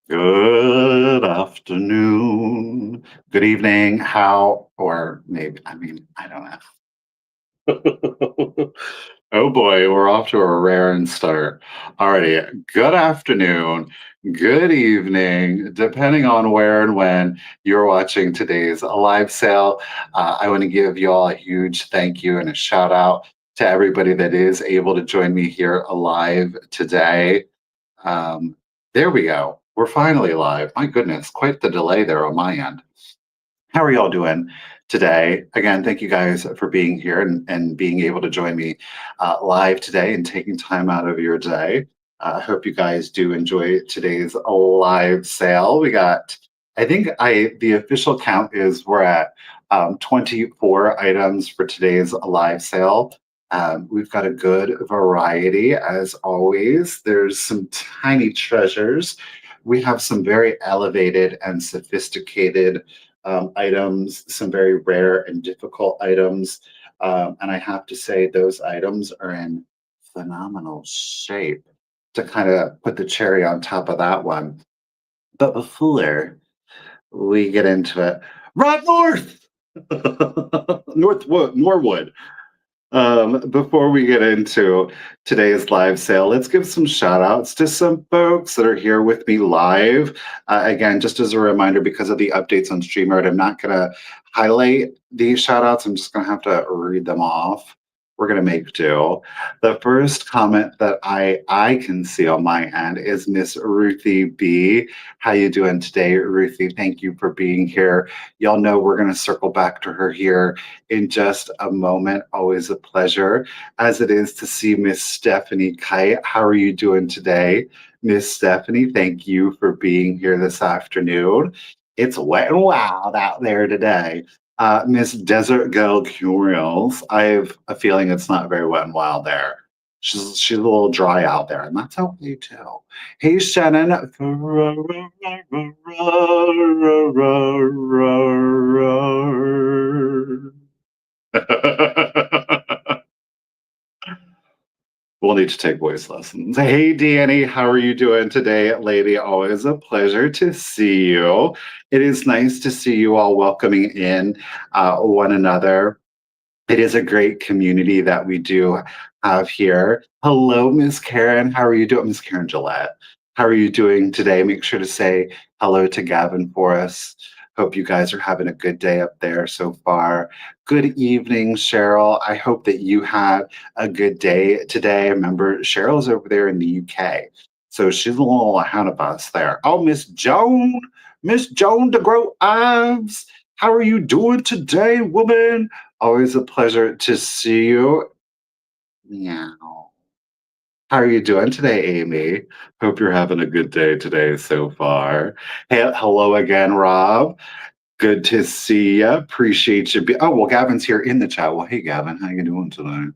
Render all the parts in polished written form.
Good afternoon. Good evening. Or maybe, I don't know. Oh boy, we're off to a raring start. Alrighty. Good afternoon. Good evening, depending on where and when you're watching today's live sale. I want to give you all a huge thank you and a shout out to everybody that is able to join me here live today. Um, there we go. We're finally live. My goodness, quite the delay there on my end. How are y'all doing today? Again, thank you guys for being here and being able to join me live today and taking time out of your day. I hope you guys do enjoy today's live sale. We got, the official count is we're at 24 items for today's live sale. We've got a good variety as always. There's some tiny treasures. We have some very elevated and sophisticated items, some very rare and difficult items. And I have to say, those items are in phenomenal shape to kind of put the cherry on top of that one. But before we get into it, right north, Norwood. Before we get into today's live sale, let's give some shout outs to some folks that are here with me live. Again, just as a reminder, because of the updates on StreamYard, I'm not going to highlight these shout outs. I'm just going to have to read them off. We're going to make do. The first comment that I can see on my end is Miss Ruthie B. How you doing today, Ruthie? Thank you for being here. Y'all know we're going to circle back to her here in just a moment. Always a pleasure, as it is to see Miss Stephanie Kite. How are you doing today, Miss Stephanie? Thank you for being here this afternoon. It's wet and wild out there today. Miss Desert Girl Curios, I have a feeling it's not very wet and wild there. She's a little dry out there, and that's okay too. Hey Shannon. We'll need to take voice lessons. Hey, Danny, how are you doing today, lady? Always a pleasure to see you. It is nice to see you all welcoming in one another. It is a great community that we do have here. Hello, Miss Karen. How are you doing, Miss Karen Gillette? How are you doing today? Make sure to say hello to Gavin for us. Hope you guys are having a good day up there so far. Good evening, Cheryl. I hope that you had a good day today. Remember, Cheryl's over there in the UK, so she's a little ahead of us there. Oh, Miss Joan DeGroat Ives. How are you doing today, woman? Always a pleasure to see you. Meow. How are you doing today, Amy? Hope you're having a good day today so far. Hey, hello again, Rob. Good to see you. Appreciate you. Oh, well, Gavin's here in the chat. Well, hey, Gavin, how you doing today?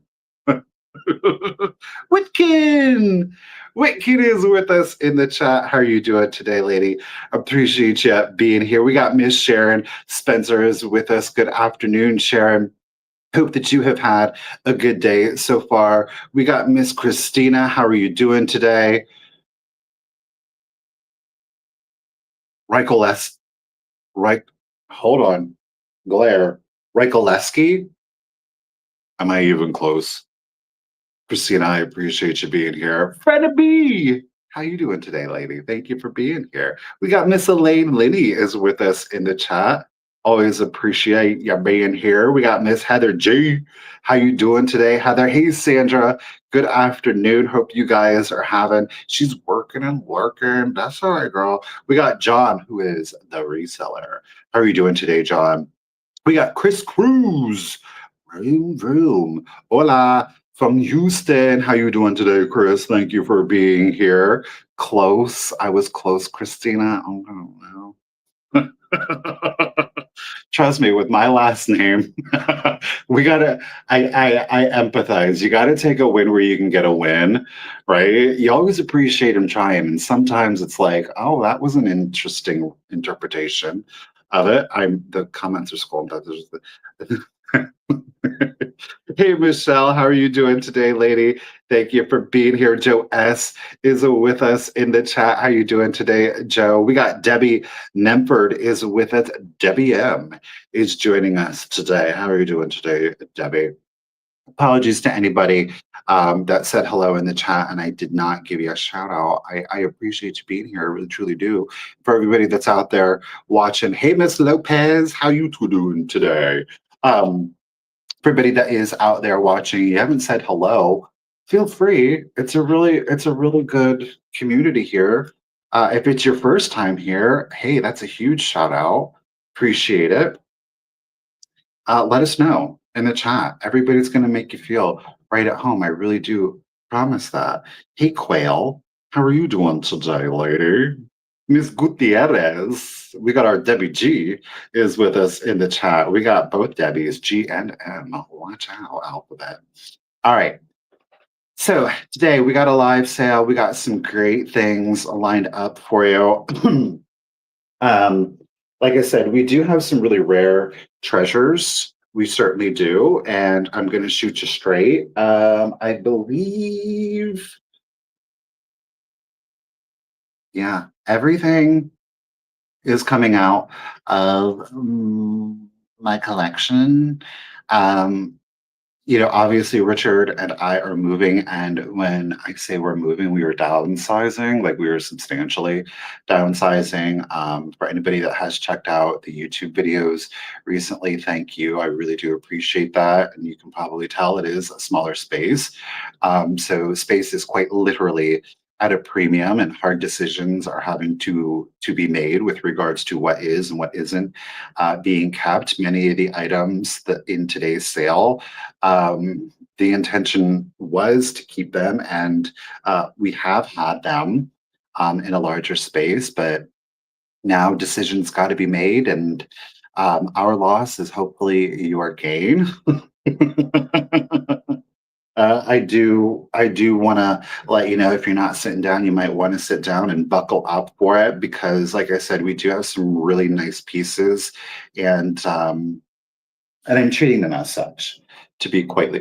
Whitkin! Whitkin is with us in the chat. How are you doing today, lady? Appreciate you being here. We got Miss Sharon Spencer is with us. Good afternoon, Sharon. Hope that you have had a good day so far. We got Miss Christina. How are you doing today? Reikoles, right? Hold on. Glare. Reikoleski? Am I even close? Christina, I appreciate you being here. Freda B, how you doing today, lady? Thank you for being here. We got Miss Elaine Linney is with us in the chat. Always appreciate you being here. We got Miss Heather G. How you doing today, Heather? Hey, Sandra. Good afternoon. Hope you guys are having. She's working and working. That's all right, girl. We got John, who is the reseller. How are you doing today, John? We got Chris Cruz. Vroom, vroom. Hola from Houston. How you doing today, Chris? Thank you for being here. Close. I was close, Christina. I don't know. Trust me, with my last name, we gotta. I empathize. You gotta take a win where you can get a win, right? You always appreciate him trying, and sometimes it's like, oh, that was an interesting interpretation of it. The comments are scrolling. Hey, Michelle, how are you doing today, lady? Thank you for being here. Joe S is with us in the chat. How you doing today, Joe? We got Debbie Nemford is with us. Debbie M is joining us today. How are you doing today, Debbie? Apologies to anybody that said hello in the chat and I did not give you a shout out. I appreciate you being here. I really truly do. For everybody that's out there watching, hey, Miss Lopez, how you two doing today? Everybody that is out there watching, you haven't said hello, feel free. It's a really good community here. If it's your first time here, hey, that's a huge shout out. Appreciate it. Let us know in the chat. Everybody's going to make you feel right at home. I really do promise that. Hey, Quail, how are you doing today, lady? Miss Gutierrez, we got our Debbie G is with us in the chat. We got both Debbies, G and M. Watch out, alphabet. All right. So today we got a live sale. We got some great things lined up for you. Um, like I said, we do have some really rare treasures. We certainly do. And I'm going to shoot you straight. I believe, yeah, everything is coming out of my collection. Um, obviously Richard and I are moving, and when I say we're moving, we are downsizing, like we are substantially downsizing. For anybody that has checked out the YouTube videos recently, thank you. I really do appreciate that. And you can probably tell it is a smaller space. So space is quite literally at a premium, and hard decisions are having to be made with regards to what is and what isn't being kept. Many of the items that in today's sale, the intention was to keep them, and we have had them in a larger space, but now decisions got to be made, and our loss is hopefully your gain. I do want to let you know, if you're not sitting down, you might want to sit down and buckle up for it, because, like I said, we do have some really nice pieces, and I'm treating them as such. To be quite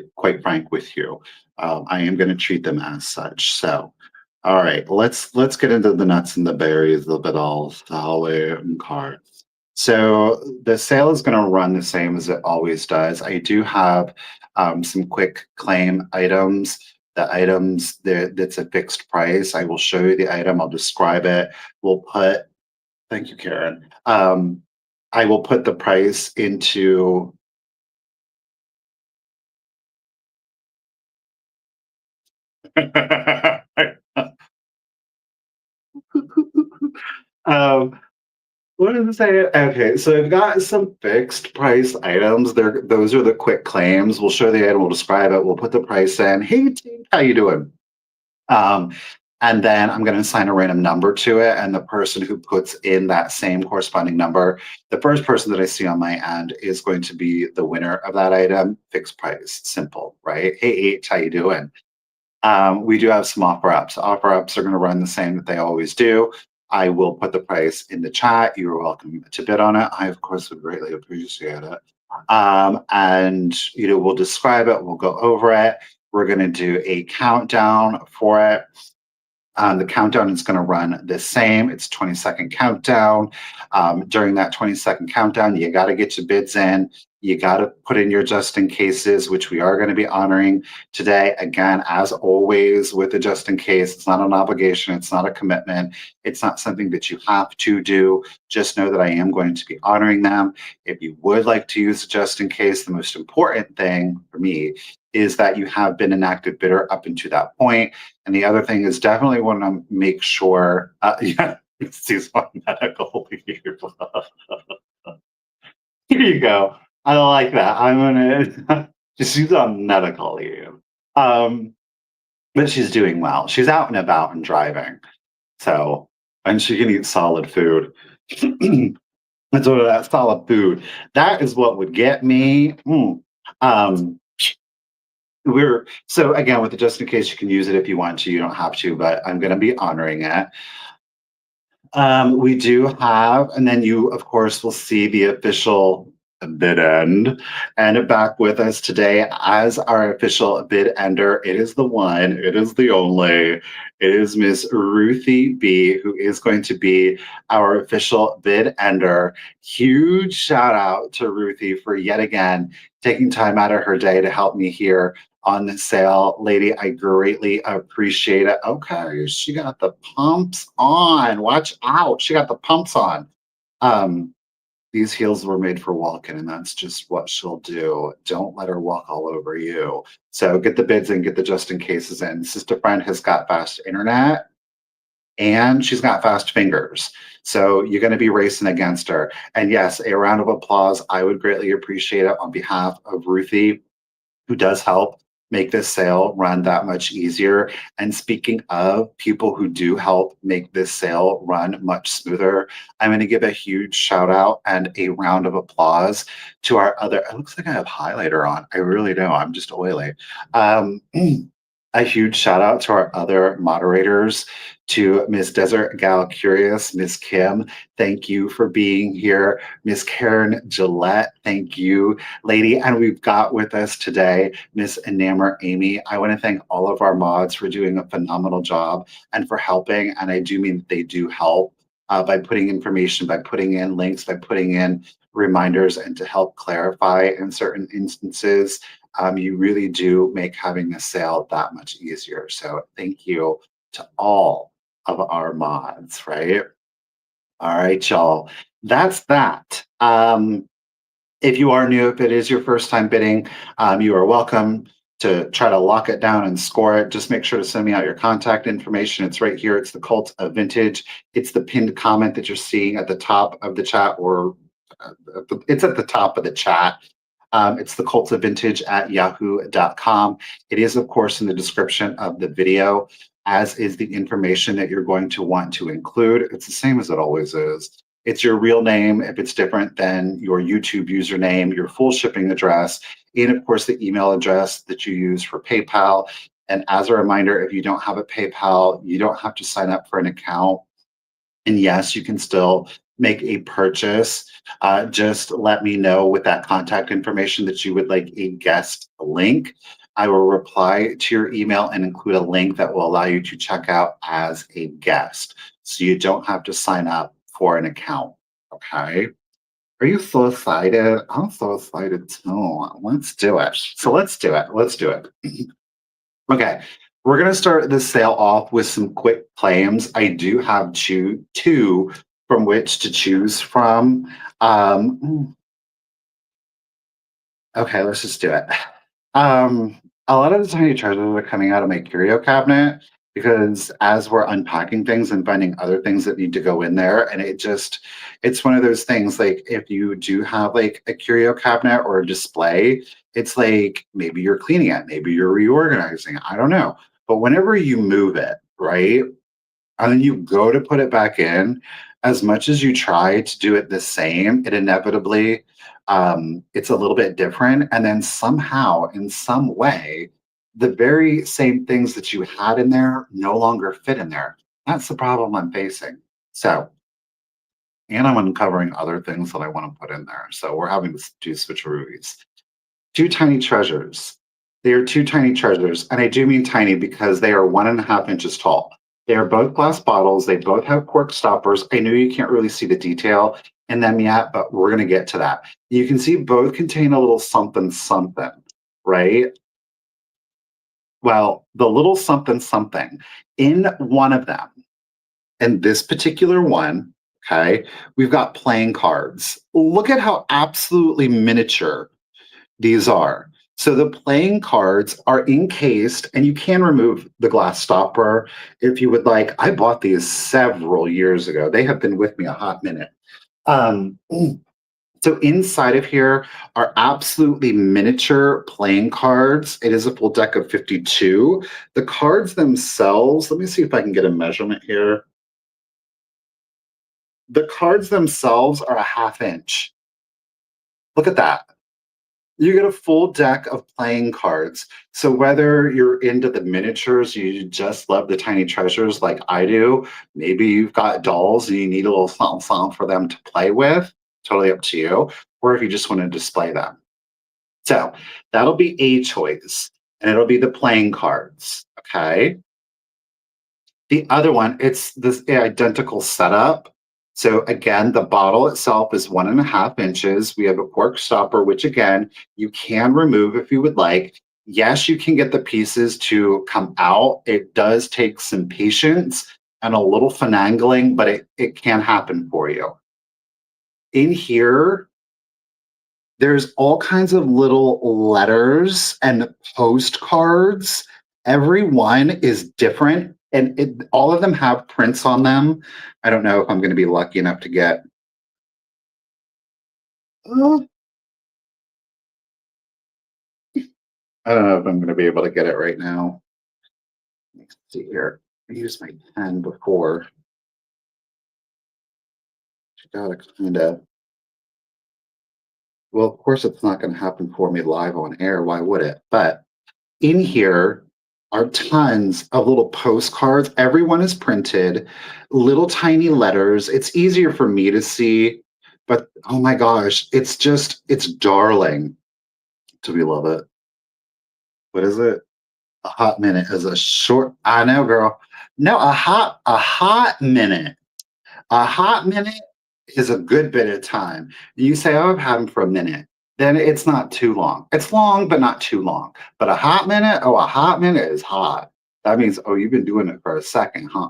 frank with you, I am going to treat them as such. So, all right, let's get into the nuts and the berries of it all. Sally and cards. So the sale is going to run the same as it always does. I do have some quick claim items. The items that's a fixed price. I will show you the item. I'll describe it. We'll put. Thank you, Karen. I will put the price into. um, what does it say? Okay, so I've got some fixed price items. Those are the quick claims. We'll show the item, we'll describe it, we'll put the price in. Hey, team, how you doing? Um, and then I'm going to assign a random number to it, and the person who puts in that same corresponding number, the first person that I see on my end is going to be the winner of that item. Fixed price, simple, right? Hey, H, how you doing? We do have some offer ups. Offer ups are going to run the same that they always do. I will put the price in the chat. You're welcome to bid on it. I, of course, would greatly appreciate it. And we'll describe it. We'll go over it. We're going to do a countdown for it. The countdown is going to run the same. It's 20-second countdown. During that 20-second countdown, you got to get your bids in. You got to put in your just in cases, which we are going to be honoring today. Again, as always with the just in case, it's not an obligation. It's not a commitment. It's not something that you have to do. Just know that I am going to be honoring them. If you would like to use the just in case, the most important thing for me is that you have been an active bidder up until that point. And the other thing is definitely want to make sure, yeah, she's on medical leave. Here you go. I don't like that. I'm gonna. She's on medical leave, but she's doing well. She's out and about and driving, so and she can eat solid food. That's what that solid food. That is what would get me. We're so again with the just in case, you can use it if you want to. You don't have to, but I'm going to be honoring it. We do have, and then you of course will see the official bid end. And back with us today as our official bid ender, it is the one, it is the only, it is Miss Ruthie B, who is going to be our official bid ender. Huge shout out to Ruthie for yet again taking time out of her day to help me here on the sale. Lady, I greatly appreciate it. Okay, she got the pumps on. Watch out. She got the pumps on. These heels were made for walking, and that's just what she'll do. Don't let her walk all over you. So get the bids in, get the just in cases in. Sister Friend has got fast internet and she's got fast fingers. So you're going to be racing against her. And yes, a round of applause. I would greatly appreciate it on behalf of Ruthie, who does help make this sale run that much easier. And speaking of people who do help make this sale run much smoother, I'm going to give a huge shout out and a round of applause to our other, it looks like I have highlighter on. I really do. I'm just oily. A huge shout out to our other moderators, to Miss Desert Gal Curious, Miss Kim, thank you for being here. Miss Karen Gillette, thank you, lady. And we've got with us today Miss Enamor Amy. I want to thank all of our mods for doing a phenomenal job and for helping. And I do mean they do help by putting information, by putting in links, by putting in reminders, and to help clarify in certain instances. You really do make having the sale that much easier. So thank you to all of our mods, right? All right, y'all. That's that. If you are new, if it is your first time bidding, you are welcome to try to lock it down and score it. Just make sure to send me out your contact information. It's right here. It's the Cult of Vintage. It's the pinned comment that you're seeing at the top of the chat, or it's at the top of the chat. It's thecultofvintage@yahoo.com. It is, of course, in the description of the video, as is the information that you're going to want to include. It's the same as it always is. It's your real name, if it's different than your YouTube username, your full shipping address, and of course the email address that you use for PayPal. And as a reminder, if you don't have a PayPal, you don't have to sign up for an account. And yes, you can still make a purchase. Just let me know with that contact information that you would like a guest link. I will reply to your email and include a link that will allow you to check out as a guest. So you don't have to sign up for an account, okay? Are you so excited? I'm so excited too. Let's do it. So let's do it. Let's do it. Okay, we're going to start this sale off with some quick claims. I do have two from which to choose from. Okay, let's just do it. A lot of the tiny treasures are coming out of my curio cabinet because as we're unpacking things and finding other things that need to go in there, and it's one of those things, like if you do have like a curio cabinet or a display, it's like maybe you're cleaning it, maybe you're reorganizing it, I don't know. But whenever you move it, right, and then you go to put it back in, as much as you try to do it the same, it inevitably, it's a little bit different. And then somehow, in some way, the very same things that you had in there no longer fit in there. That's the problem I'm facing. So, and I'm uncovering other things that I want to put in there. So we're having to do switcheroos. Two tiny treasures. They are two tiny treasures. And I do mean tiny because they are 1.5 inches tall. They are both glass bottles. They both have cork stoppers. I know you can't really see the detail in them yet, but we're going to get to that. You can see both contain a little something, something, right? Well, the little something, something in one of them, in this particular one, okay, we've got playing cards. Look at how absolutely miniature these are. So the playing cards are encased, and you can remove the glass stopper if you would like. I bought these several years ago. They have been with me a hot minute. So inside of here are absolutely miniature playing cards. It is a full deck of 52. The cards themselves, let me see if I can get a measurement here. The cards themselves are 1/2 inch. Look at that. You get a full deck of playing cards. So whether you're into the miniatures, you just love the tiny treasures like I do, maybe you've got dolls and you need a little something for them to play with, totally up to you. or if you just want to display them. So that'll be a choice, and it'll be the playing cards. Okay. The other one, it's this identical setup. So again, the bottle itself is 1.5 inches. We have a cork stopper, which again, you can remove if you would like. Yes, you can get the pieces to come out. It does take some patience and a little finagling, but it can happen for you. In here, there's all kinds of little letters and postcards. Every one is different, and all of them have prints on them. I don't know if I'm going to be lucky enough to get. uh, I don't know if I'm going to be able to get it right now. Let's see here. I used my pen before. Gotta kind of. Well, of course, it's not going to happen for me live on air. Why would it? But in here are tons of little postcards. Everyone is printed, little tiny letters. It's easier for me to see, but oh my gosh, it's darling. Do we love it? What is it? A hot minute is a short, I know, girl. No, a hot minute. A hot minute is a good bit of time. You say, oh, I've had them for a minute. Then it's not too long. It's long, but not too long. But a hot minute, oh, a hot minute is hot. That means, oh, you've been doing it for a second, huh?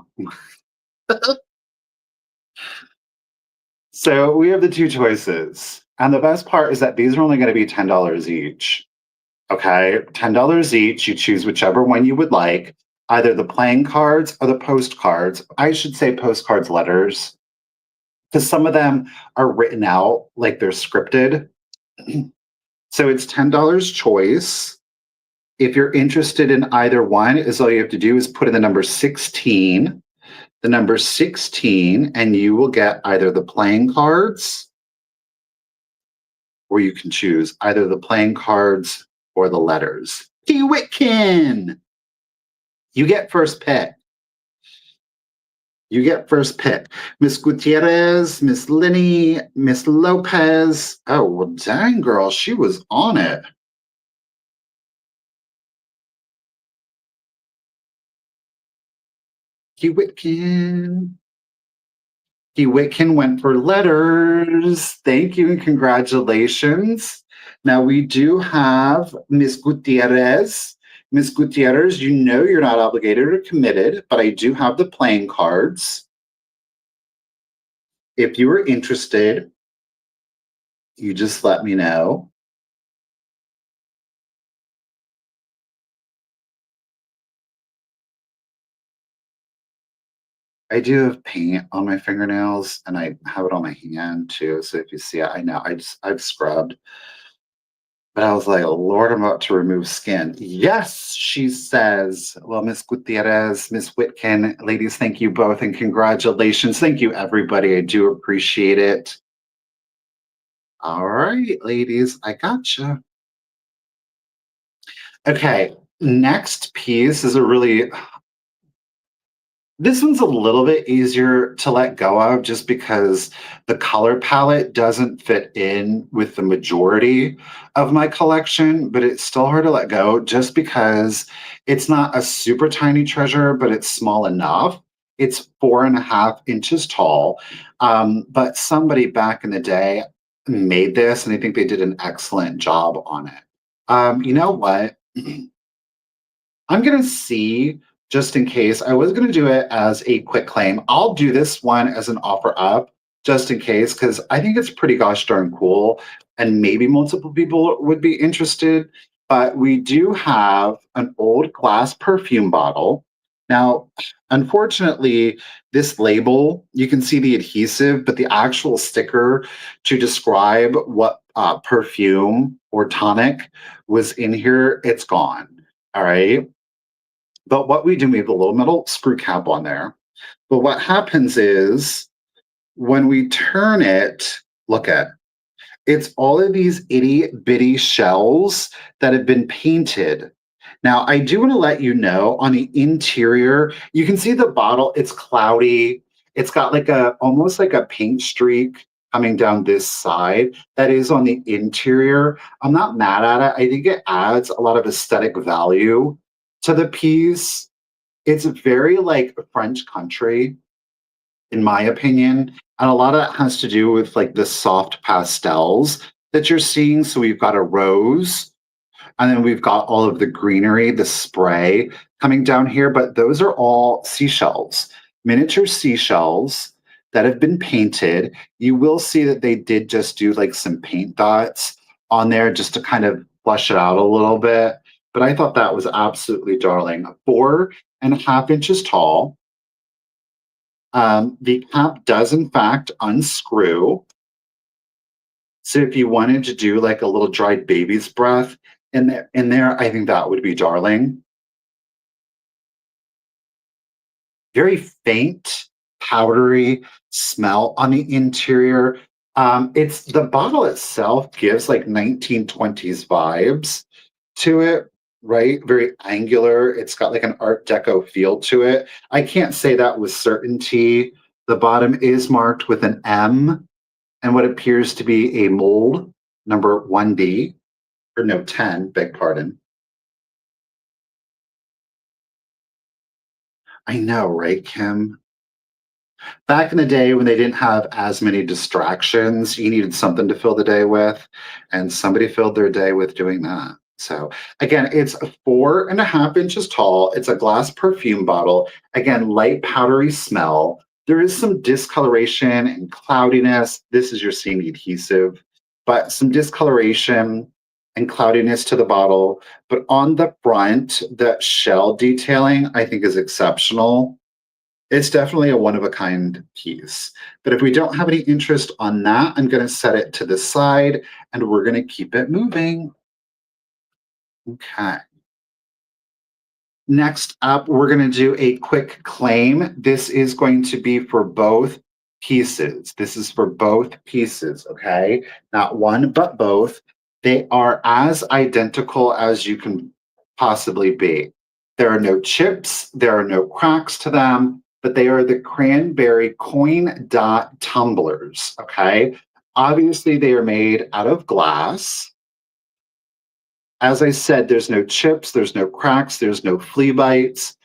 So we have the two choices. And the best part is that these are only going to be $10 each. Okay, $10 each. You choose whichever one you would like, either the playing cards or the postcards. I should say postcards letters, because some of them are written out like they're scripted. So it's $10 choice. If you're interested in either one, is all you have to do is put in the number 16, and you will get either the playing cards, or you can choose either the playing cards or the letters. T. Whitkin, you get first pick. You get first pick. Miss Gutierrez, Miss Linney, Miss Lopez. Oh, well, dang, girl, she was on it. T. Whitkin. T. Whitkin went for letters. Thank you and congratulations. Now we do have Miss Gutierrez. Miss Gutierrez, you know you're not obligated or committed, but I do have the playing cards. If you are interested, you just let me know. I do have paint on my fingernails and I have it on my hand too. So if you see it, I know I've scrubbed. But I was like, Lord, I'm about to remove skin. Yes, she says. Well, Miss Gutierrez, Miss Whitkin, ladies, thank you both and congratulations. Thank you, everybody. I do appreciate it. All right, ladies, I gotcha. Okay, next piece is a really, this one's a little bit easier to let go of just because the color palette doesn't fit in with the majority of my collection, but it's still hard to let go just because it's not a super tiny treasure, but it's small enough. It's 4.5 inches tall. But somebody back in the day made this, and I think they did an excellent job on it. You know what? I'm going to see, just in case. I was going to do it as a quick claim. I'll do this one as an offer up just in case, because I think it's pretty gosh darn cool and maybe multiple people would be interested. But we do have an old glass perfume bottle. Now, unfortunately, this label, you can see the adhesive, but the actual sticker to describe what perfume or tonic was in here, it's gone. All right. But what we do, we have a little metal screw cap on there. But what happens is when we turn it, look at it's all of these itty bitty shells that have been painted. Now, I do want to let you know on the interior, you can see the bottle, it's cloudy. It's got like a almost like a paint streak coming down this side that is on the interior. I'm not mad at it. I think it adds a lot of aesthetic value to the piece. It's very like French country, in my opinion. And a lot of it has to do with like the soft pastels that you're seeing. So we've got a rose, and then we've got all of the greenery, the spray coming down here. But those are all seashells, miniature seashells that have been painted. You will see that they did just do like some paint dots on there just to kind of flush it out a little bit. But I thought that was absolutely darling. 4.5 inches tall. The cap does, in fact, unscrew. So if you wanted to do like a little dried baby's breath in there, I think that would be darling. Very faint, powdery smell on the interior. It's the bottle itself gives like 1920s vibes to it, right? Very angular. It's got like an Art Deco feel to it. I can't say that with certainty. The bottom is marked with an M and what appears to be a mold, number 1D, or no, 10, beg pardon. I know, right, Kim? Back in the day when they didn't have as many distractions, you needed something to fill the day with, and somebody filled their day with doing that. So again, it's 4.5 inches tall. It's a glass perfume bottle. Again, light powdery smell. There is some discoloration and cloudiness. This is your seam adhesive, but some discoloration and cloudiness to the bottle. But on the front, the shell detailing I think is exceptional. It's definitely a one of a kind piece. But if we don't have any interest on that, I'm going to set it to the side and we're going to keep it moving. Okay. Next up, we're going to do a quick claim. This is going to be for both pieces. This is for both pieces, okay? Not one, but both. They are as identical as you can possibly be. There are no chips, there are no cracks to them, but they are the Cranberry coin dot tumblers, okay? Obviously, they are made out of glass. As I said, there's no chips, there's no cracks, there's no flea bites.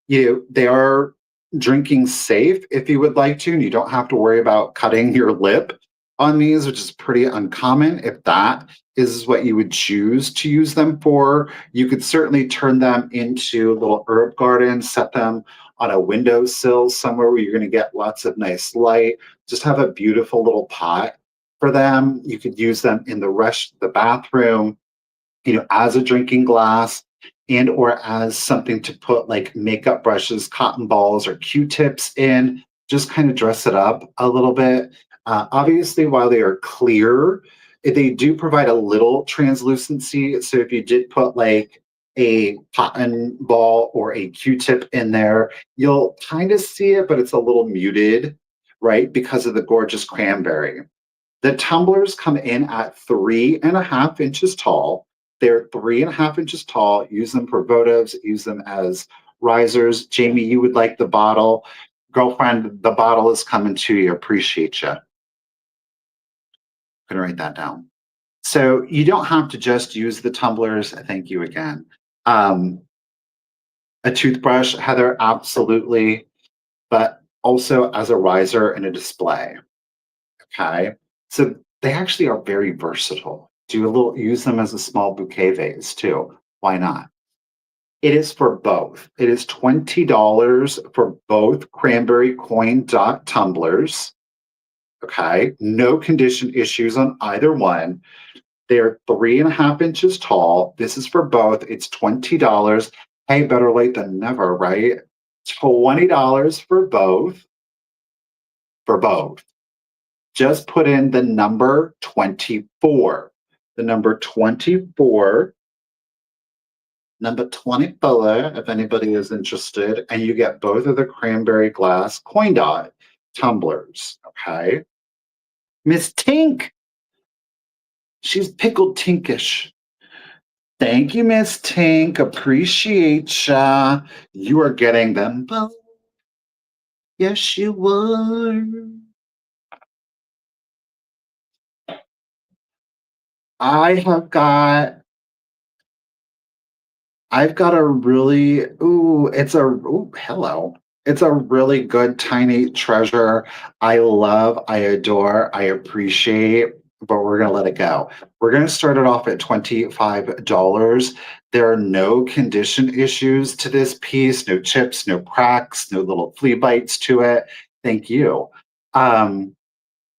They are drinking safe if you would like to, and you don't have to worry about cutting your lip on these, which is pretty uncommon. If that is what you would choose to use them for, you could certainly turn them into little herb gardens, set them on a windowsill somewhere where you're going to get lots of nice light. Just have a beautiful little pot for them. You could use them in the bathroom, as a drinking glass and or as something to put like makeup brushes, cotton balls, or Q-tips in, just kind of dress it up a little bit. Obviously, while they are clear, they do provide a little translucency. So if you did put like a cotton ball or a Q-tip in there, you'll kind of see it, but it's a little muted, right? Because of the gorgeous cranberry. The tumblers come in at 3.5 inches tall. They're 3.5 inches tall. Use them for votives, use them as risers. Jamie, you would like the bottle. Girlfriend, the bottle is coming to you. Appreciate you. I'm going to write that down. So you don't have to just use the tumblers. Thank you again. A toothbrush, Heather, absolutely. But also as a riser and a display. Okay. So they actually are very versatile. Use them as a small bouquet vase too. Why not? It is for both. It is $20 for both cranberry coin dot tumblers. Okay. No condition issues on either one. They're 3.5 inches tall. This is for both. It's $20. Hey, better late than never, right? $20 for both. For both. Just put in the number 24. The number 24. Number 24, if anybody is interested, and you get both of the cranberry glass coin dot tumblers. Okay. Miss Tink. She's pickled tinkish. Thank you, Miss Tink. Appreciate ya. You are getting them both. Yes, you are. I have got I've got a really hello. It's a really good tiny treasure. I love, I adore, I appreciate, but we're gonna let it go. We're gonna start it off at $25. There are no condition issues to this piece, no chips, no cracks, no little flea bites to it. Thank you. Um,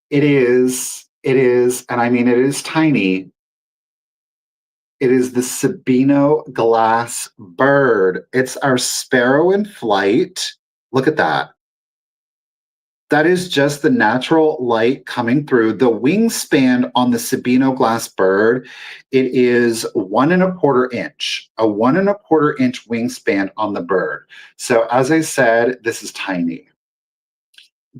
it is, and I mean it is tiny. It is the Sabino glass bird. It's our sparrow in flight. Look at that. That is just the natural light coming through. The wingspan on the Sabino glass bird, it is 1.25 inch, a 1.25 inch wingspan on the bird. So as I said, this is tiny.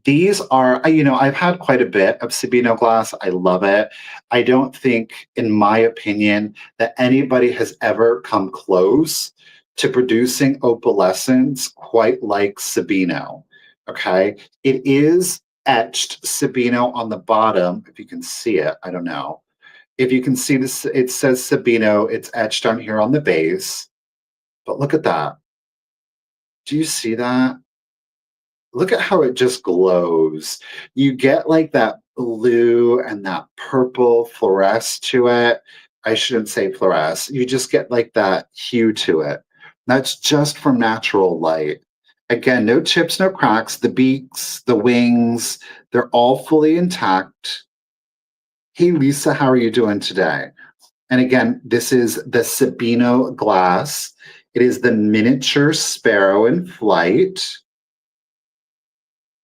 These are, I've had quite a bit of Sabino glass. I love it. I don't think, in my opinion, that anybody has ever come close to producing opalescence quite like Sabino. Okay. It is etched Sabino on the bottom. If you can see it, I don't know. If you can see this, it says Sabino, it's etched on here on the base. But look at that. Do you see that? Look at how it just glows. You get like that blue and that purple fluoresce to it. I shouldn't say fluoresce. You just get like that hue to it. That's just from natural light. Again, no chips, no cracks. The beaks, the wings, they're all fully intact. Hey, Lisa, how are you doing today? And again, this is the Sabino glass. It is the miniature sparrow in flight.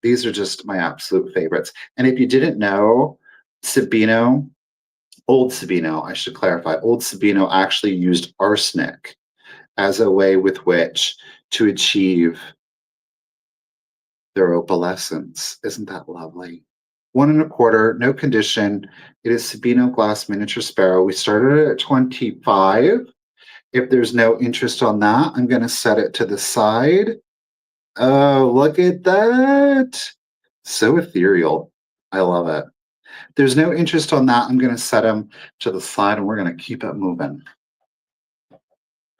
These are just my absolute favorites. And if you didn't know, Sabino, old Sabino, I should clarify, old Sabino actually used arsenic as a way with which to achieve their opalescence. Isn't that lovely? 1.25, no condition. It is Sabino glass miniature sparrow. We started at 25. If there's no interest on that, I'm going to set it to the side. Oh, look at that. So ethereal. I love it. There's no interest on that. I'm going to set them to the side and we're going to keep it moving.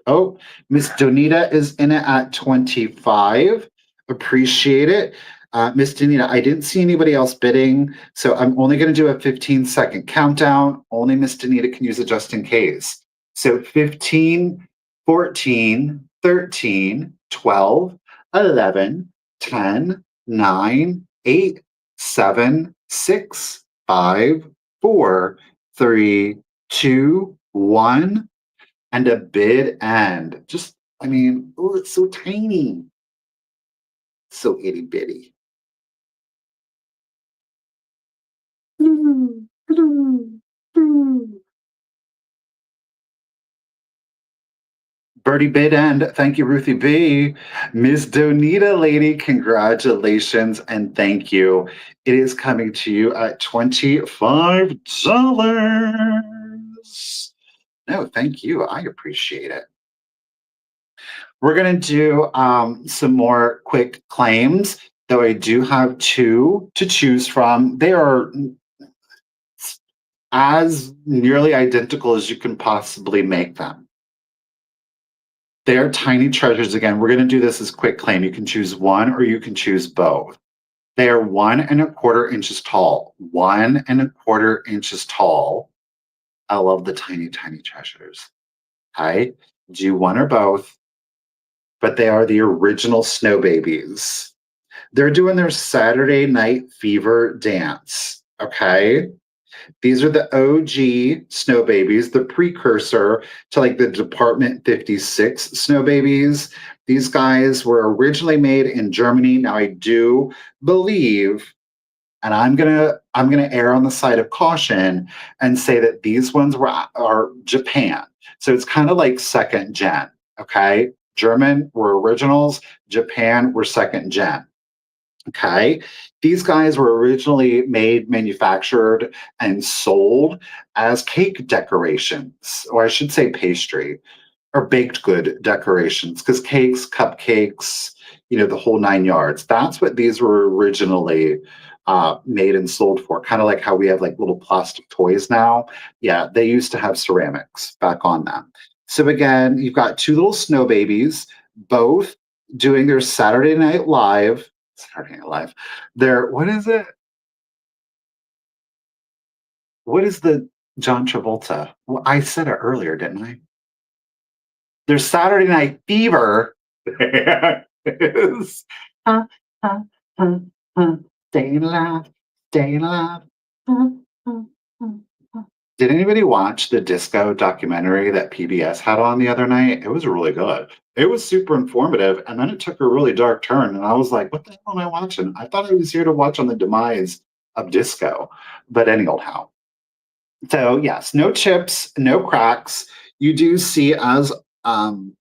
Oh, Miss Donita is in it at 25. Appreciate it. Miss Donita, I didn't see anybody else bidding, so I'm only going to do a 15-second countdown. Only Miss Donita can use it just in case. So 15, 14, 13, 12, 11, 10, 9, 8, 7, 6, 5, 4, 3, 2, 1, and a bid end. Just, I mean, oh, it's so tiny. So itty bitty. Birdie bid end. Thank you, Ruthie B. Miss Donita, lady, congratulations and thank you. It is coming to you at $25. No, thank you. I appreciate it. We're going to do some more quick claims, though I do have two to choose from. They are as nearly identical as you can possibly make them. They are tiny treasures. Again, we're going to do this as quick claim. You can choose one or you can choose both. They are 1.25 inches tall. 1.25 inches tall. I love the tiny, tiny treasures. Okay, do one or both, but they are the original snow babies. They're doing their Saturday Night Fever dance. Okay. These are the OG snow babies, the precursor to like the Department 56 snow babies. These guys were originally made in Germany. Now I do believe, and I'm gonna err on the side of caution and say that these ones are Japan. So it's kind of like second gen. Okay. German were originals, Japan were second gen. Okay. These guys were originally made, manufactured, and sold as cake decorations, or I should say pastry or baked good decorations, because cakes, cupcakes, the whole 9 yards. That's what these were originally made and sold for. Kind of like how we have like little plastic toys now. Yeah, they used to have ceramics back on them. So again, you've got two little snow babies, both doing their Saturday Night Live. Saturday Night Live. Their what is it? What is the John Travolta? Well, I said it earlier, didn't I? There's Saturday Night Fever. There it is. Uh, uh, uh, staying alive, staying alive. Uh, uh, uh, uh. Did anybody watch the disco documentary that PBS had on the other night? It was really good. It was super informative, and then it took a really dark turn, and I was like, "What the hell am I watching?" I thought I was here to watch on the demise of disco, but anyhow. So yes, no chips, no cracks. You do see as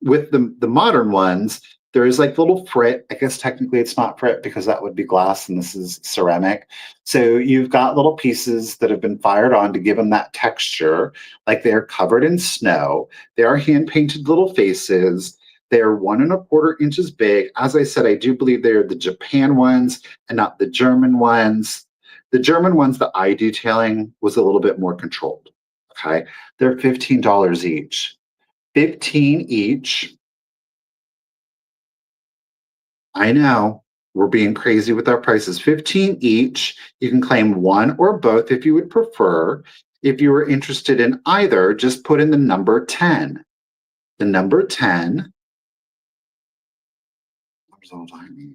with the modern ones, there is like little frit. I guess technically it's not frit because that would be glass and this is ceramic. So you've got little pieces that have been fired on to give them that texture, like they're covered in snow. They are hand painted little faces. They are 1.25 inches big. As I said, I do believe they are the Japan ones and not the German ones. The German ones, the eye detailing was a little bit more controlled. Okay. They're $15 each. 15 each. I know we're being crazy with our prices. 15 each. You can claim one or both if you would prefer. If you were interested in either, just put in the number 10. The number 10. Where's all that?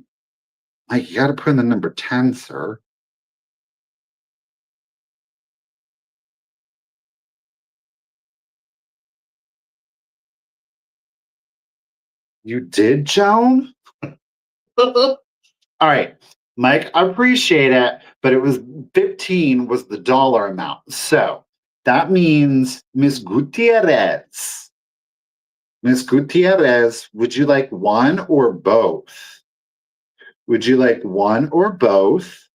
Mike, you got to put in the number 10, sir. You did, Joan? All right, Mike, I appreciate it, but it was 15 was the dollar amount. So that means Miss Gutierrez. Miss Gutierrez, would you like one or both? Would you like one or both?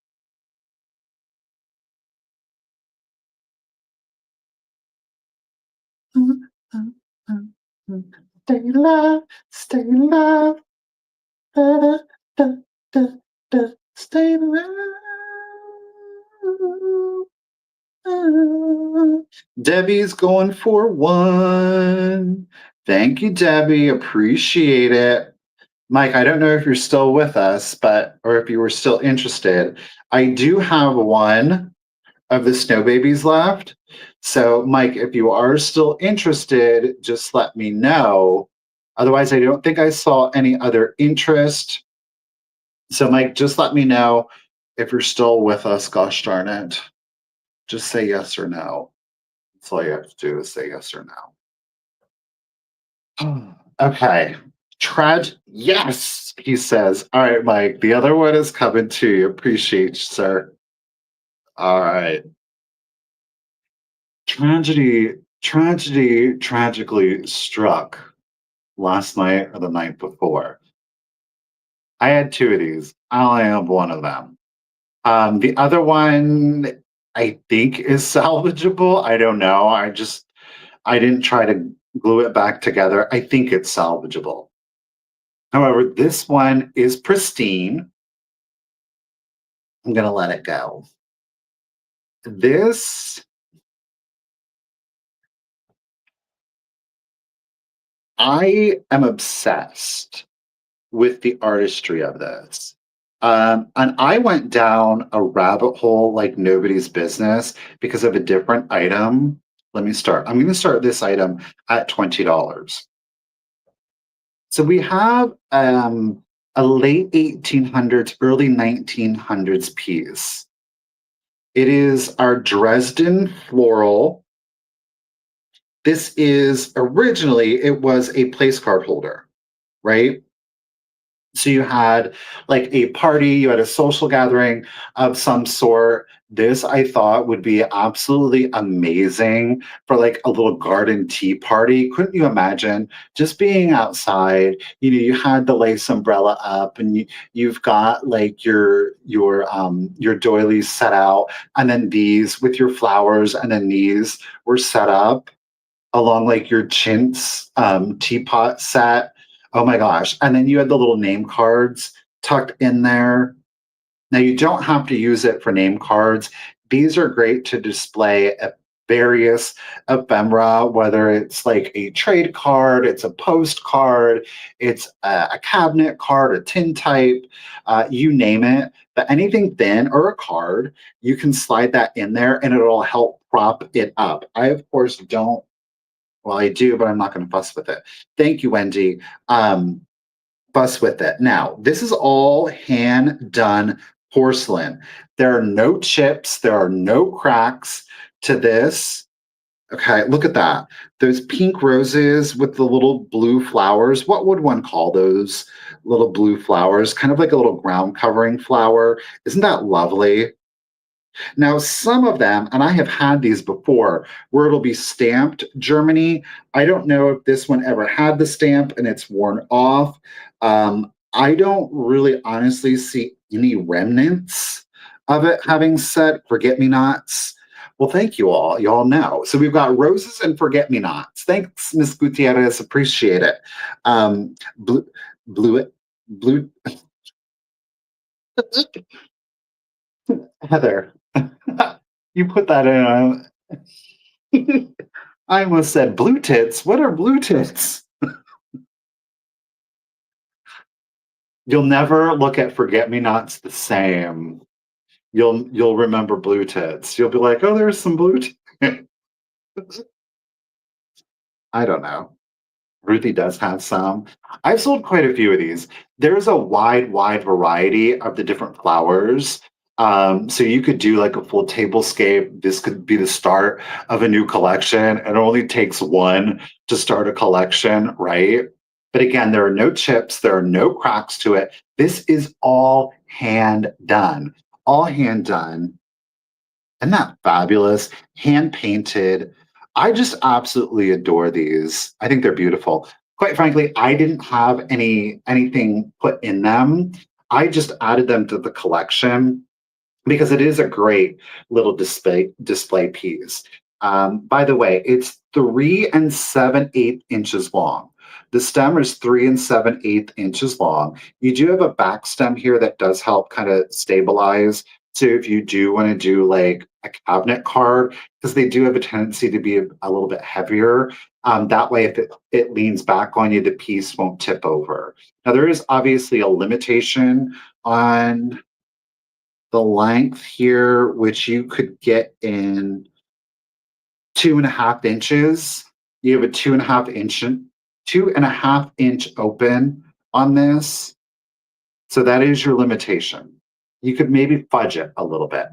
Stay alive, stay alive. Da, da, da, da, stay alive. Debbie's going for one. Thank you, Debbie. Appreciate it. Mike, I don't know if you're still with us, or if you were still interested. I do have one of the snow babies left. So, Mike, if you are still interested, just let me know. Otherwise, I don't think I saw any other interest. So, Mike, just let me know if you're still with us. Gosh darn it. Just say yes or no. That's all you have to do is say yes or no. Okay. Yes, he says. All right, Mike. The other one is coming to you. Appreciate you, sir. All right. Tragically struck last night or the night before. I had two of these. I only have one of them. The other one I think is salvageable. I don't know. I didn't try to glue it back together. I think it's salvageable. However, this one is pristine. I'm going to let it go. This, I am obsessed with the artistry of this. And I went down a rabbit hole like nobody's business because of a different item. Let me start. I'm going to start this item at $20. So we have a late 1800s, early 1900s piece. It is our Dresden floral. This is originally, it was a place card holder, right? So you had like a party, you had a social gathering of some sort. This I thought would be absolutely amazing for like a little garden tea party. Couldn't you imagine just being outside? You had the lace umbrella up, and you've got like your doilies set out, and then these with your flowers, and then these were set up along like your chintz teapot set. Oh my gosh. And then you had the little name cards tucked in there. Now, you don't have to use it for name cards. These are great to display various ephemera, whether it's like a trade card, it's a postcard, it's a cabinet card, a tin type, you name it. But anything thin or a card, you can slide that in there and it'll help prop it up. I, of course, don't. Well, I do, but I'm not going to fuss with it. Thank you, Wendy. Fuss with it. Now, this is all hand done porcelain. There are no chips, there are no cracks to this. Okay, look at that. Those pink roses with the little blue flowers. What would one call those little blue flowers? Kind of like a little ground covering flower. Isn't that lovely? Now, some of them, and I have had these before, where it'll be stamped Germany. I don't know if this one ever had the stamp and it's worn off. I don't really honestly see any remnants of it having said forget me nots. Well, thank you all. You all know. So we've got roses and forget me nots. Thanks, Miss Gutierrez. Appreciate it. Blue, blue, blue. Heather, you put that in. I almost said blue tits. What are blue tits? You'll never look at forget me nots the same. You'll remember blue tits. You'll be like, oh, there's some blue tits. I don't know. Ruthie does have some. I've sold quite a few of these. There's a wide variety of the different flowers. So you could do like a full tablescape. This could be the start of a new collection. It only takes one to start a collection, right? But again, there are no chips, there are no cracks to it. This is all hand done. All hand done. Isn't that fabulous? Hand painted. I just absolutely adore these. I think they're beautiful. Quite frankly, I didn't have anything put in them. I just added them to the collection because it is a great little display piece. By the way, it's 3 7/8 inches long. The stem is 3 7/8 inches long. You do have a back stem here that does help kind of stabilize. So if you do want to do like a cabinet card, because they do have a tendency to be a little bit heavier, that way if it leans back on you, the piece won't tip over. Now there is obviously a limitation on the length here, which you could get in 2.5 inches. You have a 2.5 inch open on this. So that is your limitation. You could maybe fudge it a little bit.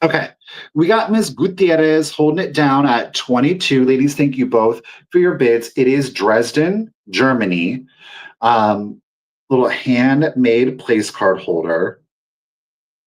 Okay, we got Ms. Gutierrez holding it down at 22. Ladies, thank you both for your bids. It is Dresden, Germany. Little handmade place card holder.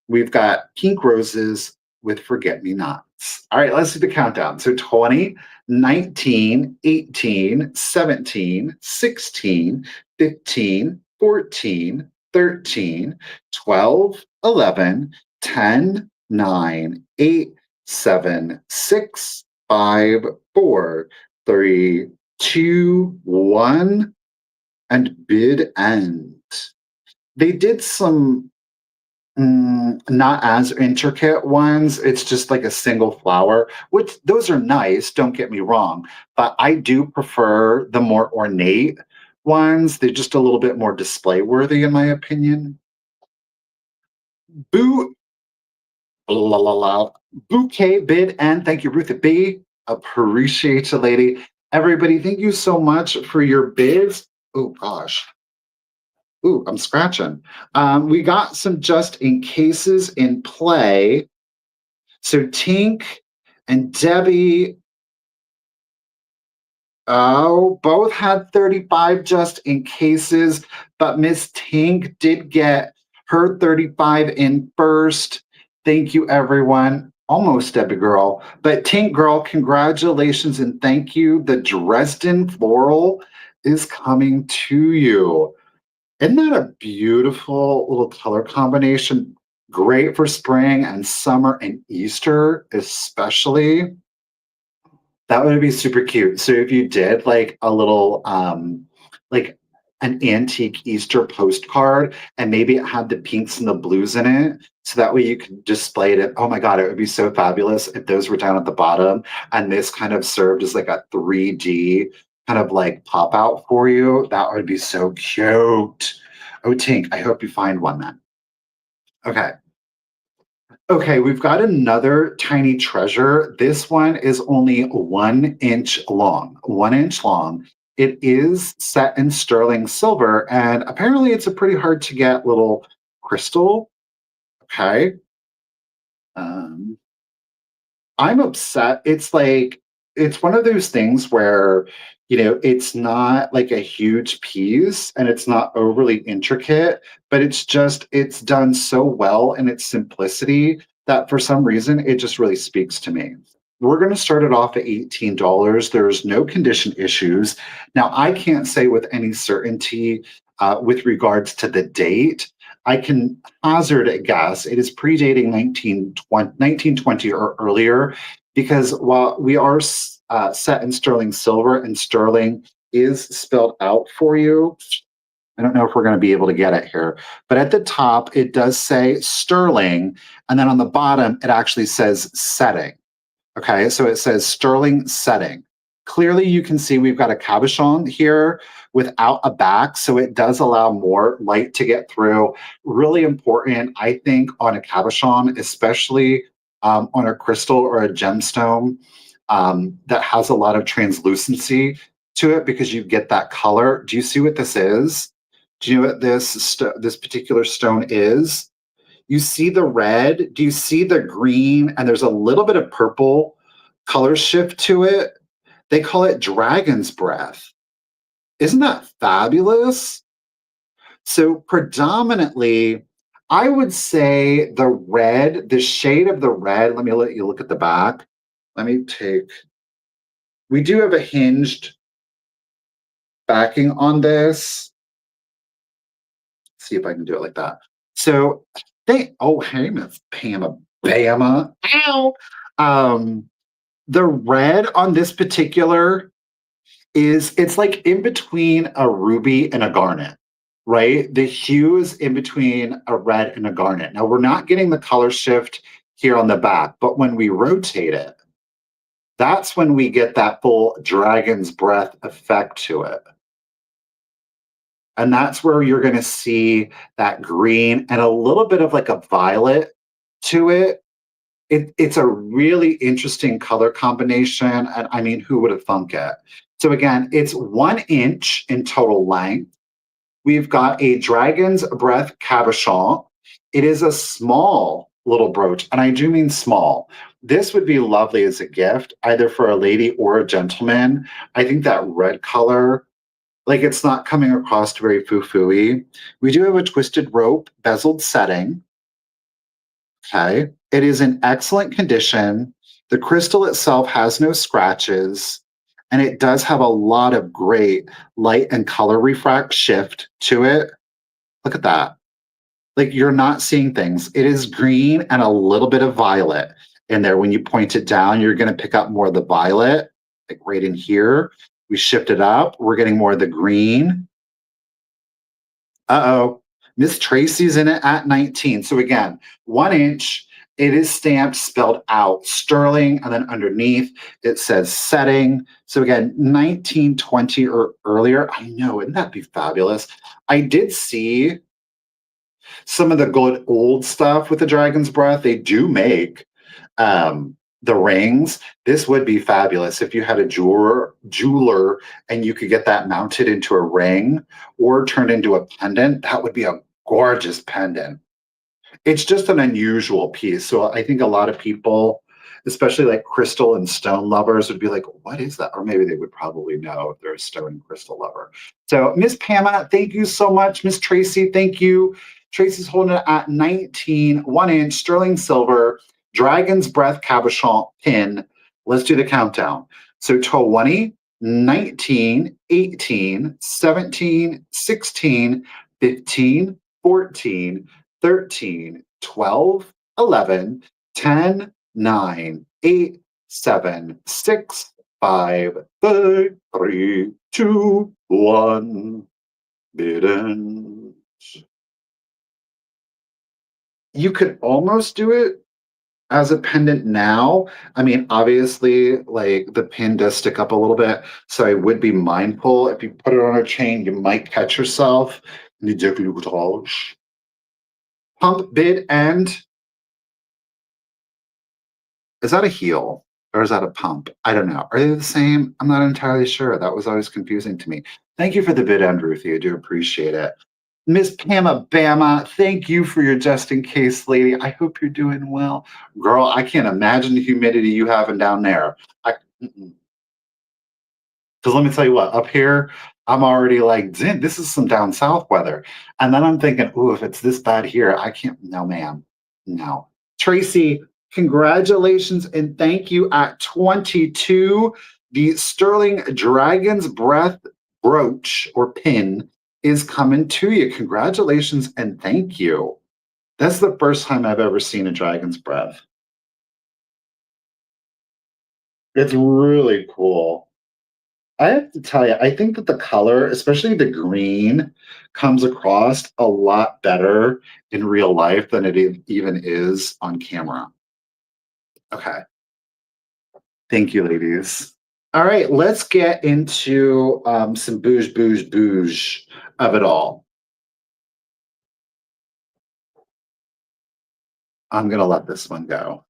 We've got pink roses with forget-me-nots. All right, let's do the countdown. So 20, 19, 18, 17, 16, 15, 14, 13, 12, 11, 10, 9, 8, 7, 6, 5, 4, 3, 2, 1, and bid end. They did some not as intricate ones. It's just like a single flower, which those are nice, don't get me wrong, but I do prefer the more ornate ones. They're just a little bit more display worthy in my opinion. Boo la la la. Bouquet bid and thank you, Ruth B. Appreciate you, lady. Everybody, thank you so much for your bids. Oh gosh. Ooh, I'm scratching. We got some just in cases in play. So Tink and Debbie, oh, both had 35 just in cases, but Miss Tink did get her 35 in first. Thank you, everyone. Almost Debbie girl, but Tink girl, congratulations and thank you. The Dresden floral is coming to you. Isn't that a beautiful little color combination? Great for spring and summer and Easter, especially. That would be super cute. So if you did like a little like an antique Easter postcard and maybe it had the pinks and the blues in it. So that way you could display it. Oh my God, it would be so fabulous if those were down at the bottom and this kind of served as like a 3D kind of like pop out for you. That would be so cute. Oh, Tink, I hope you find one then. Okay. Okay, we've got another tiny treasure. This one is only 1 inch long, 1 inch long. It is set in sterling silver, and apparently it's a pretty hard to get little crystal. Okay. Um, I'm upset. It's one of those things where, it's not like a huge piece and it's not overly intricate, but it's done so well in its simplicity that for some reason it just really speaks to me. We're going to start it off at $18. There's no condition issues. Now, I can't say with any certainty with regards to the date. I can hazard a guess. It is predating 1920 or earlier, because while we are set in sterling silver and sterling is spelled out for you, I don't know if we're going to be able to get it here, but at the top it does say sterling, and then on the bottom it actually says setting. Okay, so it says sterling setting. Clearly, you can see we've got a cabochon here without a back, so it does allow more light to get through. Really important, I think, on a cabochon, especially on a crystal or a gemstone that has a lot of translucency to it, because you get that color. Do you see what this is? Do you know what this particular stone is? You see the red, do you see the green, and there's a little bit of purple color shift to it? They call it dragon's breath. Isn't that fabulous? So predominantly, I would say the red, the shade of the red, let me let you look at the back. Let me take, we do have a hinged backing on this. See if I can do it like that. So oh, hey, Miss Pama Bama. Ow. Um, the red on this particular it's like in between a ruby and a garnet, right? The hue is in between a red and a garnet. Now we're not getting the color shift here on the back, but when we rotate it, that's when we get that full dragon's breath effect to it. And that's where you're going to see that green and a little bit of like a violet to it. It's a really interesting color combination. And I mean, who would have thunk it? So again, it's 1 inch in total length. We've got a dragon's breath cabochon. It is a small little brooch, and I do mean small. This would be lovely as a gift, either for a lady or a gentleman. I think that red color, like, it's not coming across very foo-foo-y. We do have a twisted rope bezeled setting. Okay. It is in excellent condition. The crystal itself has no scratches, and it does have a lot of great light and color refract shift to it. Look at that. Like, you're not seeing things. It is green and a little bit of violet in there. When you point it down, you're going to pick up more of the violet, like right in here. We shift it up. We're getting more of the green. Uh-oh. Miss Tracy's in it at 19. So again, 1 inch. It is stamped, spelled out, sterling, and then underneath it says setting. So again, 1920 or earlier. I know, wouldn't that be fabulous? I did see some of the good old stuff with the Dragon's Breath. They do make the rings. This would be fabulous if you had a jeweler and you could get that mounted into a ring or turned into a pendant. That would be a gorgeous pendant. It's just an unusual piece. So I think a lot of people, especially like crystal and stone lovers, would be like, what is that? Or maybe they would probably know if they're a stone and crystal lover. So Miss Pama, thank you so much. Miss Tracy, thank you. Tracy's holding it at 19, 1 inch, sterling silver, Dragon's Breath cabochon pin. Let's do the countdown. So 20, 19, 18, 17, 16, 15, 14, 13, 12, 11, 10, 9, 8, 7, 6, 5, 4, 3, 2, 1. Bidden. You could almost do it as a pendant now. I mean, obviously, like the pin does stick up a little bit, so I would be mindful. If you put it on a chain, you might catch yourself. Pump, bid, and is that a heel or is that a pump? I don't know. Are they the same? I'm not entirely sure. That was always confusing to me. Thank you for the bid end, Ruthie. I do appreciate it. Miss Pamma Bama, thank you for your just in case, lady. I hope you're doing well. Girl, I can't imagine the humidity you having down there. I, because let me tell you what, up here, I'm already like, this is some down south weather. And then I'm thinking, ooh, if it's this bad here, I can't, no, ma'am. No. Tracy, congratulations and thank you at 22. The Sterling Dragon's Breath brooch or pin is coming to you. Congratulations and thank you. That's the first time I've ever seen a dragon's breath. It's really cool. I have to tell you, I think that the color, especially the green, comes across a lot better in real life than it even is on camera. Okay. Thank you, ladies. All right, let's get into some bouge of it all. I'm going to let this one go.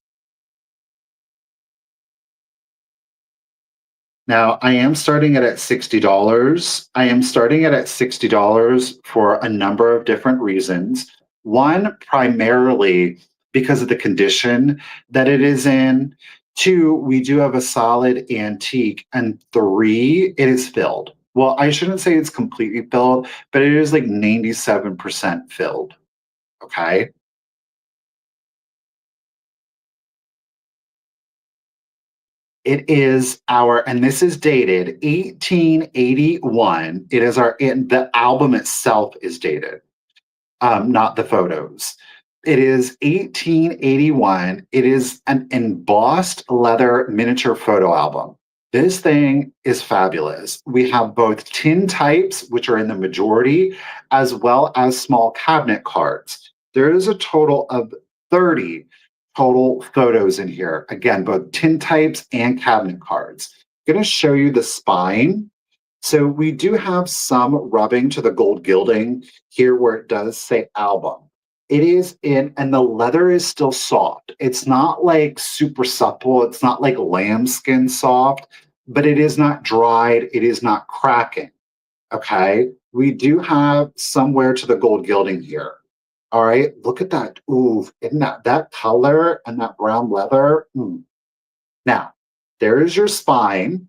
Now, I am starting it at $60. I am starting it at $60 for a number of different reasons. One, primarily because of the condition that it is in. Two, we do have a solid antique. And three, it is filled. Well, I shouldn't say it's completely filled, but it is like 97% filled. Okay. It is our, and this is dated 1881. It is the album itself is dated, not the photos. It is 1881. It is an embossed leather miniature photo album. This thing is fabulous. We have both tin types, which are in the majority, as well as small cabinet cards. There is a total of 30 total photos in here. Again, both tin types and cabinet cards. I'm going to show you the spine. So we do have some rubbing to the gold gilding here where it does say album. It is in, and the leather is still soft. It's not like super supple. It's not like lambskin soft, but it is not dried. It is not cracking. Okay. We do have somewhere to the gold gilding here. All right. Look at that. Ooh, isn't that color and that brown leather? Now, there is your spine.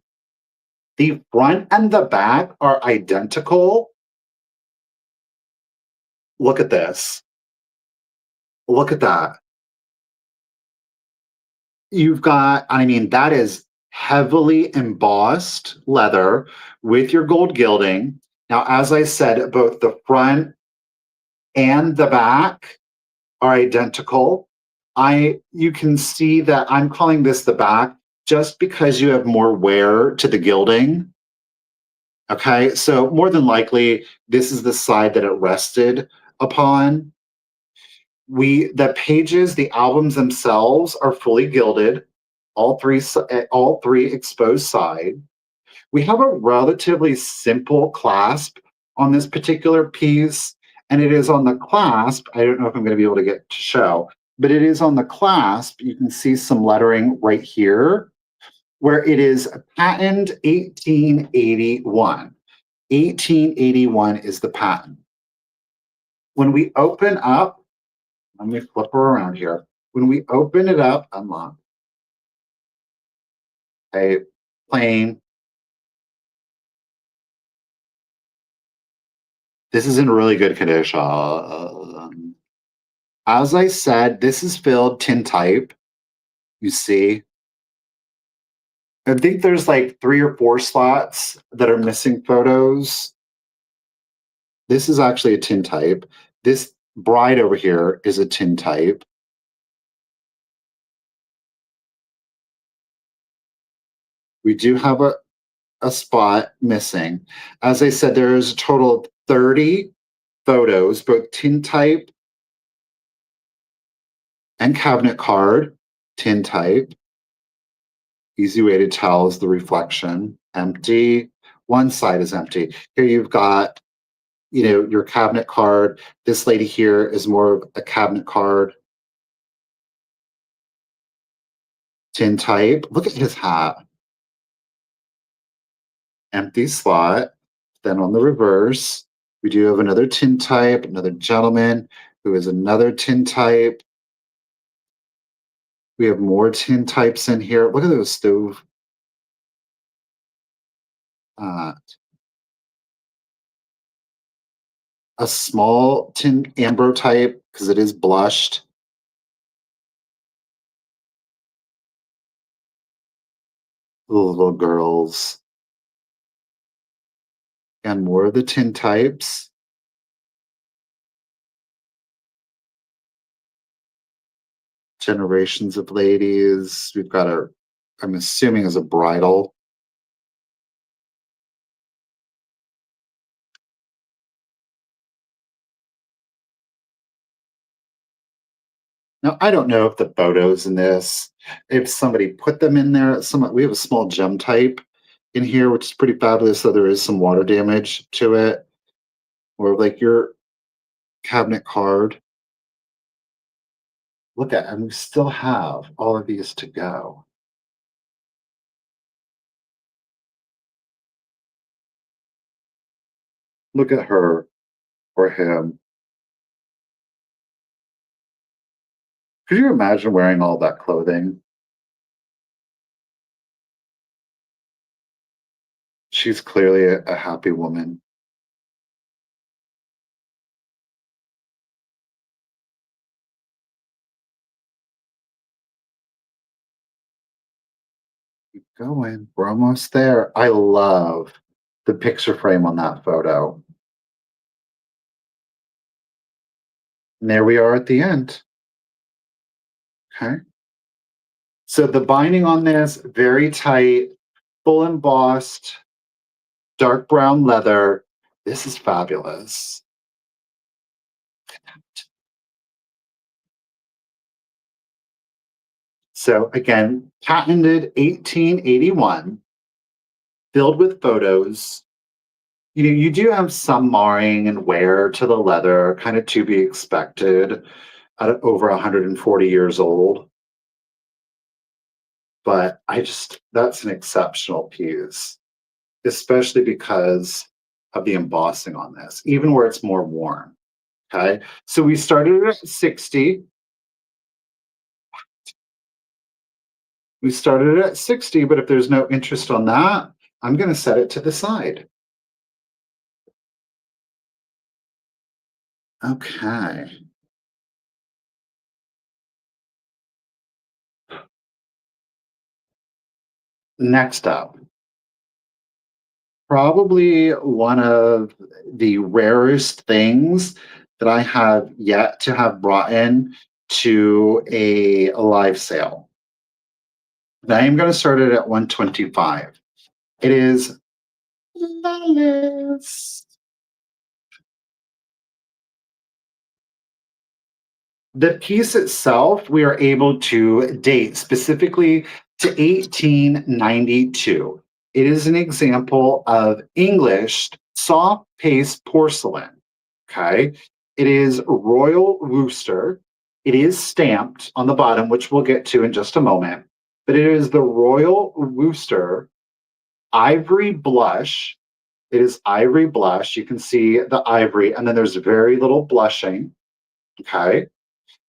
The front and the back are identical. Look at this. Look at that. You've got, I mean, that is heavily embossed leather with your gold gilding. Now, as I said, both the front and the back are identical. You can see that I'm calling this the back just because you have more wear to the gilding. Okay, so more than likely, this is the side that it rested upon. The pages, the albums themselves are fully gilded, all three exposed side. We have a relatively simple clasp on this particular piece, and it is on the clasp. I don't know if I'm going to be able to get to show, but it is on the clasp. You can see some lettering right here where it is patent 1881. 1881 is the patent. When we open up, let me flip her around here. When we open it up, unlock. Okay, plain. This is in really good condition. As I said, this is filled tin type. You see, I think there's like 3 or 4 slots that are missing photos. This is actually a tin type. This bride over here is a tin type. We do have a spot missing. As I said, there is a total of 30 photos, both tintype and cabinet card. Tintype, easy way to tell is the reflection. Empty. One side is empty. Here you've got, your cabinet card. This lady here is more of a cabinet card. Tintype. Look at his hat. Empty slot. Then on the reverse, we do have another tintype, another gentleman who is another tintype. We have more tintypes in here. Look at those stove. Uh, a small tin amber type because it is blushed. Little girls. And more of the tintypes. Generations of ladies. We've got I'm assuming is a bridal. Now, I don't know if the photos in this, if somebody put them in there. We have a small gem type in here, which is pretty fabulous. So there is some water damage to it, or like your cabinet card. Look at, and we still have all of these to go. Look at her or him. Could you imagine wearing all that clothing? She's clearly a happy woman. Keep going. We're almost there. I love the picture frame on that photo. And there we are at the end. Okay. So the binding on this, very tight, full embossed, dark brown leather. This is fabulous. So again, patented 1881, filled with photos. You do have some marring and wear to the leather, kind of to be expected at over 140 years old. But that's an exceptional piece, especially because of the embossing on this, even where it's more worn. Okay. So we started at 60. We started at 60, but if there's no interest on that, I'm going to set it to the side. Okay. Next up, probably one of the rarest things that I have yet to have brought in to a live sale. And I am going to start it at 125. It is flawless. The piece itself, we are able to date specifically to 1892. It is an example of English soft paste porcelain. Okay. It is Royal Worcester. It is stamped on the bottom, which we'll get to in just a moment. But it is the Royal Worcester Ivory Blush. It is ivory blush. You can see the ivory, and then there's very little blushing. Okay.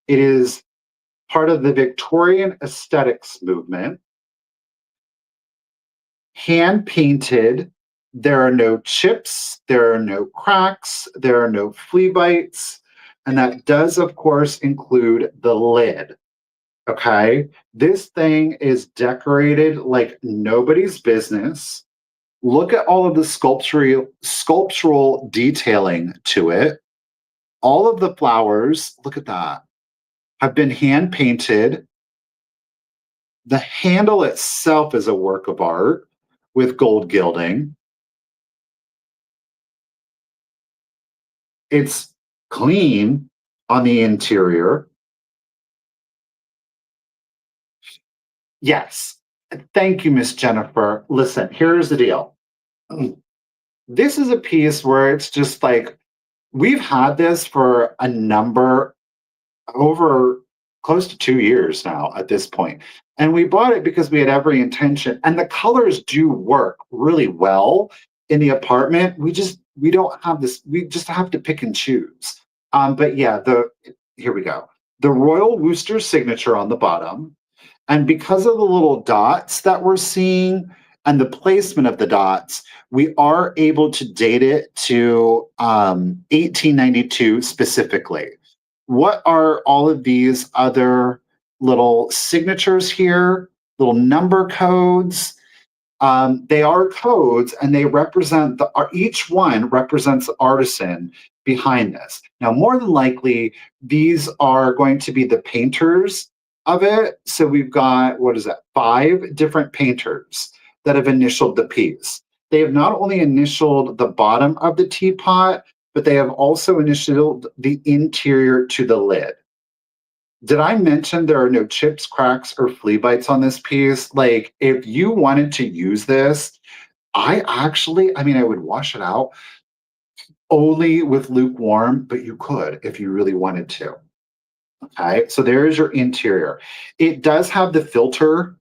It is part of the Victorian aesthetics movement. Hand painted. There are no chips, there are no cracks, there are no flea bites. And that does, of course, include the lid. Okay. This thing is decorated like nobody's business. Look at all of the sculptural detailing to it. All of the flowers, look at that, have been hand painted. The handle itself is a work of art with gold gilding. It's clean on the interior. Yes. Thank you, Miss Jennifer. Listen, here's the deal. This is a piece where it's just like we've had this for a number over close to 2 years now at this point. And we bought it because we had every intention. And the colors do work really well in the apartment. We don't have this, we just have to pick and choose. But yeah, the here we go. The Royal Worcester signature on the bottom. And because of the little dots that we're seeing and the placement of the dots, we are able to date it to 1892 specifically. What are all of these other little signatures here, little number codes? They are codes and they represent each one represents the artisan behind this. Now, more than likely, these are going to be the painters of it. So we've got, what is that, 5 different painters that have initialed the piece. They have not only initialed the bottom of the teapot, but they have also initialed the interior to the lid. Did I mention there are no chips, cracks, or flea bites on this piece? Like, if you wanted to use this, I mean, I would wash it out only with lukewarm, but you could if you really wanted to. Okay, so there is your interior. It does have the filter.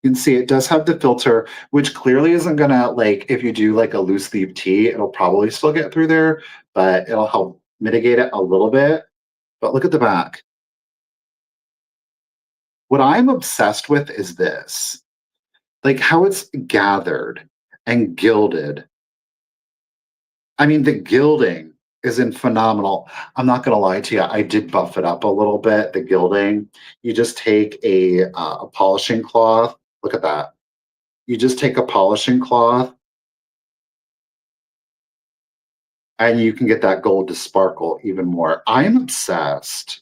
You can see it does have the filter, which clearly isn't gonna, like, if you do like a loose leaf tea, it'll probably still get through there, but it'll help mitigate it a little bit. But look at the back. What I'm obsessed with is this, like how it's gathered and gilded. I mean, the gilding is in phenomenal. I'm not going to lie to you. I did buff it up a little bit, the gilding. You just take a polishing cloth. Look at that. You just take a polishing cloth and you can get that gold to sparkle even more. I'm obsessed.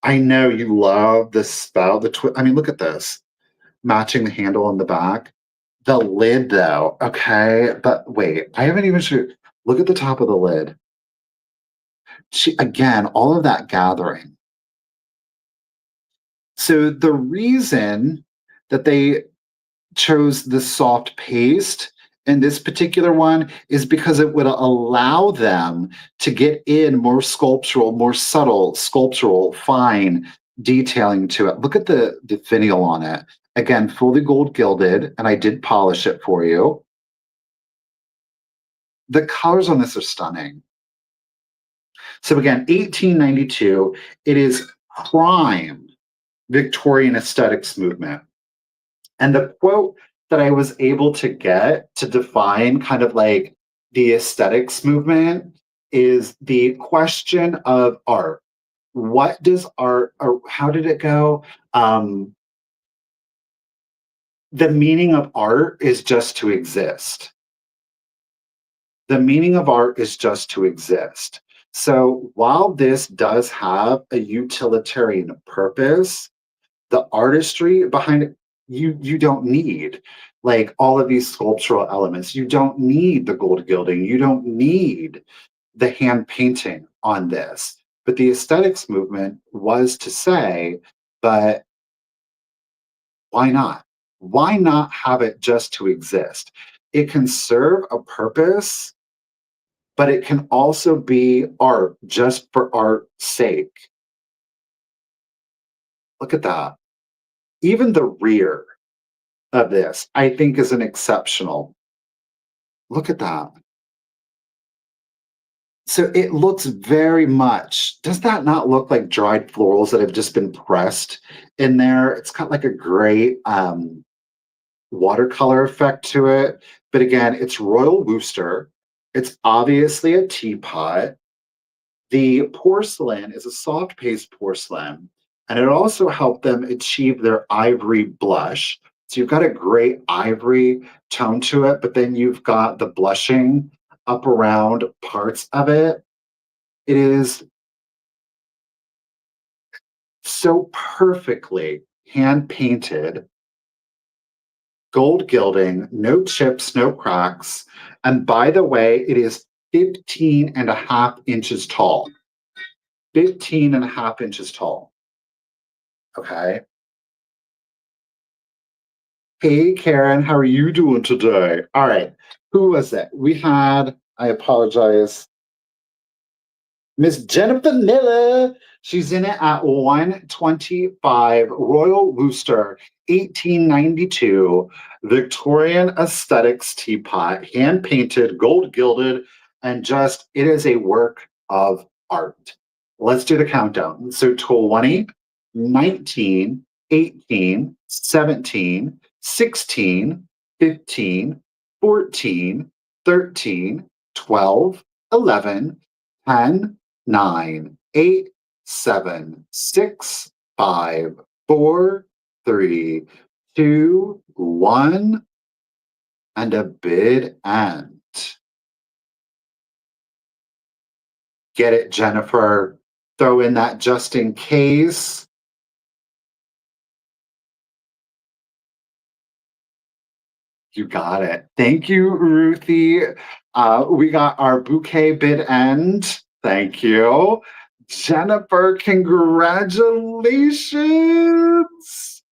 I know you love the spell, I mean, look at this, matching the handle on the back. The lid, though, okay, but wait, I haven't even shoot. Look at the top of the lid. Again, all of that gathering. So the reason that they chose the soft paste in this particular one is because it would allow them to get in more sculptural, more subtle, sculptural, fine detailing to it. Look at the finial on it. Again, fully gold gilded, and I did polish it for you. The colors on this are stunning. So again, 1892, it is prime Victorian aesthetics movement. And the quote that I was able to get to define kind of like the aesthetics movement is the question of art. What does art, or how did it go? The meaning of art is just to exist. The meaning of art is just to exist. So while this does have a utilitarian purpose, the artistry behind it, you don't need like all of these sculptural elements. You don't need the gold gilding. You don't need the hand painting on this. But the aesthetics movement was to say, but why not? Why not have it just to exist? It can serve a purpose, but it can also be art just for art's sake. Look at that. Even the rear of this, I think, is an exceptional. Look at that. So it looks very much, does that not look like dried florals that have just been pressed in there? It's got like a great watercolor effect to it. But again, it's Royal Worcester. It's obviously a teapot. The porcelain is a soft paste porcelain, and it also helped them achieve their ivory blush. So you've got a great ivory tone to it, but then you've got the blushing up around parts of it. It is so perfectly hand painted, gold gilding, no chips, no cracks. And by the way, it is 15.5 inches tall. 15.5 inches tall. Okay. Hey, Karen, how are you doing today? All right. Who was it? We had, I apologize, Miss Jennifer Miller. She's in it at 125 Royal Worcester, 1892, Victorian aesthetics teapot, hand painted, gold gilded, and just, it is a work of art. Let's do the countdown. So 20, 19, 18, 17, 16, 15, 14, 13, 12, 11, 10, 9, 8, 7, 6, 5, 4, 3, 2, 1, and a bid end. Get it, Jennifer. Throw in that just in case. You got it. Thank you, Ruthie. We got our bouquet bid end. Thank you. Jennifer, congratulations.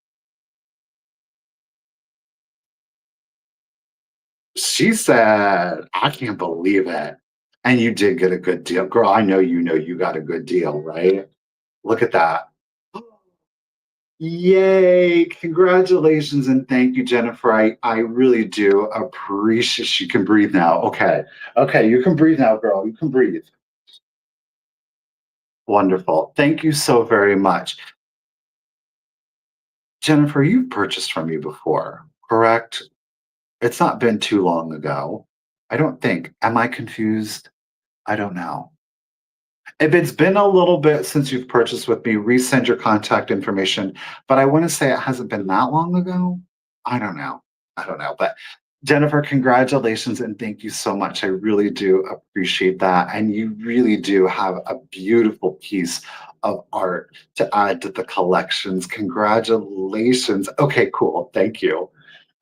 She said, I can't believe it. And you did get a good deal. Girl, I know you got a good deal, right? Look at that. Yay! Congratulations and thank you, Jennifer. I really do appreciate. She can breathe now. Okay. Okay, you can breathe now, girl. You can breathe. Wonderful. Thank you so very much. Jennifer, you've purchased from me before, correct? It's not been too long ago. I don't think. Am I confused? I don't know. If it's been a little bit since you've purchased with me, resend your contact information. But I want to say it hasn't been that long ago. I don't know. I don't know. But Jennifer, congratulations and thank you so much. I really do appreciate that. And you really do have a beautiful piece of art to add to the collections. Congratulations. Okay, cool. Thank you.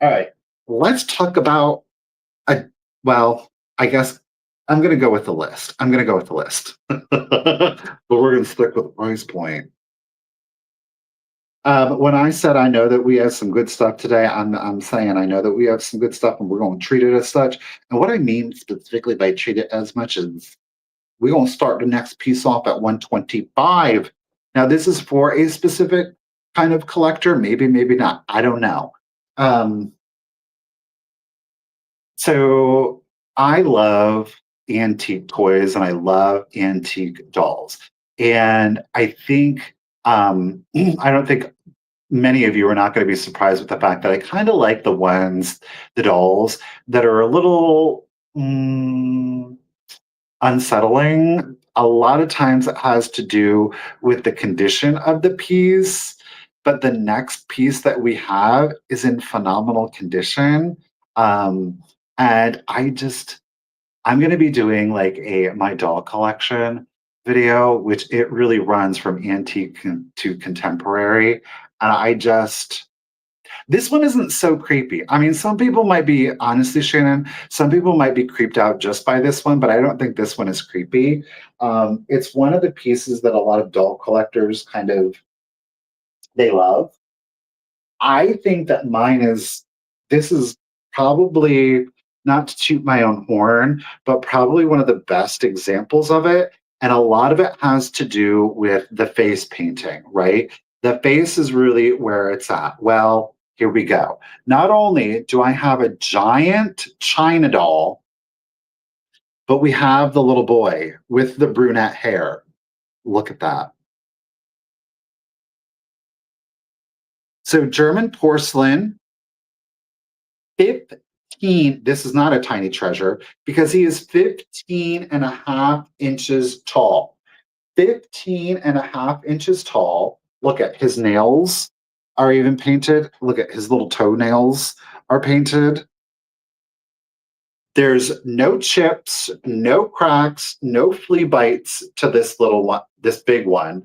All right. Let's talk about a, well, I guess I'm going to go with the list. I'm going to go with the list. But we're going to stick with the price point. When I said I know that we have some good stuff today, I'm saying I know that we have some good stuff and we're going to treat it as such. And what I mean specifically by treat it as much is we're going to start the next piece off at 125. Now, this is for a specific kind of collector, maybe, maybe not. I don't know. So I love antique toys and I love antique dolls. And I think, I don't think many of you are not going to be surprised with the fact that I kind of like the dolls that are a little unsettling. A lot of times it has to do with the condition of the piece, but the next piece that we have is in phenomenal condition. And I'm going to be doing like a my doll collection video, which it really runs from antique to contemporary. And this one isn't so creepy. I mean, some people might be, honestly, Shannon, some people might be creeped out just by this one, but I don't think this one is creepy. It's one of the pieces that a lot of doll collectors they love. I think that this is probably, not to toot my own horn, but probably one of the best examples of it. And a lot of it has to do with the face painting, right? The face is really where it's at. Well, here we go. Not only do I have a giant China doll, but we have the little boy with the brunette hair. Look at that. So German porcelain, 15, this is not a tiny treasure because he is 15.5 inches tall. 15.5 inches tall. Look at his nails are even painted. Look at his little toenails are painted. There's no chips, no cracks, no flea bites to this little one, this big one.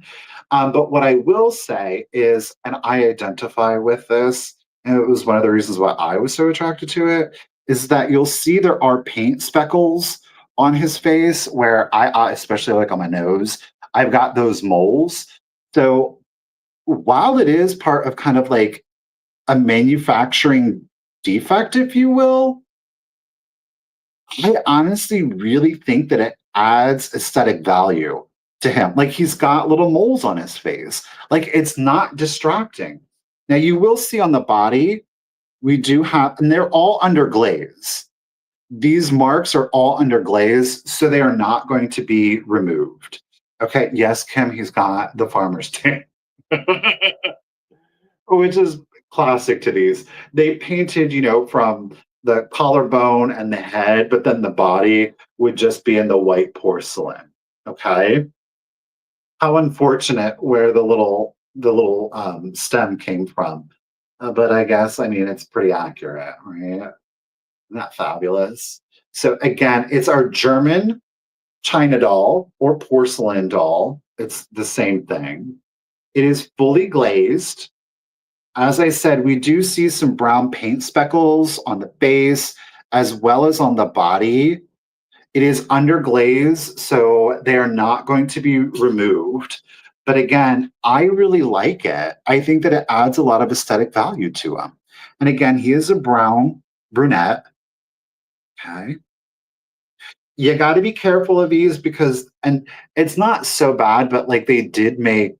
But what I will say is, and I identify with this, and it was one of the reasons why I was so attracted to it, is that you'll see there are paint speckles on his face where especially like on my nose, I've got those moles. So while it is part of kind of like a manufacturing defect, if you will, I honestly really think that it adds aesthetic value to him. Like he's got little moles on his face. Like it's not distracting. Now you will see on the body, we do have, and they're all under glaze. These marks are all under glaze, so they are not going to be removed. Okay, yes, Kim, he's got the farmer's tan, which is classic to these. They painted, from the collarbone and the head, but then the body would just be in the white porcelain. Okay, how unfortunate where the little stem came from. But I guess I mean it's pretty accurate, right? Isn't that fabulous? So again, it's our German china doll or porcelain doll. It's the same thing. It is fully glazed. As I said, we do see some brown paint speckles on the face as well as on the body. It is under glaze, so they are not going to be removed. But again, I really like it. I think that it adds a lot of aesthetic value to him. And again, he is a brunette. Okay. You got to be careful of these because, and it's not so bad, but like they did make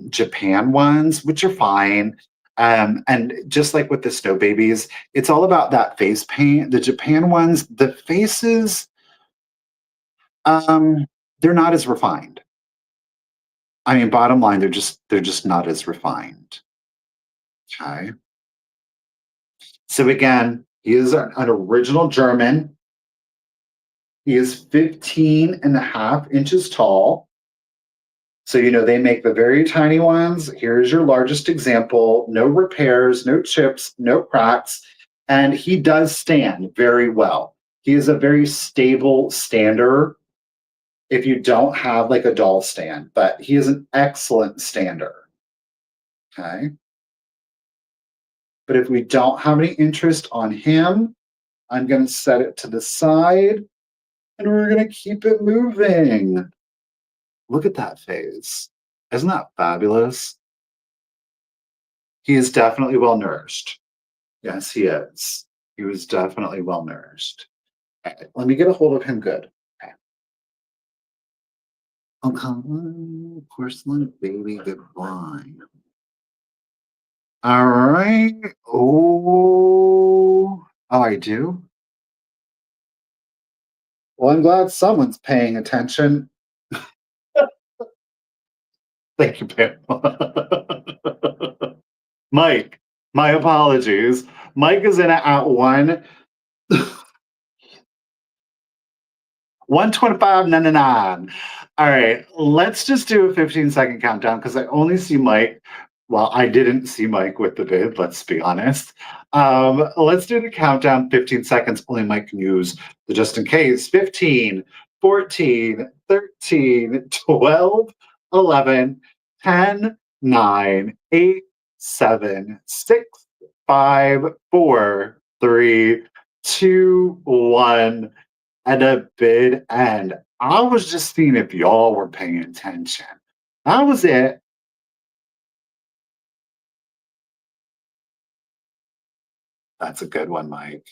Japan ones, which are fine. And just like with the snow babies, it's all about that face paint. The Japan ones, the faces, um, they're not as refined. I mean, bottom line, they're just not as refined. Okay. So again, he is an original German. He is 15 and a half inches tall. So, they make the very tiny ones. Here's your largest example. No repairs, no chips, no cracks. And he does stand very well. He is a very stable stander if you don't have like a doll stand, but he is an excellent stander. Okay. But if we don't have any interest on him, I'm going to set it to the side and we're going to keep it moving. Look at that face. Isn't that fabulous? He is definitely well nourished. Yes, he is. He was definitely well nourished. Okay, let me get a hold of him good. Okay. Oh, come on, porcelain baby, goodbye. All right. Oh, I do. Well, I'm glad someone's paying attention. Thank you, Pam. Mike, my apologies. Mike is in at 125.99. All right, let's just do a 15-second countdown because I only see Mike. Well, I didn't see Mike with the bid, let's be honest. Let's do the countdown 15 seconds. Only Mike can use the just in case. 15, 14, 13, 12, 11, 10, 9, 8, 7, 6, 5, 4, 3, 2, 1 and a bid end. I was just seeing if y'all were paying attention. That was it. That's a good one, Mike.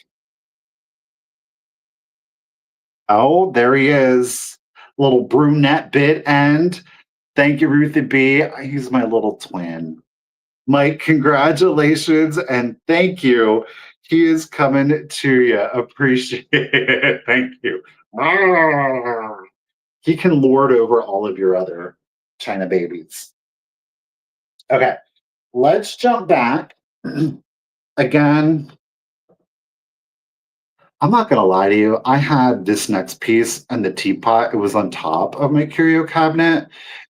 Oh, there he is. Little brunette bid end. Thank you, Ruthie B. He's my little twin. Mike, congratulations and thank you. He is coming to you. Appreciate it. Thank you. He can lord over all of your other China babies. Okay, let's jump back. Again, I'm not gonna lie to you. I had this next piece and the teapot. It was on top of my curio cabinet,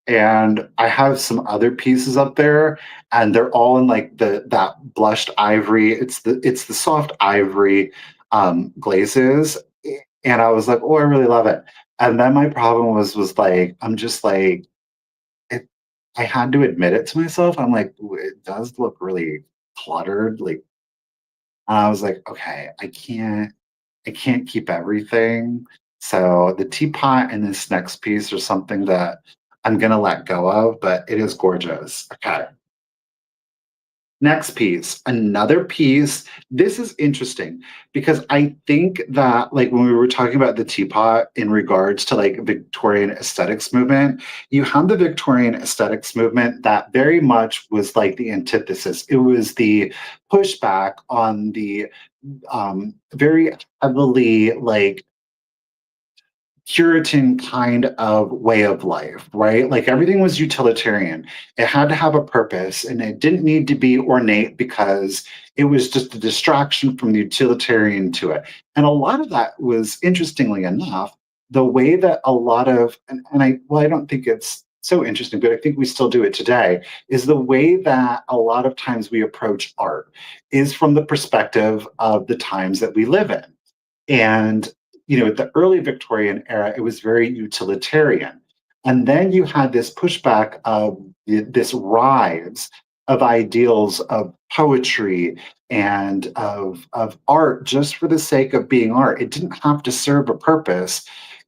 and I have some other pieces up there, and they're all in like that blushed ivory. It's the soft ivory glazes, and I was like, oh, I really love it. And then my problem was like, I'm just like, it, I had to admit it to myself. I'm like, "Ooh, it does look really cluttered. Like, and I was like, okay, I can't keep everything. So the teapot and this next piece are something that I'm going to let go of, but it is gorgeous. Okay. Next piece, another piece. This is interesting because I think that, like, when we were talking about the teapot in regards to like Victorian aesthetics movement, you have the Victorian aesthetics movement that very much was like the antithesis. It was the pushback on the very heavily like Puritan kind of way of life, right? Like everything was utilitarian. It had to have a purpose and it didn't need to be ornate because it was just a distraction from the utilitarian to it. And a lot of that was, interestingly enough, the way that a lot of, and I don't think it's so interesting, but I think we still do it today, is the way that a lot of times we approach art is from the perspective of the times that we live in. And, the early Victorian era, it was very utilitarian. And then you had this pushback of this rise of ideals of poetry and of art just for the sake of being art. It didn't have to serve a purpose.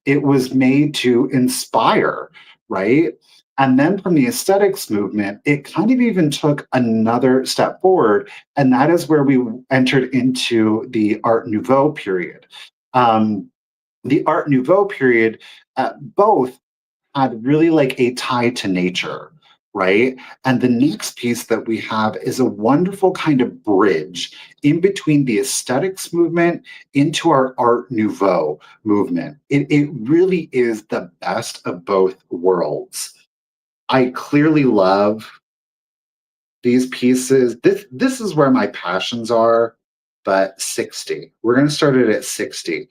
It was made to inspire, right? And then from the aesthetics movement, it kind of even took another step forward. And that is where we entered into the Art Nouveau period. Um, the Art Nouveau period, both had really like a tie to nature, right? And the next piece that we have is a wonderful kind of bridge in between the aesthetics movement into our Art Nouveau movement. It really is the best of both worlds. I clearly love these pieces. This is where my passions are, but 60. We're going to start it at 60.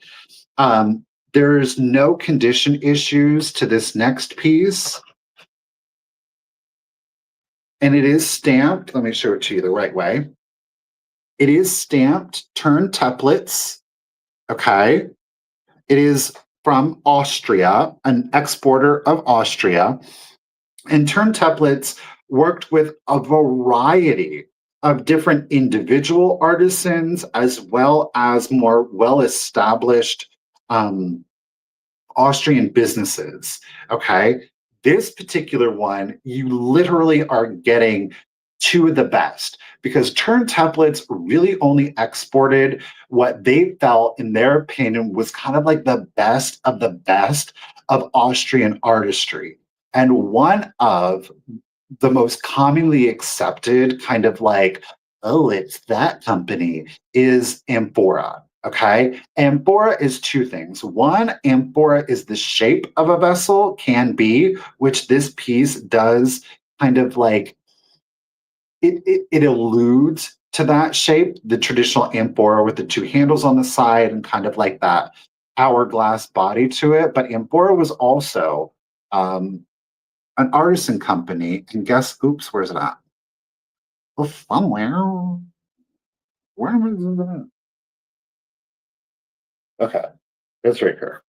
There's no condition issues to this next piece, and it is stamped. Let me show it to you the right way. It is stamped turnteplets. Okay. It is from Austria, an exporter of Austria. And turnteplets worked with a variety of different individual artisans as well as more well established Austrian businesses. Okay. This particular one, you literally are getting two of the best because turnteplets really only exported what they felt, in their opinion, was kind of like the best of Austrian artistry. And one of the most commonly accepted kind of like, oh, it's that company is Amphora. Okay. Amphora is two things. One, amphora is the shape of a vessel, can be, which this piece does kind of like, it alludes to that shape, the traditional amphora with the two handles on the side and kind of like that hourglass body to it. But amphora was also an artisan company, and guess, oops, where's it at? Oh, somewhere. Where is it? Okay, it's right here.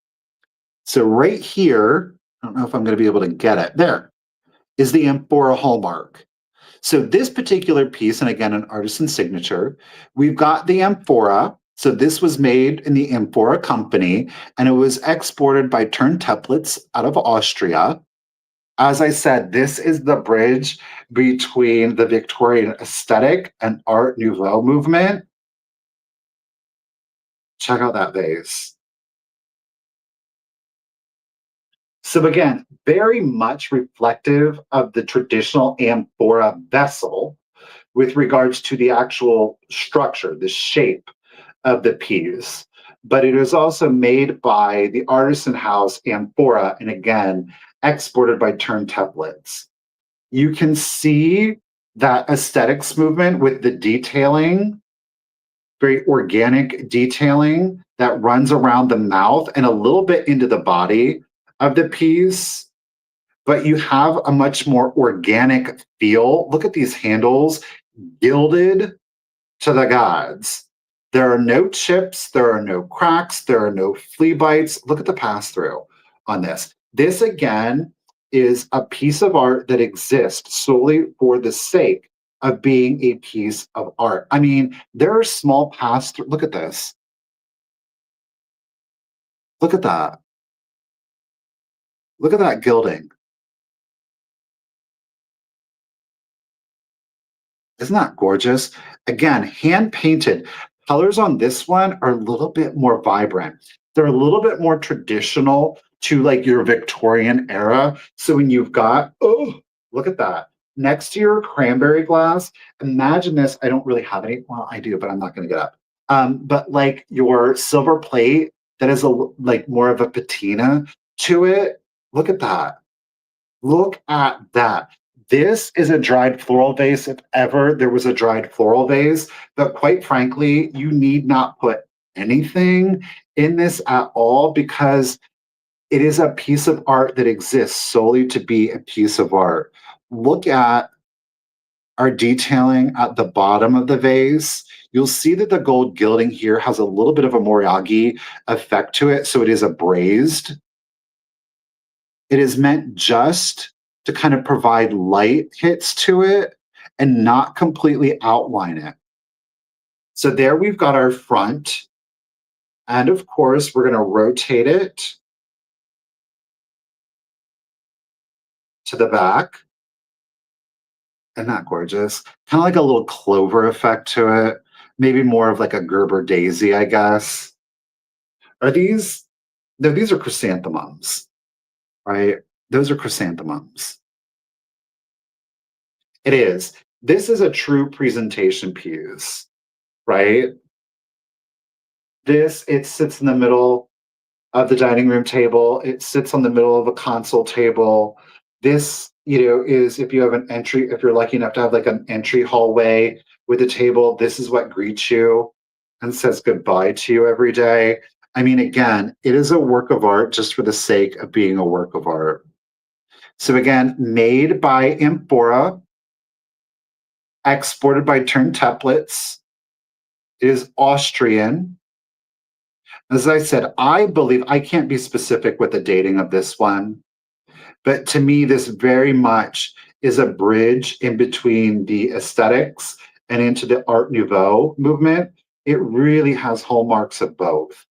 So right here, I don't know if I'm going to be able to get it. There is the Amphora hallmark. So this particular piece, and again, an artisan signature, we've got the Amphora. So this was made in the Amphora company, and it was exported by Turnteplets out of Austria. As I said, this is the bridge between the Victorian aesthetic and Art Nouveau movement. Check out that vase. So again, very much reflective of the traditional amphora vessel with regards to the actual structure, the shape of the piece. But it is also made by the artisan house Amphora, and again, exported by Turnteplets. You can see that aesthetics movement with the detailing, very organic detailing that runs around the mouth and a little bit into the body of the piece, but you have a much more organic feel. Look at these handles, gilded to the gods. There are no chips, there are no cracks, there are no flea bites. Look at the pass through on this. This again is a piece of art that exists solely for the sake of being a piece of art. I mean, there are small pass through. Look at this. Look at that. Look at that gilding. Isn't that gorgeous? Again, hand painted. Colors on this one are a little bit more vibrant. They're a little bit more traditional to like your Victorian era. So when you've got, oh, look at that. Next to your cranberry glass, imagine this. I don't really have any. Well, I do, but I'm not going to get up. But like your silver plate that is a like more of a patina to it. Look at that. Look at that. This is a dried floral vase if ever there was a dried floral vase. But quite frankly, you need not put anything in this at all because it is a piece of art that exists solely to be a piece of art. Look at our detailing at the bottom of the vase. You'll see that the gold gilding here has a little bit of a moriagi effect to it. So it is abrased. It is meant just to kind of provide light hits to it and not completely outline it. So there we've got our front. And of course, we're going to rotate it to the back. Isn't that gorgeous? Kind of like a little clover effect to it. Maybe more of like a Gerber daisy, I guess. Are these? No, these are chrysanthemums, right? Those are chrysanthemums. It is. This is a true presentation piece, right? This, it sits in the middle of the dining room table. It sits on the middle of a console table. This, is if you have an entry, if you're lucky enough to have like an entry hallway with a table, this is what greets you and says goodbye to you every day. I mean, again, it is a work of art just for the sake of being a work of art. So again, made by Amphora, exported by Turntemplates. It is Austrian. As I said, I believe I can't be specific with the dating of this one, but to me, this very much is a bridge in between the aesthetics and into the Art Nouveau movement. It really has hallmarks of both.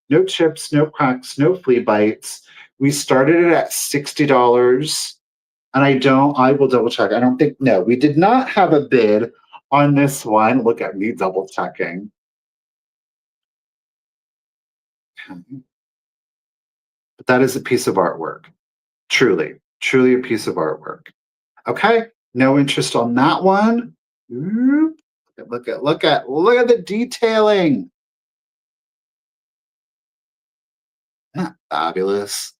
No chips, no cracks, no flea bites. We started it at $60. And I will double check. I don't think, no, we did not have a bid on this one. Look at me double checking. But that is a piece of artwork. Truly, truly a piece of artwork. Okay, no interest on that one. Look at the detailing. Isn't that fabulous?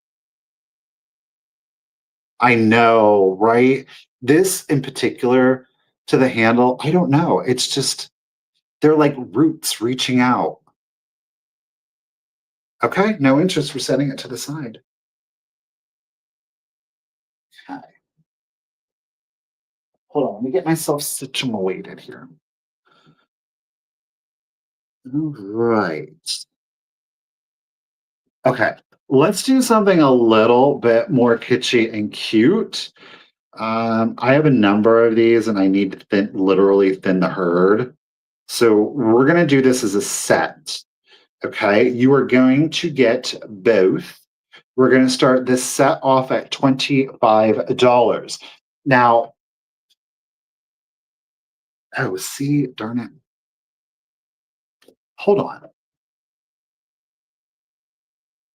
I know, right? This in particular to the handle, I don't know. It's just they're like roots reaching out. Okay, no interest. We're setting it to the side. Okay. Hold on, let me get myself situated here. All right. Okay, let's do something a little bit more kitschy and cute. I have a number of these and I need to literally thin the herd. So we're going to do this as a set. Okay, you are going to get both. We're going to start this set off at $25. Now, oh, see, darn it. Hold on.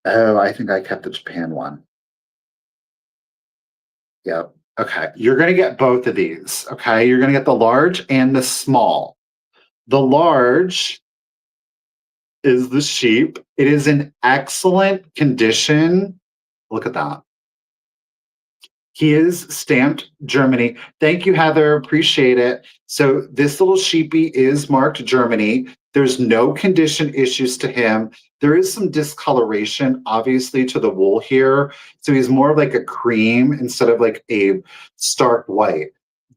Oh, I think I kept the Japan one. Yep. Okay. You're going to get both of these. Okay. You're going to get the large and the small. The large is the sheep. It is in excellent condition. Look at that. He is stamped Germany. Thank you, Heather. Appreciate it. So this little sheepy is marked Germany. There's no condition issues to him. There is some discoloration, obviously, to the wool here. So he's more of like a cream instead of like a stark white.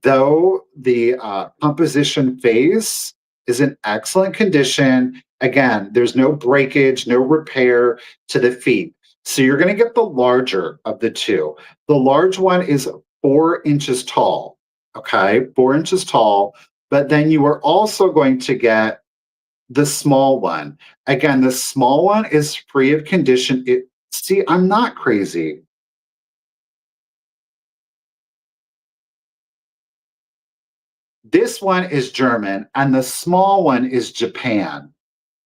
Though the composition face is in excellent condition. Again, there's no breakage, no repair to the feet. So you're going to get the larger of the two. The large one is 4 inches tall. Okay, 4 inches tall. But then you are also going to get the small one. Again, the small one is free of condition. See, I'm not crazy. This one is German, and the small one is Japan.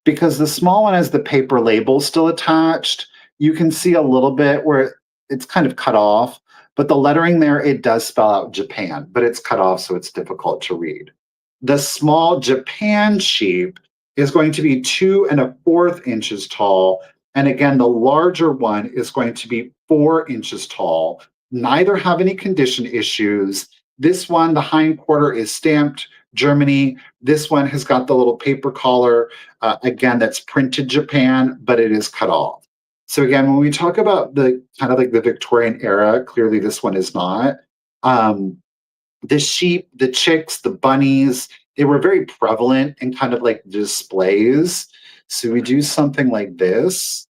Because the small one has the paper label still attached, you can see a little bit where it's kind of cut off, but the lettering there, it does spell out Japan, but it's cut off, so it's difficult to read. The small Japan sheep is going to be 2¼ inches tall. And again, the larger one is going to be 4 inches tall. Neither have any condition issues. This one, the hind quarter is stamped Germany. This one has got the little paper collar. Again, that's printed Japan, but it is cut off. So again, when we talk about the kind of like the Victorian era, clearly this one is not. The sheep, the chicks, the bunnies, they were very prevalent in kind of like displays. So we do something like this.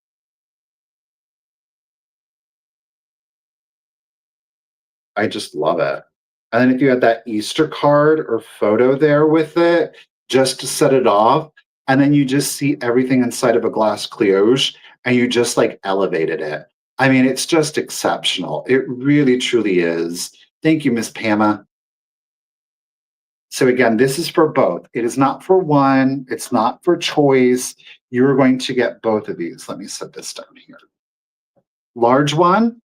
I just love it. And then if you had that Easter card or photo there with it, just to set it off, and then you just see everything inside of a glass cloche and you just like elevated it. I mean, it's just exceptional. It really, truly is. Thank you, Miss Pama. So again, this is for both. It is not for one. It's not for choice. You are going to get both of these. Let me set this down here. Large one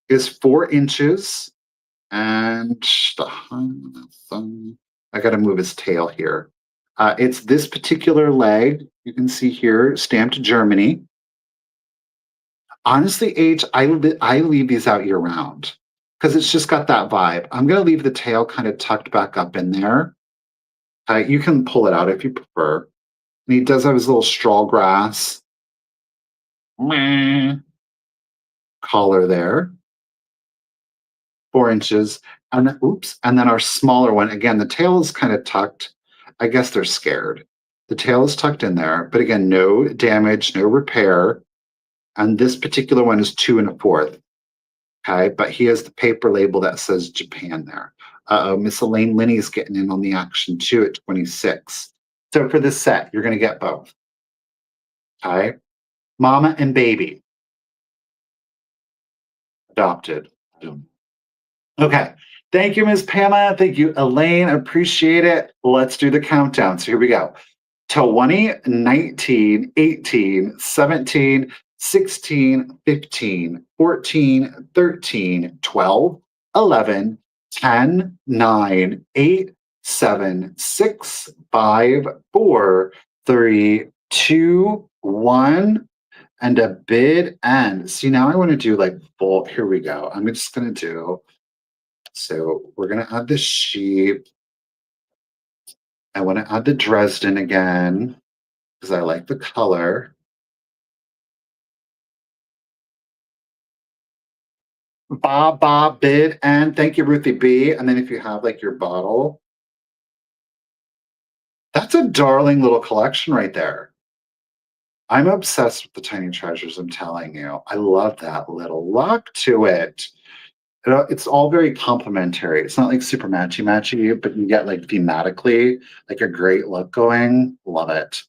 is 4 inches. And I got to move his tail here. It's this particular leg. You can see here, stamped Germany. Honestly, H, I leave these out year round because it's just got that vibe. I'm going to leave the tail kind of tucked back up in there. You can pull it out if you prefer. And he does have his little straw grass collar there. 4 inches. And then, oops. And then our smaller one, again, the tail is kind of tucked. I guess they're scared. The tail is tucked in there, but again, no damage, no repair. And this particular one is 2¼ Okay, but he has the paper label that says Japan there. Miss Elaine Linney's getting in on the action too at 26. So for this set, you're going to get both. Okay, mama and baby. Adopted. Okay, thank you, Ms. Pamela. Thank you, Elaine. Appreciate it. Let's do the countdown. So here we go. 20, 19, 18, 17, 16, 15, 14, 13, 12, 11, 10, 9, 8, 7, 6, 5, 4, 3, 2, 1, and a bid end. See, now I want to do like full. Here we go. I'm just going to do. So we're going to add the sheep. I want to add the Dresden again because I like the color. Bob, bid, and thank you, Ruthie B. And then if you have like your bottle, that's a darling little collection right there. I'm obsessed with the tiny treasures, I'm telling you. I love that little look to it. It's all very complimentary. It's not like super matchy, but you get like thematically like a great look going. Love it.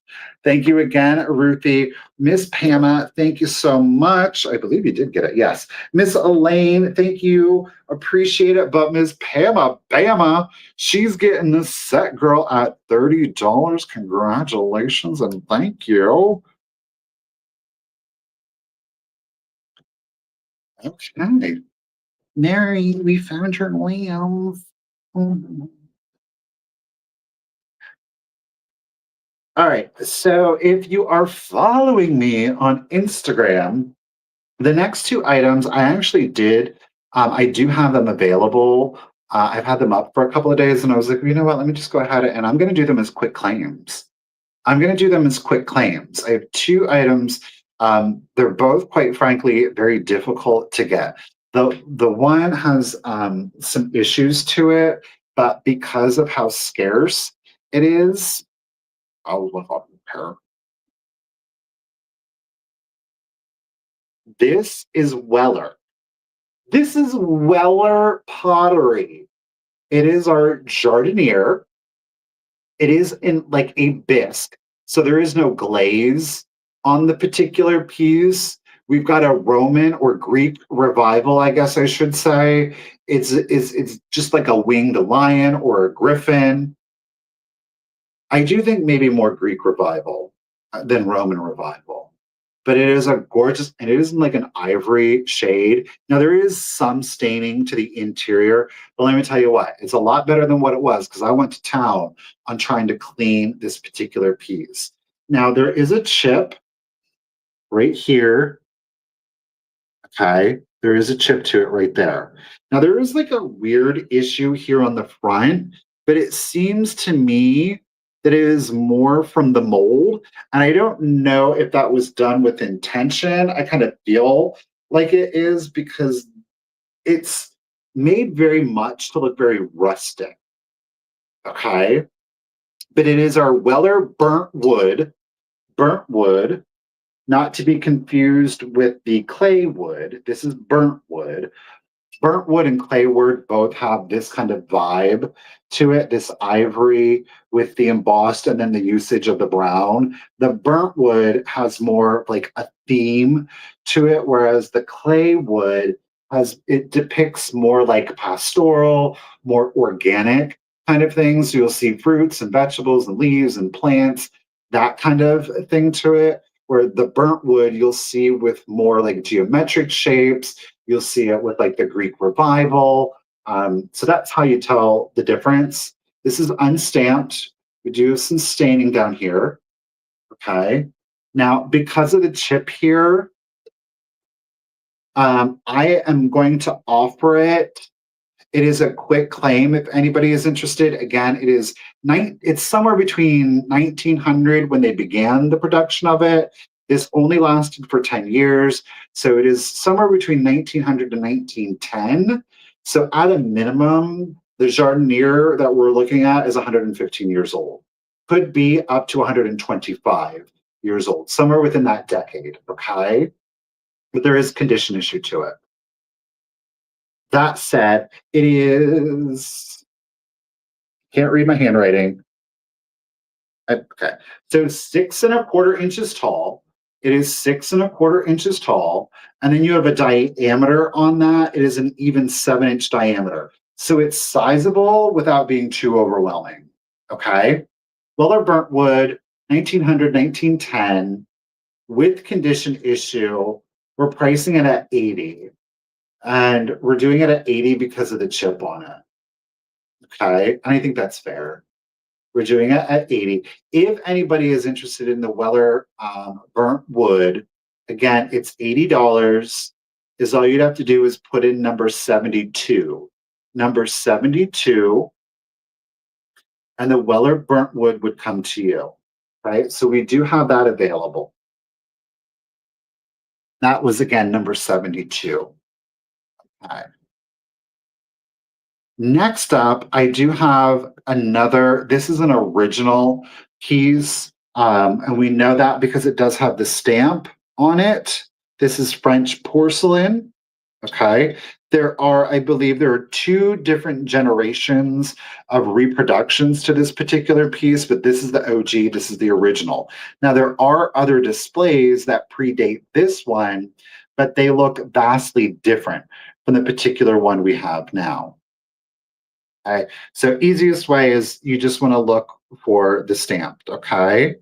Thank you again, Ruthie. Miss Pama, thank you so much. I believe you did get it. Yes. Miss Elaine, thank you. Appreciate it. But Miss Pama, Bama, she's getting this set, girl, at $30. Congratulations and thank you. Okay. Mary, we found your lambs. All right. So if you are following me on Instagram, the next two items I actually did. I do have them available. I've had them up for a couple of days, and I was like, you know what? Let me just go ahead and I'm going to do them as quick claims. I have two items. They're both, quite frankly, very difficult to get. The one has some issues to it, but because of how scarce it is, I'll look up the pair. This is Weller. This is Weller pottery. It is our jardiniere. It is in like a bisque, so there is no glaze on the particular piece, We've got a Roman or Greek revival, I guess I should say. It's just like a winged lion or a griffin. I do think maybe more Greek revival than Roman revival. But it is a gorgeous, and it is in like an ivory shade. Now, there is some staining to the interior, but let me tell you what, it's a lot better than what it was because I went to town on trying to clean this particular piece. Now, there is a chip right here. Okay. There is a chip to it right there. Now, there is like a weird issue here on the front, but it seems to me that it is more from the mold. And I don't know if that was done with intention. I kind of feel like it is because it's made very much to look very rustic. Okay. But it is our Weller burnt wood, not to be confused with the clay wood. This is burnt wood. Burnt wood and clay wood both have this kind of vibe to it, this ivory with the embossed and then the usage of the brown. The burnt wood has more like a theme to it, whereas the clay wood it depicts more like pastoral, more organic kind of things. So you'll see fruits and vegetables and leaves and plants, that kind of thing to it. Where the burnt wood you'll see with more like geometric shapes. You'll see it with like the Greek revival. So that's how you tell the difference. This is unstamped. We do some staining down here. Okay. Now, because of the chip here, I am going to offer it. It is a quick claim if anybody is interested. Again, it's somewhere between 1900 when they began the production of it. This only lasted for 10 years. So it is somewhere between 1900 to 1910. So at a minimum, the Jardinier that we're looking at is 115 years old. Could be up to 125 years old, somewhere within that decade, okay? But there is condition issue to it. That said, it is, can't read my handwriting. Okay. So 6¼ inches tall. It is 6¼ inches tall. And then you have a diameter on that. It is an even 7-inch diameter. So it's sizable without being too overwhelming. Okay. Weller burnt wood, 1900, 1910, with condition issue. We're pricing it at 80. And we're doing it at 80 because of the chip on it. Okay. And I think that's fair. We're doing it at 80. If anybody is interested in the Weller burnt wood, again, it's $80. Is all you'd have to do is put in number 72. Number 72, and the Weller burnt wood would come to you. Right? So we do have that available. That was, again, number 72. Okay. Next up, I do have another. This is an original piece, and we know that because it does have the stamp on it. This is French porcelain. Okay. I believe there are 2 different generations of reproductions to this particular piece, but this is the OG, this is the original. Now, there are other displays that predate this one, but they look vastly different from the particular one we have now. Okay. So easiest way is you just want to look for the stamped, okay?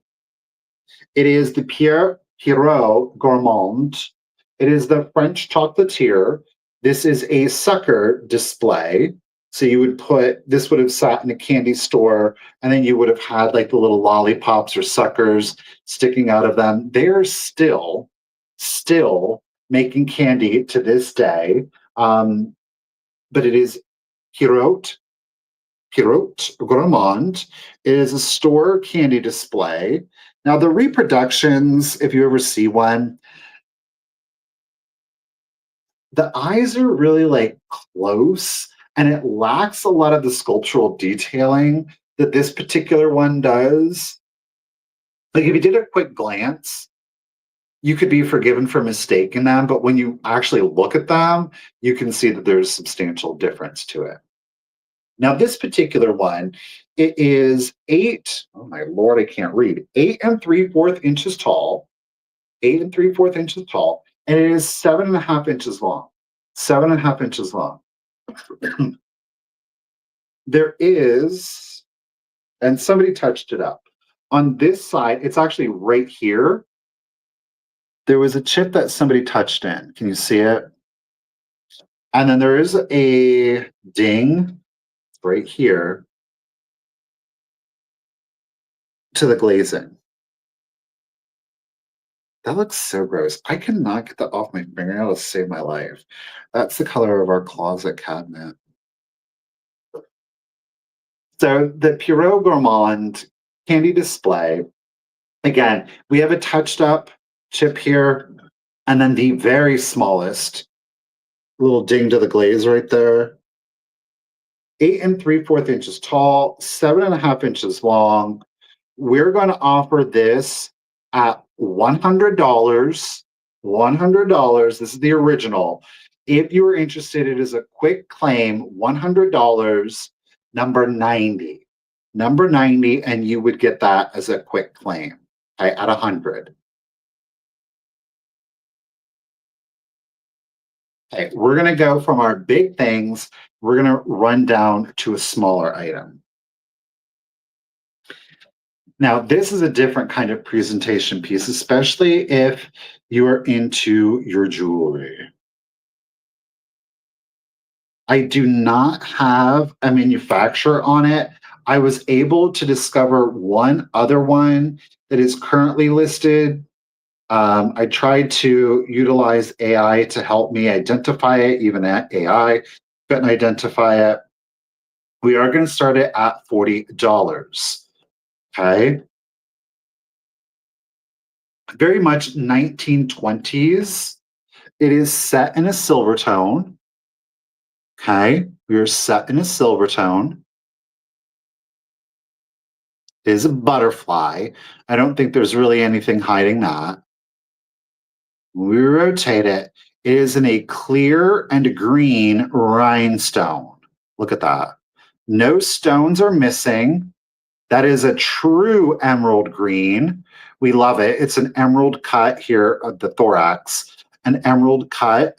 It is the Pierrot Gourmand. It is the French chocolatier. This is a sucker display. So this would have sat in a candy store, and then you would have had like the little lollipops or suckers sticking out of them. They're still making candy to this day. But it is Pierrot Gourmand. It is a store candy display. Now, the reproductions, if you ever see one, the eyes are really like close, and it lacks a lot of the sculptural detailing that this particular one does. Like if you did a quick glance, you could be forgiven for mistaking them, but when you actually look at them, you can see that there's substantial difference to it. Now, this particular one, it is 8, oh my Lord, I can't read, 8 3/4 inches tall, 8 3/4 inches tall. And it is 7.5 inches long. 7.5 inches long. There is, and somebody touched it up. On this side, it's actually right here. There was a chip that somebody touched in. Can you see it? And then there is a ding right here to the glazing. That looks so gross. I cannot get that off my fingernail to save my life. That's the color of our closet cabinet. So the Pierrot Gourmand candy display, again, we have a touched up chip here, and then the very smallest little ding to the glaze right there. 8 3/4 inches tall, 7.5 inches long. We're going to offer this at $100. $100. This is the original. If you are interested, it is a quick claim, $100, number 90. Number 90, and you would get that as a quick claim, okay, at 100. Okay, we're going to go from our big things, we're going to run down to a smaller item. Now, this is a different kind of presentation piece, especially if you are into your jewelry. I do not have a manufacturer on it. I was able to discover one other one that is currently listed. I tried to utilize AI to help me identify it, even at AI couldn't identify it. We are going to start it at $40. Okay. Very much 1920s. It is set in a silver tone. Okay. We are set in a silver tone. It is a butterfly. I don't think there's really anything hiding that. When we rotate it, it is in a clear and green rhinestone. Look at that. No stones are missing. That is a true emerald green. We love it. It's an emerald cut here of the thorax, an emerald cut.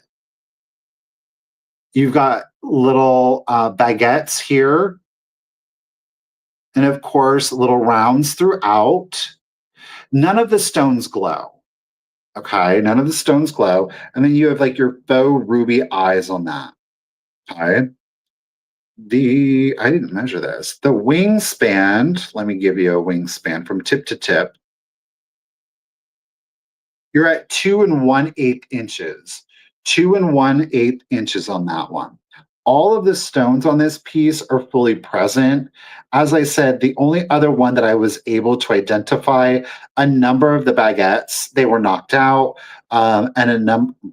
You've got little baguettes here. And of course, little rounds throughout. None of the stones glow. Okay, none of the stones glow. And then you have like your faux ruby eyes on that. Okay. I didn't measure this. The wingspan, let me give you a wingspan from tip to tip. You're at 2 1/8 inches. 2 1/8 inches on that one. All of the stones on this piece are fully present. As I said, the only other one that I was able to identify, a number of the baguettes, they were knocked out, and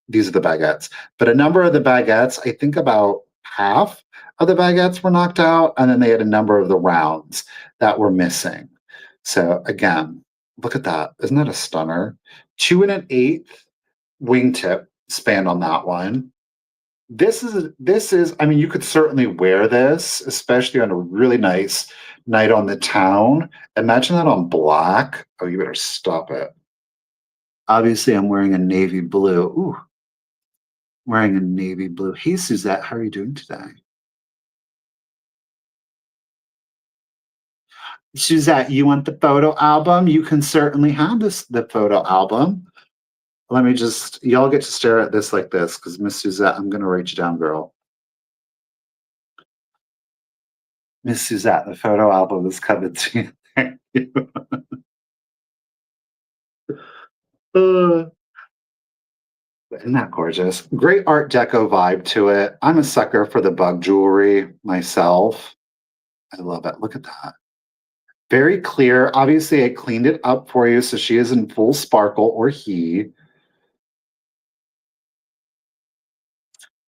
these are the baguettes, but a number of the baguettes, I think about half of the baguettes were knocked out, and then they had a number of the rounds that were missing. So again, look at that. Isn't that a stunner? 2 1/8 wingtip span on that one. This is, I mean, you could certainly wear this, especially on a really nice night on the town. Imagine that on black. Oh, you better stop it. Obviously, I'm wearing a navy blue. Ooh, wearing a navy blue. Hey, Suzette, how are you doing today? Suzette, you want the photo album? You can certainly have the photo album. Let me just, y'all get to stare at this like this, because Miss Suzette, I'm going to write you down, girl. Miss Suzette, the photo album is coming to you. Thank you. Isn't that gorgeous? Great Art Deco vibe to it. I'm a sucker for the bug jewelry myself. I love it. Look at that. Very clear. Obviously, I cleaned it up for you, so she is in full sparkle, or he.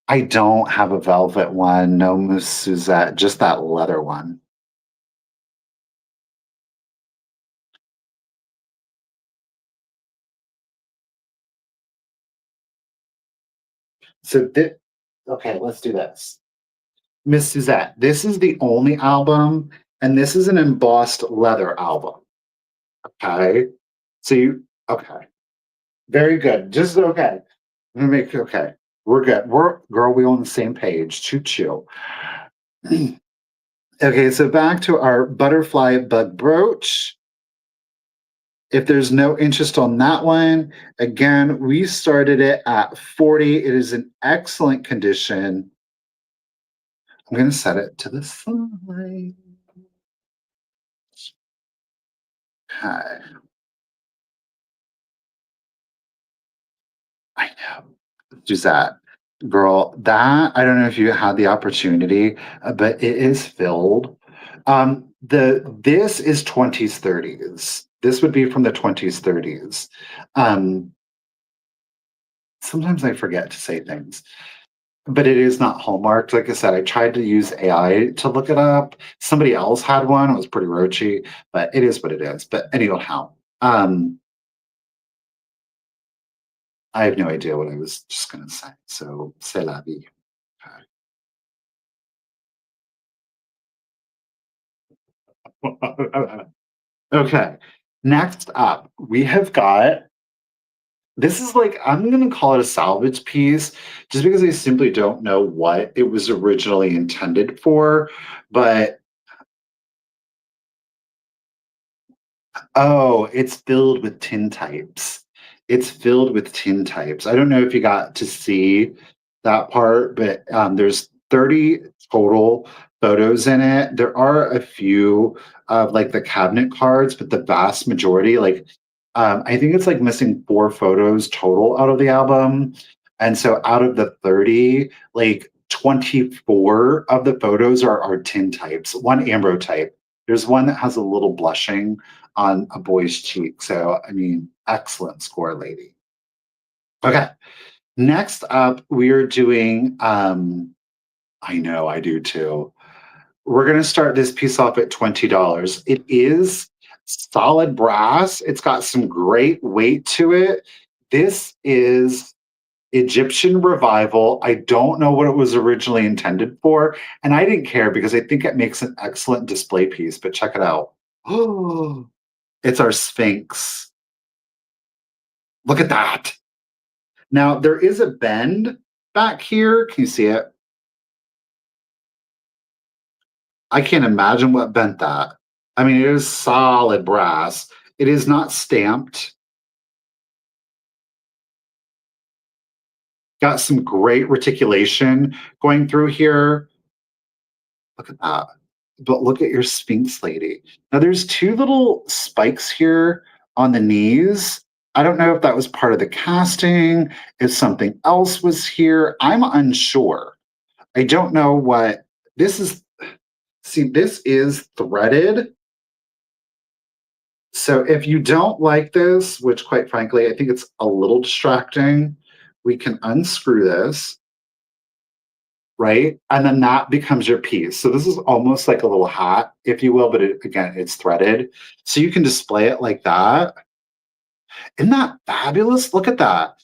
I don't have a velvet one. No, Miss Suzette, just that leather one. So, okay, let's do this. Miss Suzette, this is the only album, and this is an embossed leather album. Okay. So okay. Very good. Just okay. I'm gonna make okay. We're good. We're girl, we on the same page. Choo choo. Okay, so back to our butterfly bug brooch. If there's no interest on that one, again, we started it at 40. It is in excellent condition. I'm going to set it to the side. Okay. I know. Suzette, girl, that I don't know if you had the opportunity, but it is filled. The this is 20s, 30s. This would be from the 20s, 30s. Um, Sometimes I forget to say things. But it is not hallmarked. Like I said, I tried to use AI to look it up. Somebody else had one. It was pretty roachy, but it is what it is. But anyhow, I have no idea what I was just going to say. So, c'est la vie. Okay. Okay. Next up, we have got this is like, I'm going to call it a salvage piece just because I simply don't know what it was originally intended for. But oh, it's filled with tintypes. It's filled with tintypes. I don't know if you got to see that part, but there's 30 total photos in it. There are a few of like the cabinet cards, but the vast majority, like I think it's like missing 4 photos total out of the album. And so out of the 30, like 24 of the photos are tintypes, one ambrotype. There's one that has a little blushing on a boy's cheek. So, I mean, excellent score, lady. Okay. Next up, we are doing, I know I do too. We're going to start this piece off at $20. It is solid brass. It's got some great weight to it. This is Egyptian Revival. I don't know what it was originally intended for, and I didn't care because I think it makes an excellent display piece, but check it out. Oh, it's our Sphinx. Look at that. Now, there is a bend back here. Can you see it? I can't imagine what bent that. I mean, it is solid brass. It is not stamped. Got some great reticulation going through here. Look at that. But look at your Sphinx lady. Now, there's 2 little spikes here on the knees. I don't know if that was part of the casting, if something else was here. I'm unsure. I don't know what this is. See, this is threaded. So if you don't like this, which quite frankly, I think it's a little distracting, we can unscrew this, right? And then that becomes your piece. So this is almost like a little hat, if you will, but again, it's threaded. So you can display it like that. Isn't that fabulous? Look at that.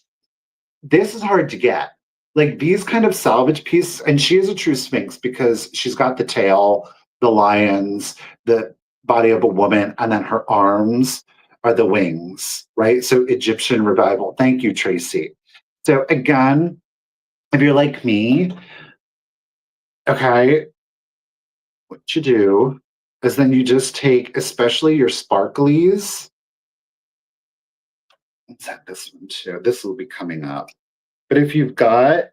This is hard to get. Like these kind of salvage pieces, and she is a true Sphinx because she's got the tail, the lions, the body of a woman, and then her arms are the wings, right? So Egyptian revival. Thank you, Tracy. So again, if you're like me, okay, what you do is then you just take, especially your sparklies. Let's have this one too. This will be coming up. But if you've got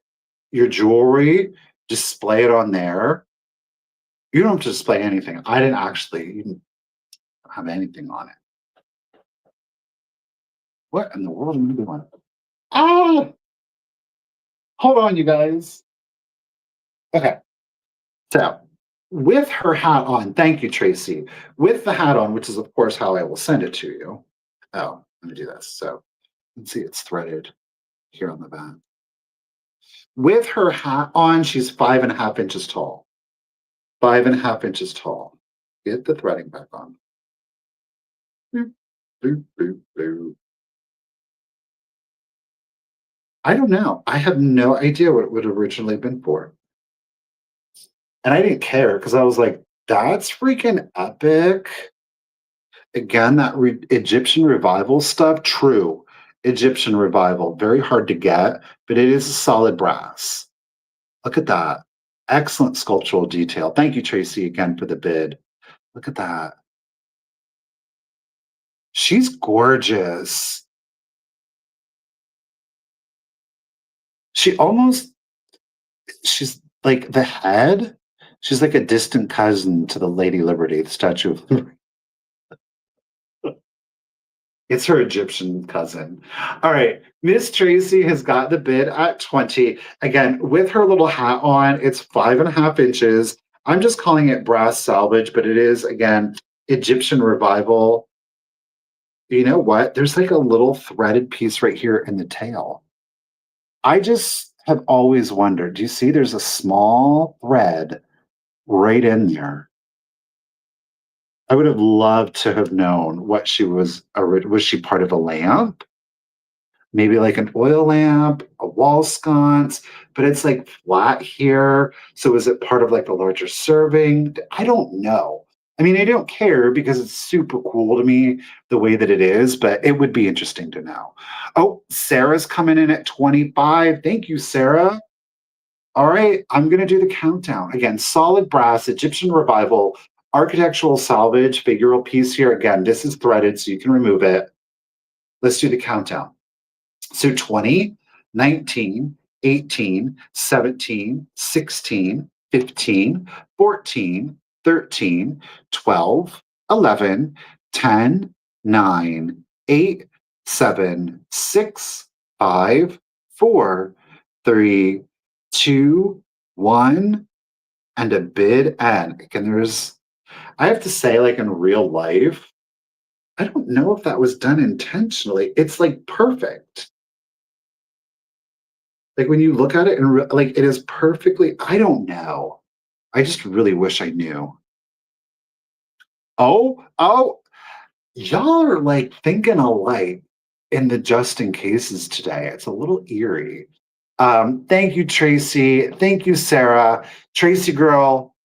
your jewelry, display it on there. You don't have to display anything. I didn't actually even have anything on it. What in the world am I doing? Ah, hold on, you guys. Okay, so with her hat on, thank you, Tracy. With the hat on, which is of course how I will send it to you. Oh, let me do this. So let's see, it's threaded here on the back. With her hat on, she's 5.5 inches tall. 5.5 inches tall. Get the threading back on. Boop, boop, boop, boop. I don't know. I have no idea what it would have originally been for. And I didn't care because I was like, that's freaking epic. Again, that Egyptian revival stuff, true. Egyptian Revival. Very hard to get, but it is a solid brass. Look at that. Excellent sculptural detail. Thank you, Tracy, again for the bid. Look at that. She's gorgeous. She almost, she's like the head. She's like a distant cousin to the Lady Liberty, the Statue of Liberty. It's her Egyptian cousin. All right. Miss Tracy has got the bid at 20. Again, with her little hat on, it's 5.5 inches. I'm just calling it brass salvage, but it is, again, Egyptian Revival. You know what? There's like a little threaded piece right here in the tail. I just have always wondered, do you see there's a small thread right in there? I would have loved to have known what she was. Was she part of a lamp? Maybe like an oil lamp, a wall sconce, but it's like flat here. So is it part of like a larger serving? I don't know. I mean, I don't care because it's super cool to me the way that it is, but it would be interesting to know. Oh, Sarah's coming in at 25. Thank you, Sarah. All right, I'm going to do the countdown. Again, solid brass, Egyptian Revival, architectural salvage, figural piece here. Again, this is threaded, so you can remove it. Let's do the countdown. So 20, 19, 18, 17, 16, 15, 14, 13, 12, 11, 10, 9, 8, 7, 6, 5, 4, 3, 2, 1, and a bid end. And I have to say, like in real life, I don't know if that was done intentionally. It's like perfect. Like when you look at it and like it is perfectly, I don't know. I just really wish I knew. Oh, y'all are like thinking alike in the just in cases today. It's a little eerie. Thank you, Tracy. Thank you, Sarah. Tracy girl,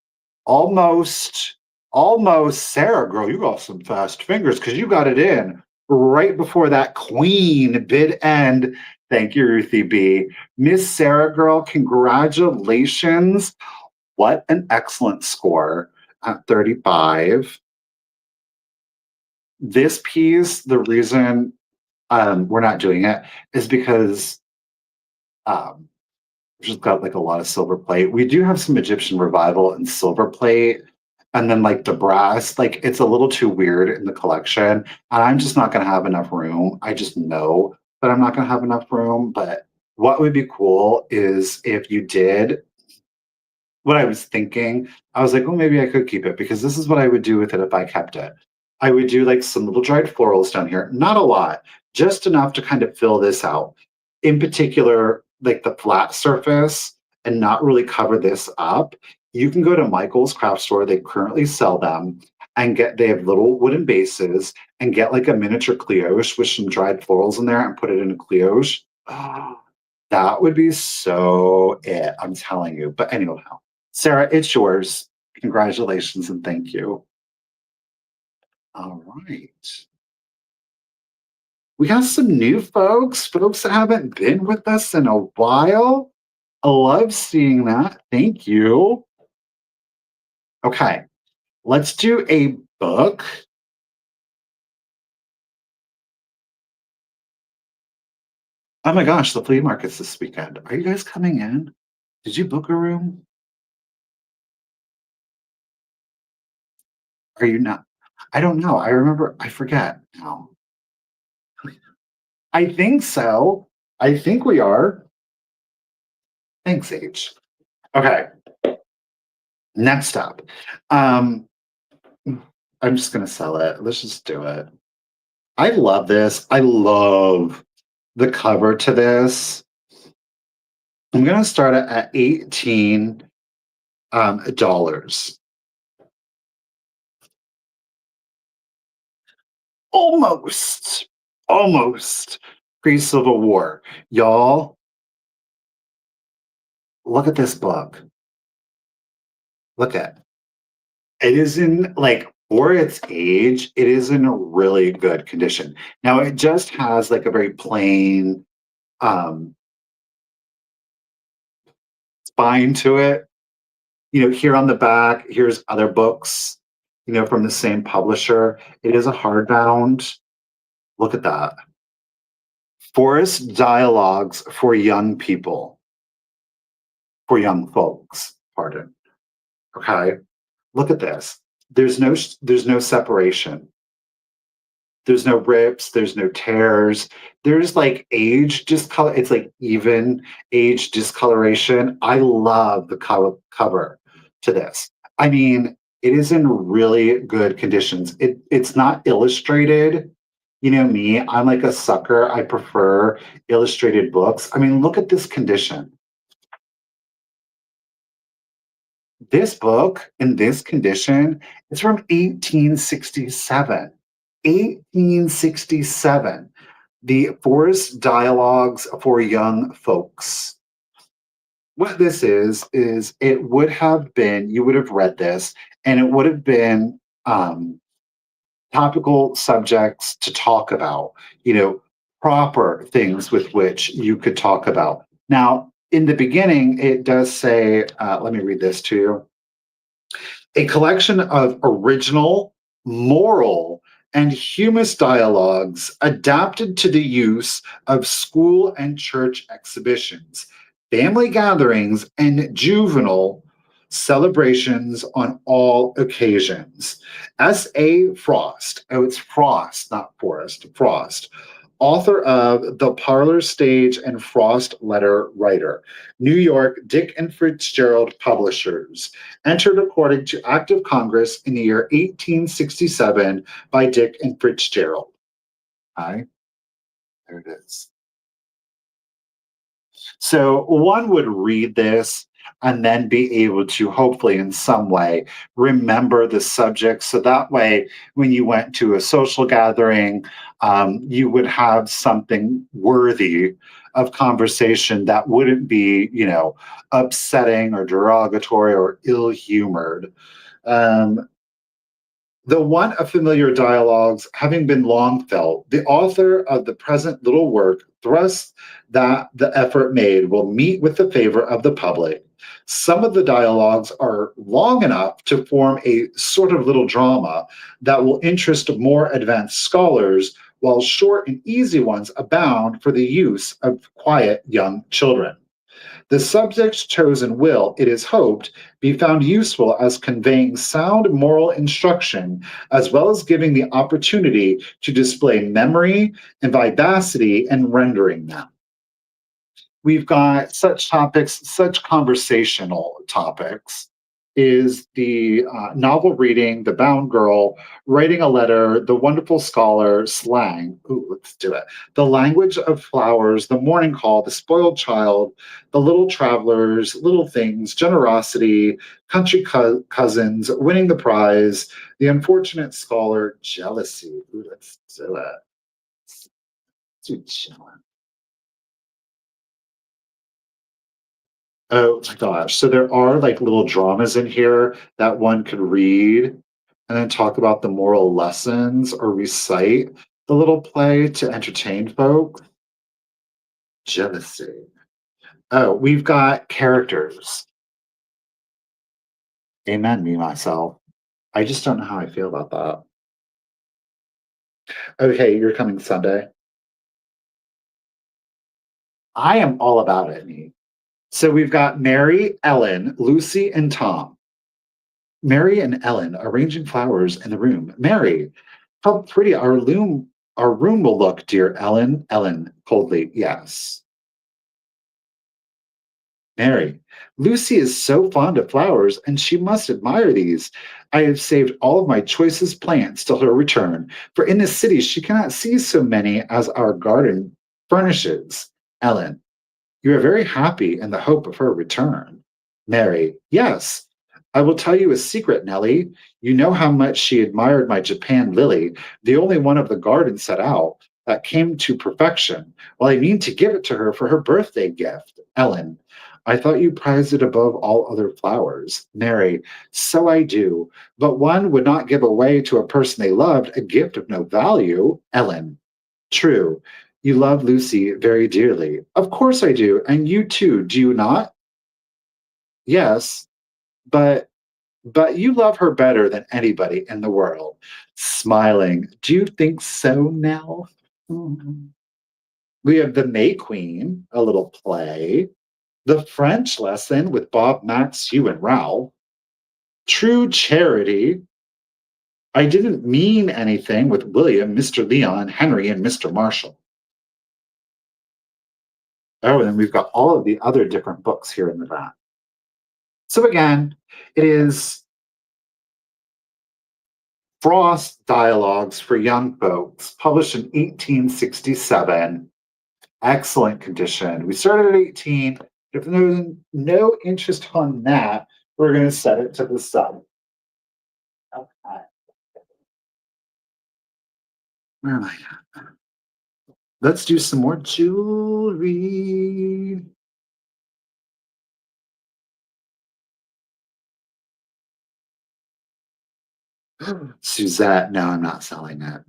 almost, almost. Sarah girl, you got some fast fingers because you got it in right before that queen bid end. Thank you, Ruthie B. Miss Sarah girl, congratulations. What an excellent score at 35. This piece, the reason we're not doing it is because um, we've just got like a lot of silver plate. We do have some Egyptian Revival and silver plate, and then like the brass, like it's a little too weird in the collection. And I'm just not going to have enough room. I just know that I'm not going to have enough room. But what would be cool is if you did what I was thinking. I was like, well, maybe I could keep it because this is what I would do with it if I kept it. I would do like some little dried florals down here, not a lot, just enough to kind of fill this out. In particular, like the flat surface and not really cover this up. You can go to Michael's craft store. They currently sell them and they have little wooden bases and get like a miniature cleoche with some dried florals in there and put it in a cleoche. Oh, that would be so it. I'm telling you. But anyhow, Sarah, it's yours. Congratulations and thank you. All right. We got some new folks that haven't been with us in a while. I love seeing that. Thank you. Okay, let's do a book. Oh my gosh, the flea market's this weekend. Are you guys coming in? Did you book a room? Are you not? I don't know. I remember, I forget now. I think so. I think we are. Thanks, H. Okay, next up. I'm just gonna sell it. Let's just do it. I love this. I love the cover to this. I'm gonna start it at $18 dollars. Almost, almost pre-Civil War. Y'all, look at this book. Look at it is in like For its age, it is in a really good condition. Now it just has like a very plain um, spine to it. Here on the back, here's other books, from the same publisher. It is a hardbound. Look at that. Forest dialogues for young people, for young folks, pardon. Okay. Look at this. There's no separation. There's no rips, there's no tears. There's like age discolor. It's like even age discoloration. I love the cover to this. I mean, it is in really good conditions. It's not illustrated. You know me, I'm like a sucker. I prefer illustrated books. I mean, look at this condition. This book in this condition is from 1867. 1867. The Forest Dialogues for Young Folks. What this is it would have been, you would have read this, and it would have been topical subjects to talk about, proper things with which you could talk about. Now, in the beginning, it does say, let me read this to you, a collection of original, moral, and humus dialogues adapted to the use of school and church exhibitions, family gatherings, and juvenile celebrations on all occasions. S.A. Frost, oh, it's Frost, not Forrest, Frost, author of The Parlor Stage and Frost Letter Writer, New York Dick and Fitzgerald Publishers, entered according to Act of Congress in the year 1867 by Dick and Fitzgerald. Hi, there it is. So one would read this and then be able to hopefully in some way remember the subject. So that way, when you went to a social gathering, you would have something worthy of conversation that wouldn't be, upsetting or derogatory or ill-humored. Um, the one of familiar dialogues having been long felt, the author of the present little work thrusts that the effort made will meet with the favor of the public. Some of the dialogues are long enough to form a sort of little drama that will interest more advanced scholars, while short and easy ones abound for the use of quiet young children. The subject chosen will, it is hoped, be found useful as conveying sound moral instruction, as well as giving the opportunity to display memory and vivacity in rendering them. We've got such topics, such conversational topics. Is the novel reading, the bound girl, writing a letter, the wonderful scholar, slang. Ooh, let's do it. The language of flowers, the morning call, the spoiled child, the little travelers, little things, generosity, country cousins, winning the prize, the unfortunate scholar, jealousy. Ooh, let's do it. Let's do jealous. Oh my gosh. So there are like little dramas in here that one could read and then talk about the moral lessons or recite the little play to entertain folks. Jealousy. Oh, we've got characters. Amen, me, myself. I just don't know how I feel about that. Okay, you're coming Sunday. I am all about it, me. So we've got Mary, Ellen, Lucy, and Tom. Mary and Ellen arranging flowers in the room. Mary, how pretty our room will look, dear Ellen. Ellen, coldly, yes. Mary, Lucy is so fond of flowers, and she must admire these. I have saved all of my choicest plants till her return, for in this city she cannot see so many as our garden furnishes. Ellen, you are very happy in the hope of her return. Mary, yes. I will tell you a secret, Nellie. You know how much she admired my Japan lily, the only one of the garden set out, that came to perfection. Well, I mean to give it to her for her birthday gift. Ellen, I thought you prized it above all other flowers. Mary, so I do, but one would not give away to a person they loved a gift of no value. Ellen, true. You love Lucy very dearly. Of course I do, and you too, do you not? Yes, but you love her better than anybody in the world. Smiling. Do you think so, Nell? Mhm. We have the May Queen, a little play. The French lesson with Bob, Max, Hugh, and Ralph. True charity. I didn't mean anything with William, Mr. Leon, Henry, and Mr. Marshall. Oh, and then we've got all of the other different books here in the back. So again, it is Frost Dialogues for Young Folks, published in 1867. Excellent condition. We started at 18. If there's no interest on that, we're going to set it to the side. Okay. Where am I at? Let's do some more jewelry. Suzette, no, I'm not selling it.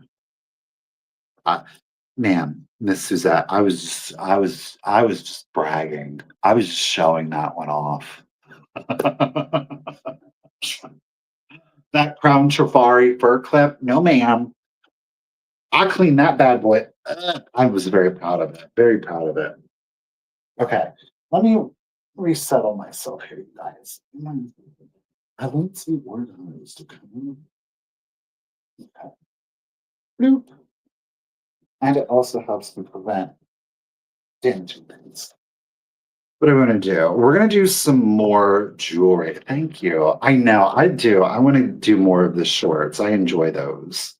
Ma'am, Miss Suzette, I was just bragging. I was just showing that one off. That Crown Trafari fur clip, no, ma'am. I cleaned that bad boy. I was very proud of it. Very proud of it. Okay, let me resettle myself here, you guys. I want some orders to come. Okay. Bloop. And it also helps me prevent damaging things. What are we going to do? We're going to do some more jewelry. Thank you. I know, I do. I want to do more of the shorts. I enjoy those.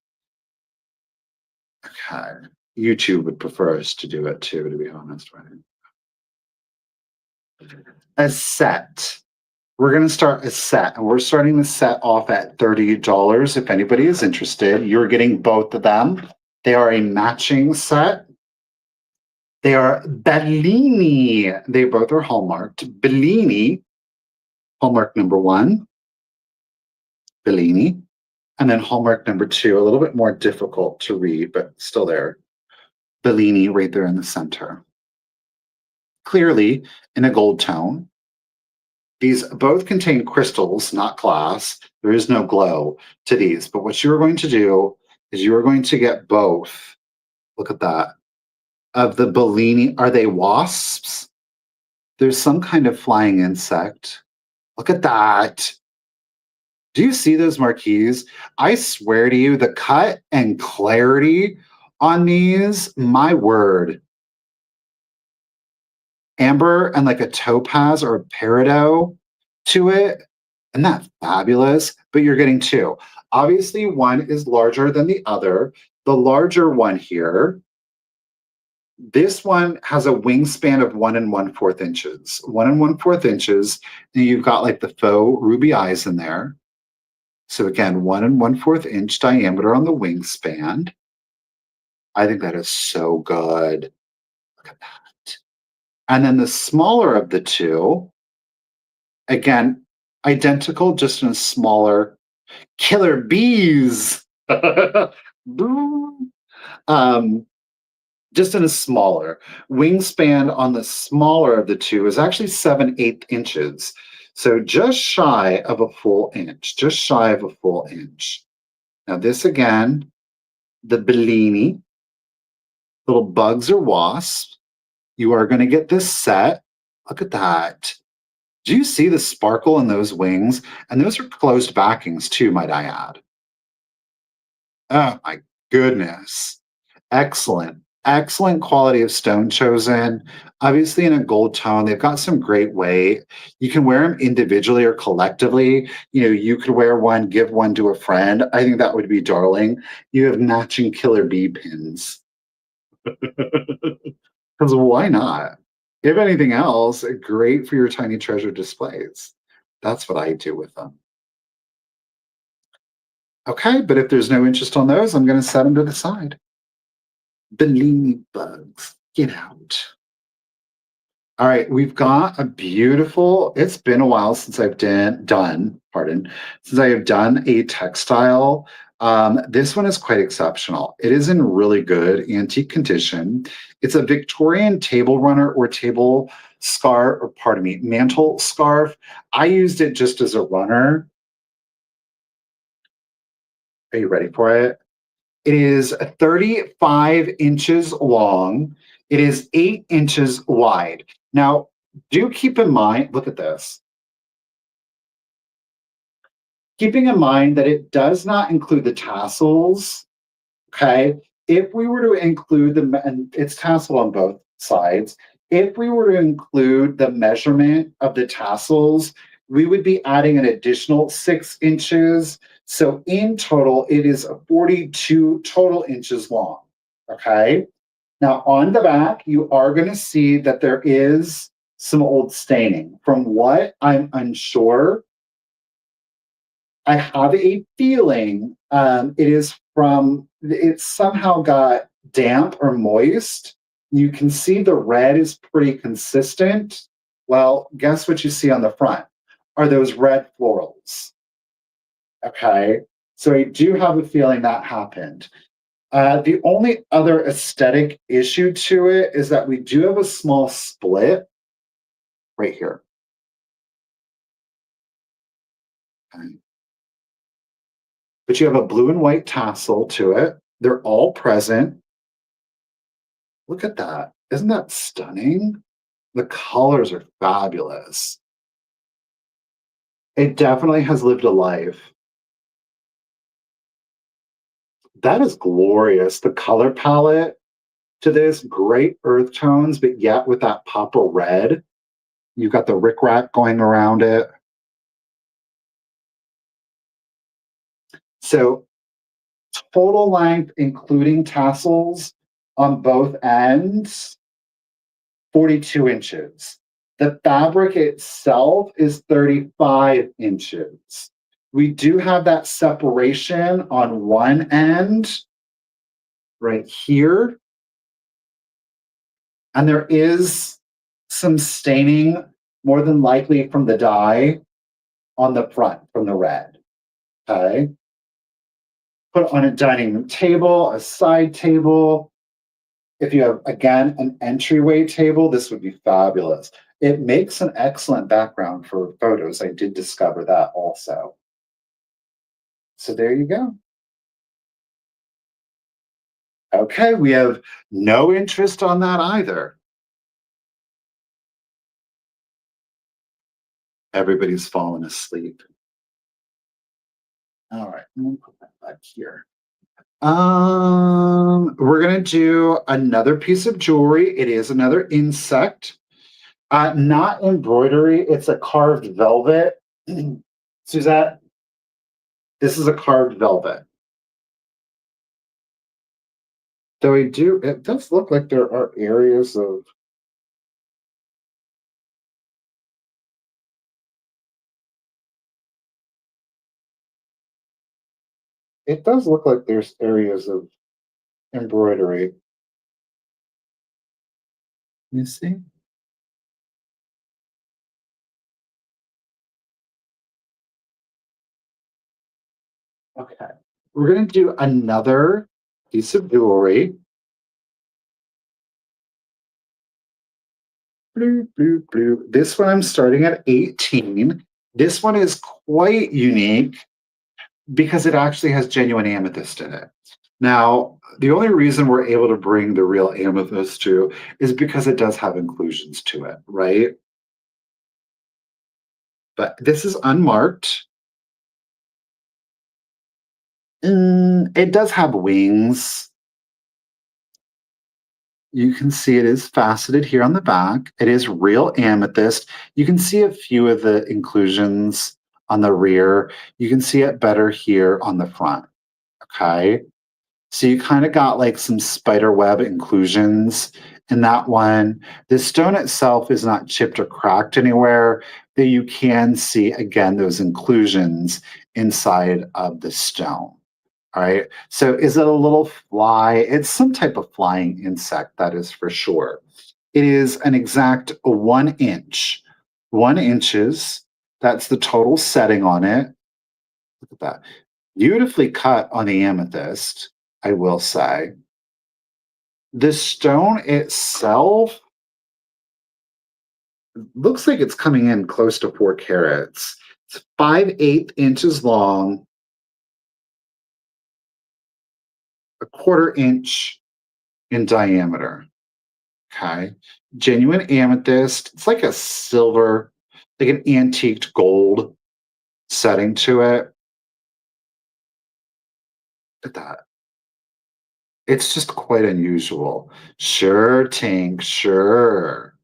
Okay. YouTube would prefer us to do it too, to be honest, right? A set. We're going to start a set, and we're starting the set off at $30. If anybody is interested, you're getting both of them. They are a matching set. They are Bellini. They both are hallmarked. Bellini, hallmark number 1, Bellini. And then hallmark number 2, a little bit more difficult to read, but still there. Bellini right there in the center. Clearly in a gold tone. These both contain crystals, not glass. There is no glow to these. But what you're going to do is you are going to get both. Look at that. Of the Bellini. Are they wasps? There's some kind of flying insect. Look at that. Do you see those marquees? I swear to you, the cut and clarity on these, my word. Amber and like a topaz or a peridot to it. Isn't that fabulous? But you're getting two. Obviously, one is larger than the other. The larger one here, this one has a wingspan of 1 1/4 inches. 1 1/4 inches. And you've got like the faux ruby eyes in there. So again, 1 1/4 inch diameter on the wingspan. I think that is so good. Look at that. And then the smaller of the two, again, identical, just in a smaller. Killer bees. um, just in a smaller. Wingspan on the smaller of the two is actually 7/8 inches. So just shy of a full inch, just shy of a full inch. Now this again, the Bellini, little bugs or wasps. You are going to get this set. Look at that. Do you see the sparkle in those wings? And those are closed backings too, might I add. Oh my goodness. Excellent. Excellent quality of stone chosen. Obviously in a gold tone. They've got some great weight. You can wear them individually or collectively. You know, you could wear one, give one to a friend. I think that would be darling. You have matching killer bee pins. Because why not? If anything else, great for your tiny treasure displays. That's what I do with them. Okay, but if there's no interest on those, I'm going to set them to the side. Bellini bugs, get out. All right, we've got a beautiful, it's been a while since I've since I have done a textile. This one is quite exceptional. It is in really good antique condition. It's a Victorian table runner or table scarf, or pardon me, mantle scarf. I used it just as a runner. Are you ready for it? It is 35 inches long. It is 8 inches wide. Now, do keep in mind, look at this. Keeping in mind that it does not include the tassels, okay? If we were to include and it's tassel on both sides, if we were to include the measurement of the tassels, we would be adding an additional 6 inches. So in total, it is 42 total inches long, okay? Now on the back, you are going to see that there is some old staining. From what I'm unsure, I have a feeling it's somehow got damp or moist. You can see the red is pretty consistent. Well, guess what you see on the front are those red florals. Okay. So I do have a feeling that happened. The only other aesthetic issue to it is that we do have a small split right here. Okay. But you have a blue and white tassel to it. They're all present. Look at that. Isn't that stunning? The colors are fabulous. It definitely has lived a life. That is glorious. The color palette to this, great earth tones, but yet with that pop of red. You've got the rickrack going around it. So total length, including tassels on both ends, 42 inches. The fabric itself is 35 inches. We do have that separation on one end right here. And there is some staining, more than likely from the dye on the front from the red. Okay. Put on a dining room table, a side table. If you have, again, an entryway table, this would be fabulous. It makes an excellent background for photos. I did discover that also. So there you go. Okay, we have no interest on that either. Everybody's fallen asleep. All right, I'm gonna put that back here. We're gonna do another piece of jewelry. It is another insect. Not embroidery, it's a carved velvet. Suzette, this is a carved velvet. Though it does look like there are areas of. It does look like there's areas of embroidery. You see? Okay. We're going to do another piece of jewelry. Blue, blue, blue. This one I'm starting at 18. This one is quite unique because it actually has genuine amethyst in it. Now, the only reason we're able to bring the real amethyst to is because it does have inclusions to it, right? But this is unmarked. It does have wings. You can see it is faceted here on the back. It is real amethyst. You can see a few of the inclusions on the rear. You can see it better here on the front. Okay. So you kind of got like some spider web inclusions in that one. The stone itself is not chipped or cracked anywhere, but you can see again those inclusions inside of the stone. All right. So is it a little fly? It's some type of flying insect, that is for sure. It is an exact 1 inch. 1 inches. That's the total setting on it. Look at that. Beautifully cut on the amethyst, I will say. The stone itself looks like it's coming in close to 4 carats. It's 5/8 inches long, a 1/4 inch in diameter. Okay. Genuine amethyst. It's like a silver, like an antiqued gold setting to it. Look at that. It's just quite unusual. Sure, Tink, sure.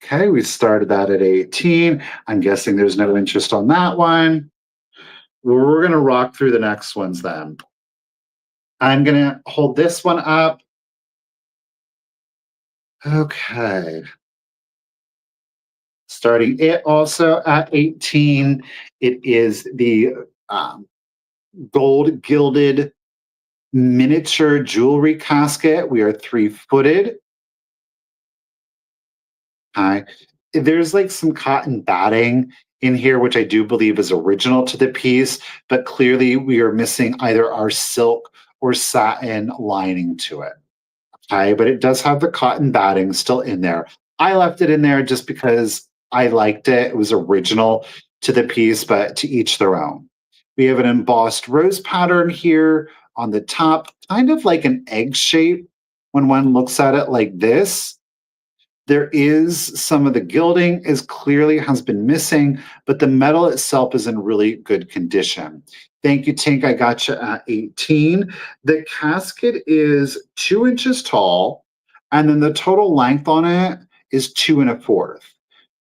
Okay, we started that at 18. I'm guessing there's no interest on that one. We're going to rock through the next ones then. I'm going to hold this one up. Okay. Starting it also at 18. It is the gold gilded miniature jewelry casket. We are 3-footed. Hi. There's like some cotton batting in here, which I do believe is original to the piece, but clearly we are missing either our silk or satin lining to it. Okay, but it does have the cotton batting still in there. I left it in there just because I liked it. It was original to the piece, but to each their own. We have an embossed rose pattern here on the top, kind of like an egg shape when one looks at it like this. There is some of the gilding is clearly has been missing, but the metal itself is in really good condition. Thank you, Tink. I got you at 18. The casket is 2 inches tall, and then the total length on it is 2 1/4.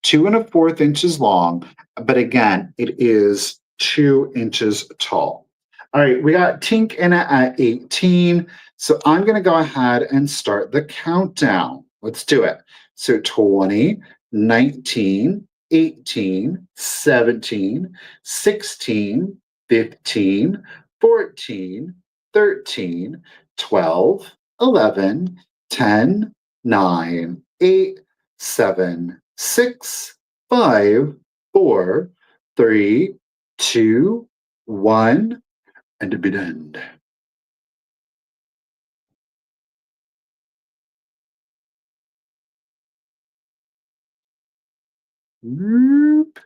2 1/4 inches long, but again, it is 2 inches tall. All right, we got Tink in it at 18. So I'm going to go ahead and start the countdown. Let's do it. So 20, 19, 18, 17, 16, 15, 14, 13, 12, 11, 10, 9, 8, 7, 6, 5, 4, 3, 2, 1, and to be done. Nope.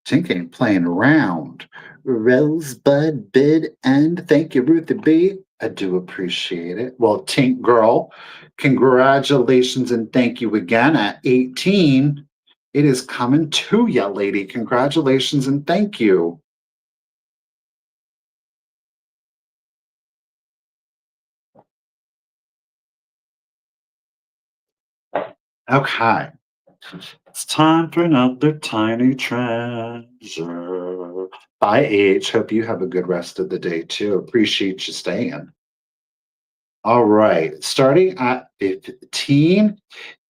Tink ain't playing around. Rosebud bid and thank you, Ruthie B. I do appreciate it. Well, Tink girl, congratulations and thank you again at 18. It is coming to ya, lady. Congratulations and thank you. Okay. It's time for another tiny treasure. Bye, H. Hope you have a good rest of the day too. Appreciate you staying. All right. Starting at 15,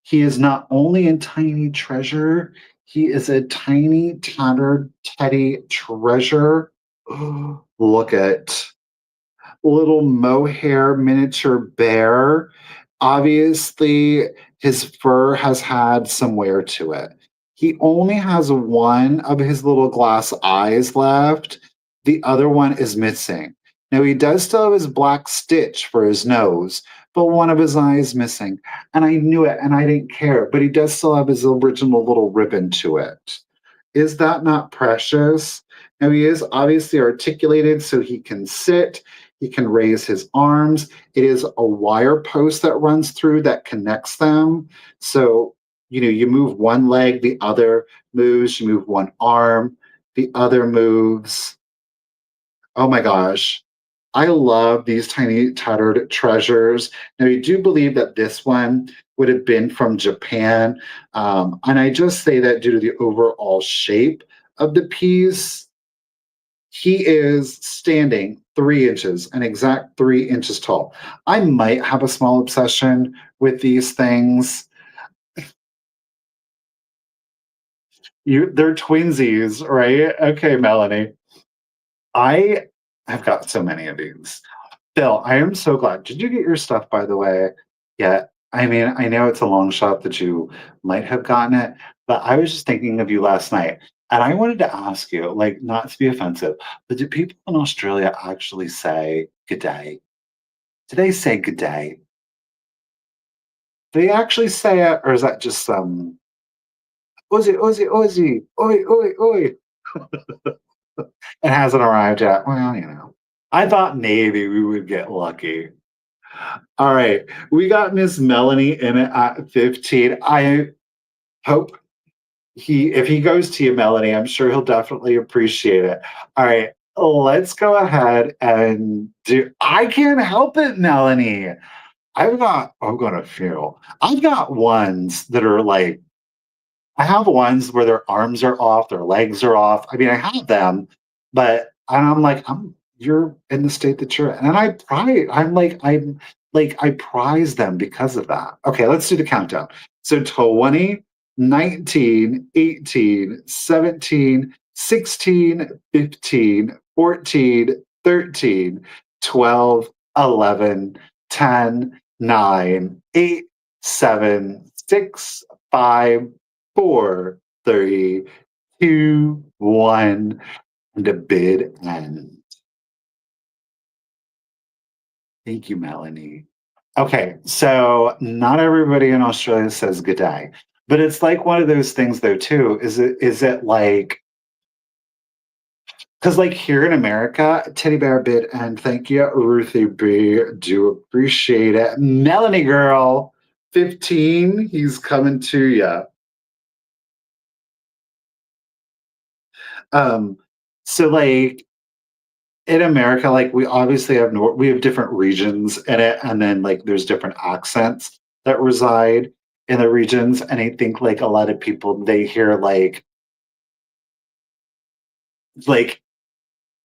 he is not only a tiny treasure, he is a tiny, tattered teddy treasure. Look at little mohair miniature bear. Obviously, his fur has had some wear to it. He only has one of his little glass eyes left. The other one is missing. Now, he does still have his black stitch for his nose, but one of his eyes missing. And I knew it and I didn't care, but he does still have his original little ribbon to it. Is that not precious? Now, he is obviously articulated so he can sit, he can raise his arms. It is a wire post that runs through that connects them. So, you move one leg, the other moves, you move one arm, the other moves. Oh my gosh. I love these tiny tattered treasures. Now, I do believe that this one would have been from Japan. And I just say that due to the overall shape of the piece. He is standing 3 inches, an exact 3 inches tall. I might have a small obsession with these things. They're twinsies, right? Okay, Melanie. I have got so many of these. Bill, I am so glad. Did you get your stuff, by the way? Yeah. I mean, I know it's a long shot that you might have gotten it, but I was just thinking of you last night. And I wanted to ask you, like, not to be offensive, but do people in Australia actually say good day? Do they say good day? Do they actually say it, or is that just some Aussie, Aussie, Aussie, oi, oi, oi? It hasn't arrived yet. Well, I thought maybe we would get lucky. All right. We got Miss Melanie in it at 15. I hope if he goes to you, Melanie, I'm sure he'll definitely appreciate it. All right. Let's go ahead and do I can't help it, Melanie. I've got a few. I've got ones that are like I have ones where their arms are off, their legs are off. I mean, I have them, but and I'm like, you're in the state that you're in. And I'm like I prize them because of that. Okay, let's do the countdown. So 20, 19, 18, 17, 16, 15, 14, 13, 12, 11, 10, 9, 8, 7, 6, 5, four, three, two, one, and the bid ends. Thank you, Melanie. Okay, so not everybody in Australia says good day, but it's like one of those things, though. Too is it like because like here in America, teddy bear bid and thank you, Ruthie B. Do appreciate it, Melanie girl. 15, he's coming to you. Um, so like in America, like we obviously have we have different regions in it, and then like there's different accents that reside in the regions. And I think like a lot of people they hear like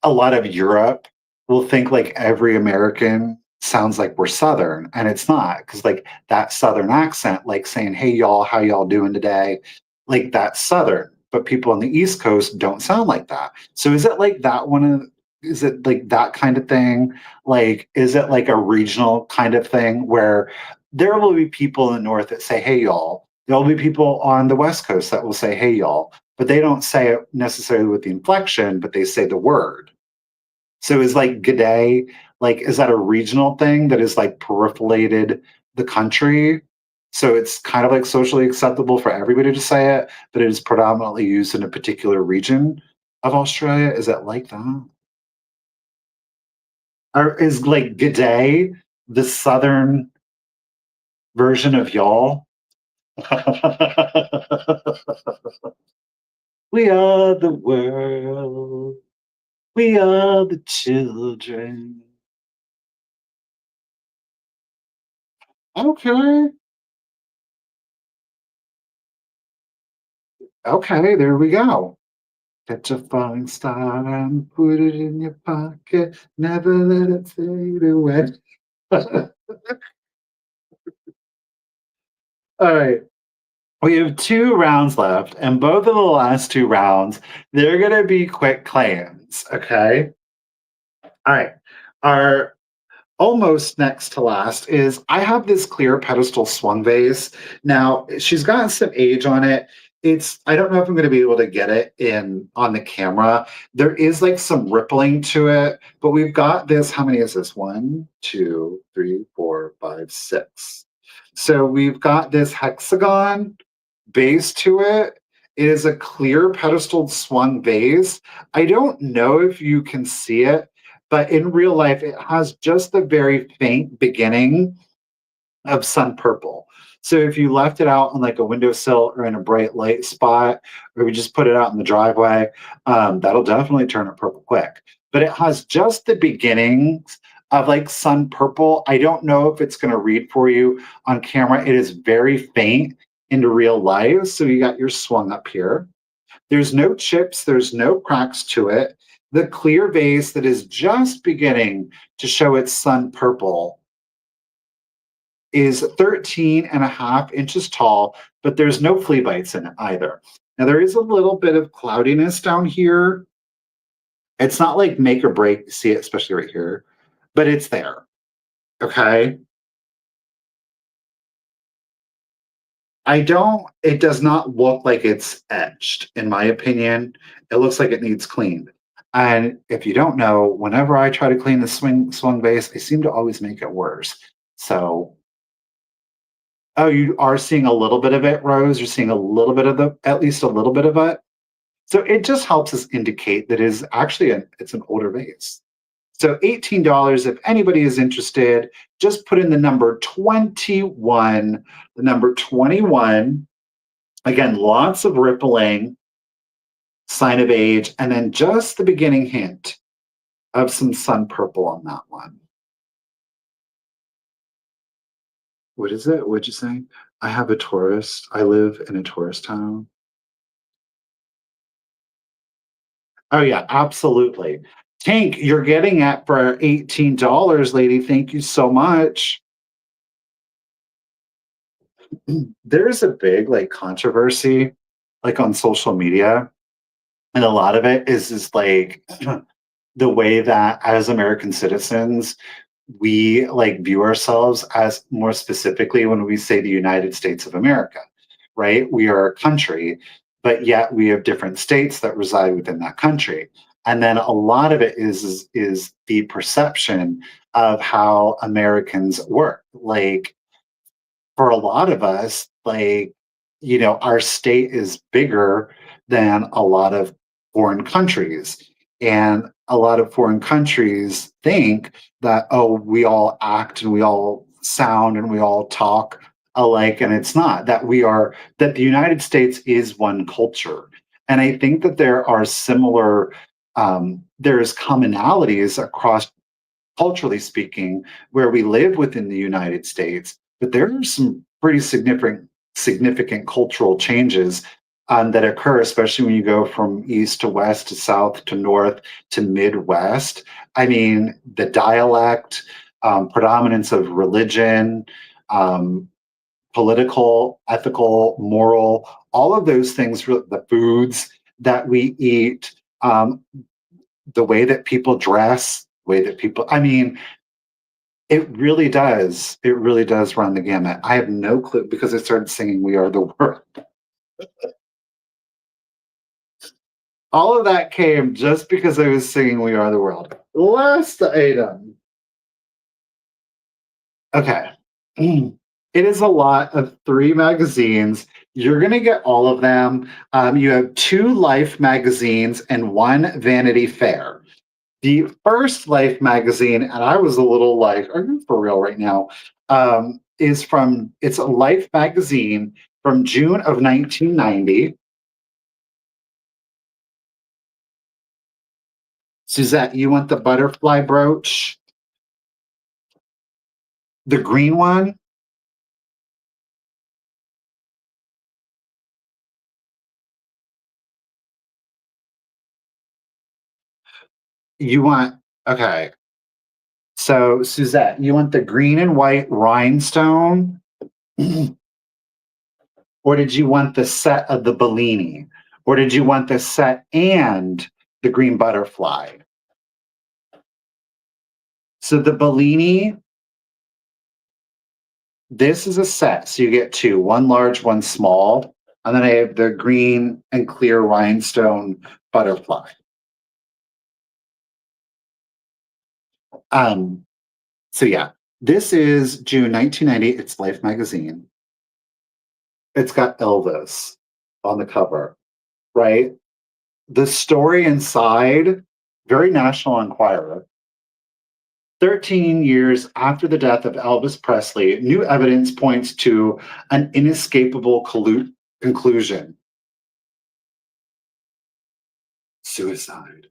a lot of Europe will think like every American sounds like we're Southern, and it's not because like that Southern accent, like saying, "Hey y'all, how y'all doing today?" Like that's Southern, but people on the East Coast don't sound like that. So is it like that one of is it like that kind of thing? Like, is it like a regional kind of thing where there will be people in the North that say, "Hey y'all." There'll be people on the West Coast that will say, "Hey y'all," but they don't say it necessarily with the inflection, but they say the word. So is like G'day, like, is that a regional thing that is like peripheralated the country? So it's kind of like socially acceptable for everybody to say it, but it is predominantly used in a particular region of Australia. Is that like that? Or is like G'day the southern version of y'all? We are the world. We are the children. Okay. Okay, there we go. Catch a falling star and put it in your pocket. Never let it fade away. All right. We have 2 rounds left, and both of the last 2 rounds, they're going to be quick claims. Okay. All right. Our almost next to last is I have this clear pedestal swung vase. Now, she's gotten some age on it. I don't know if I'm going to be able to get it in on the camera. There is like some rippling to it, but we've got this. How many is this? One, two, three, four, five, six. So we've got this hexagon base to it. It is a clear pedestal swung vase. I don't know if you can see it, but in real life, it has just the very faint beginning of sun purple. So if you left it out on like a windowsill or in a bright light spot, or we just put it out in the driveway, that'll definitely turn it purple quick. But it has just the beginnings of like sun purple. I don't know if it's going to read for you on camera. It is very faint into real life. So you got your swung up here. There's no chips, there's no cracks to it. The clear vase that is just beginning to show its sun purple is 13 and a half inches tall, but there's no flea bites in it either. Now, there is a little bit of cloudiness down here. It's not like make or break, see it, especially right here, but it's there. Okay. It does not look like it's etched, in my opinion. It looks like it needs cleaned. And if you don't know, whenever I try to clean the swung vase, I seem to always make it worse. So, oh, you are seeing a little bit of it, Rose. You're seeing a little bit of at least a little bit of it. So it just helps us indicate that it's an older vase. So $18, if anybody is interested, just put in the number 21. The number 21. Again, lots of rippling, sign of age, and then just the beginning hint of some sun purple on that one. What is it? What'd you say? I have a tourist. I live in a tourist town. Oh yeah, absolutely. Tank, you're getting it for $18, lady. Thank you so much. There's a big like controversy like on social media, and a lot of it is like the way that as American citizens we like view ourselves as more specifically when we say the United States of America, right? We are a country, but yet we have different states that reside within that country. And then a lot of it is the perception of how Americans work. Like for a lot of us, like, our state is bigger than a lot of foreign countries. And a lot of foreign countries think that, oh, we all act and we all sound and we all talk alike. And it's not that the United States is one culture. And I think that there are there's commonalities across culturally speaking, where we live within the United States, but there are some pretty significant cultural changes that occur, especially when you go from east to west to south to north to Midwest. I mean, the dialect, predominance of religion, um, political, ethical, moral, all of those things, the foods that we eat, the way that people dress, way that people, I mean, it really does. It really does run the gamut. I have no clue because I started singing We Are the World. All of that came just because I was singing We Are the World. Last item. Okay. It is a lot of 3 magazines. You're going to get all of them. You have 2 Life magazines and 1 Vanity Fair. The first Life magazine, and I was a little like, are you for real right now? It's a Life magazine from June of 1990. Suzette, you want the butterfly brooch? The green one? You want, okay. So, Suzette, you want the green and white rhinestone? Or did you want the set of the Bellini? Or did you want the set and the green butterfly? So, the Bellini, this is a set. So, you get two, one large, one small. And then I have the green and clear rhinestone butterfly. Um, so, yeah, this is June 1990. It's Life magazine. It's got Elvis on the cover, right? The story inside, very National Enquirer. 13 years after the death of Elvis Presley, new evidence points to an inescapable conclusion: suicide.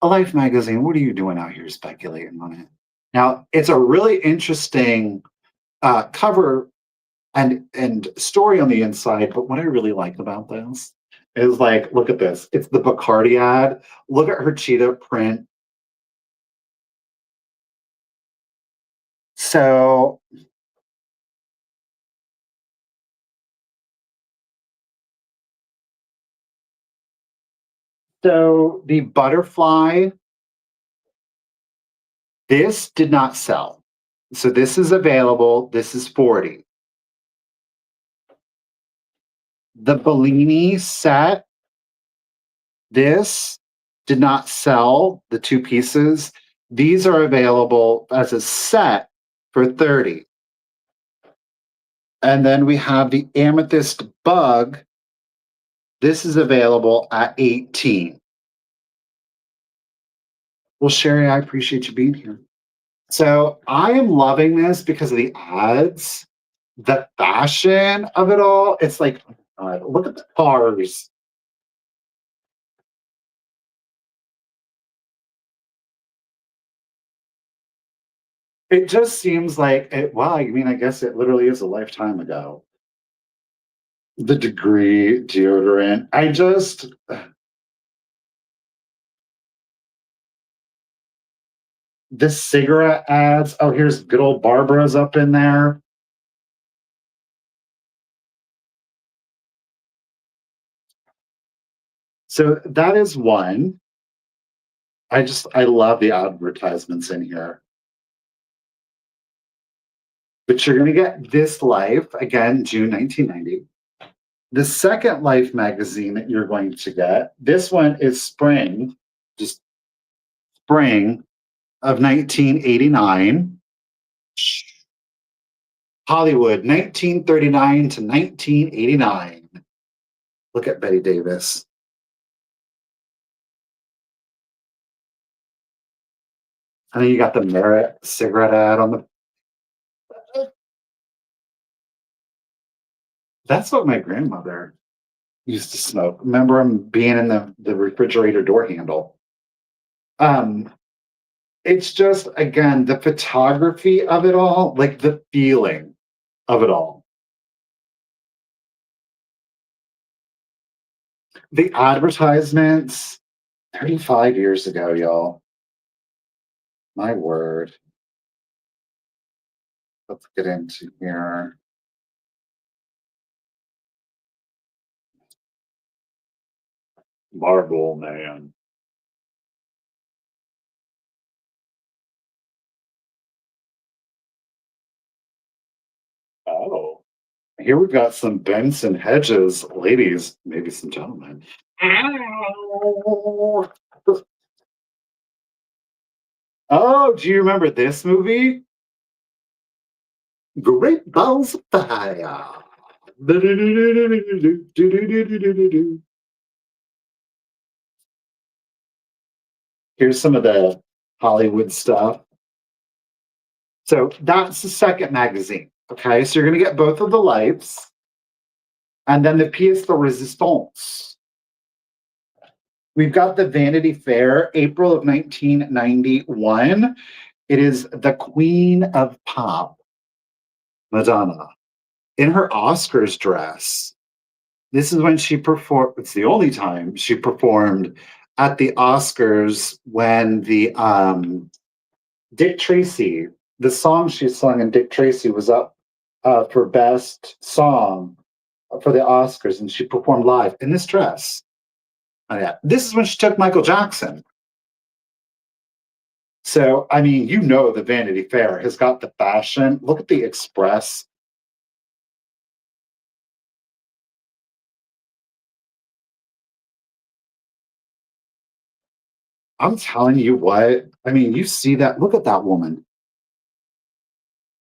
A Life magazine, what are you doing out here speculating on it? Now, it's a really interesting cover and story on the inside, but what I really like about this is like, look at this. It's the Bacardi ad. Look at her cheetah print. So So the butterfly, This did not sell. So this is available. This is 40. The Bellini set, this did not sell, the two pieces. These are available as a set for 30. And then we have the Amethyst Bug. This is available at 18. Well, Sherry, I appreciate you being here. So I am loving this because of the ads, the fashion of it all. It's like, look at the cars. It just seems like it. Wow, I mean, I guess it literally is a lifetime ago. The Degree deodorant. I just the cigarette ads. Oh, here's good old Barbara's up in there. So that is one. I love the advertisements in here. But you're going to get This Life again, June 1990. The second Life magazine that you're going to get, this one is spring, just spring of 1989. Hollywood, 1939 to 1989. Look at Betty Davis. And then you got the Merit cigarette ad on the. That's what my grandmother used to smoke. Remember him being in the refrigerator door handle. Um, it's just again the photography of it all, like the feeling of it all. The advertisements 35 years ago, y'all. My word. Let's get into here. Marble Man. Oh. Here we've got some Benson Hedges, ladies, maybe some gentlemen. Oh, do you remember this movie? Great Balls of Fire. Here's some of the Hollywood stuff. So that's the second magazine. Okay, so you're going to get both of the lives. And then the pièce de résistance. We've got the Vanity Fair, April of 1991. It is the Queen of Pop, Madonna, in her Oscars dress. This is when she performed, it's the only time she performed at the Oscars when the Dick Tracy, the song she sung in Dick Tracy was up for Best Song for the Oscars, and she performed live in this dress. Oh, yeah. This is when she took Michael Jackson. So, I mean, you know, the Vanity Fair has got the fashion. Look at the Express. I'm telling you what, I mean, you see that. Look at that woman.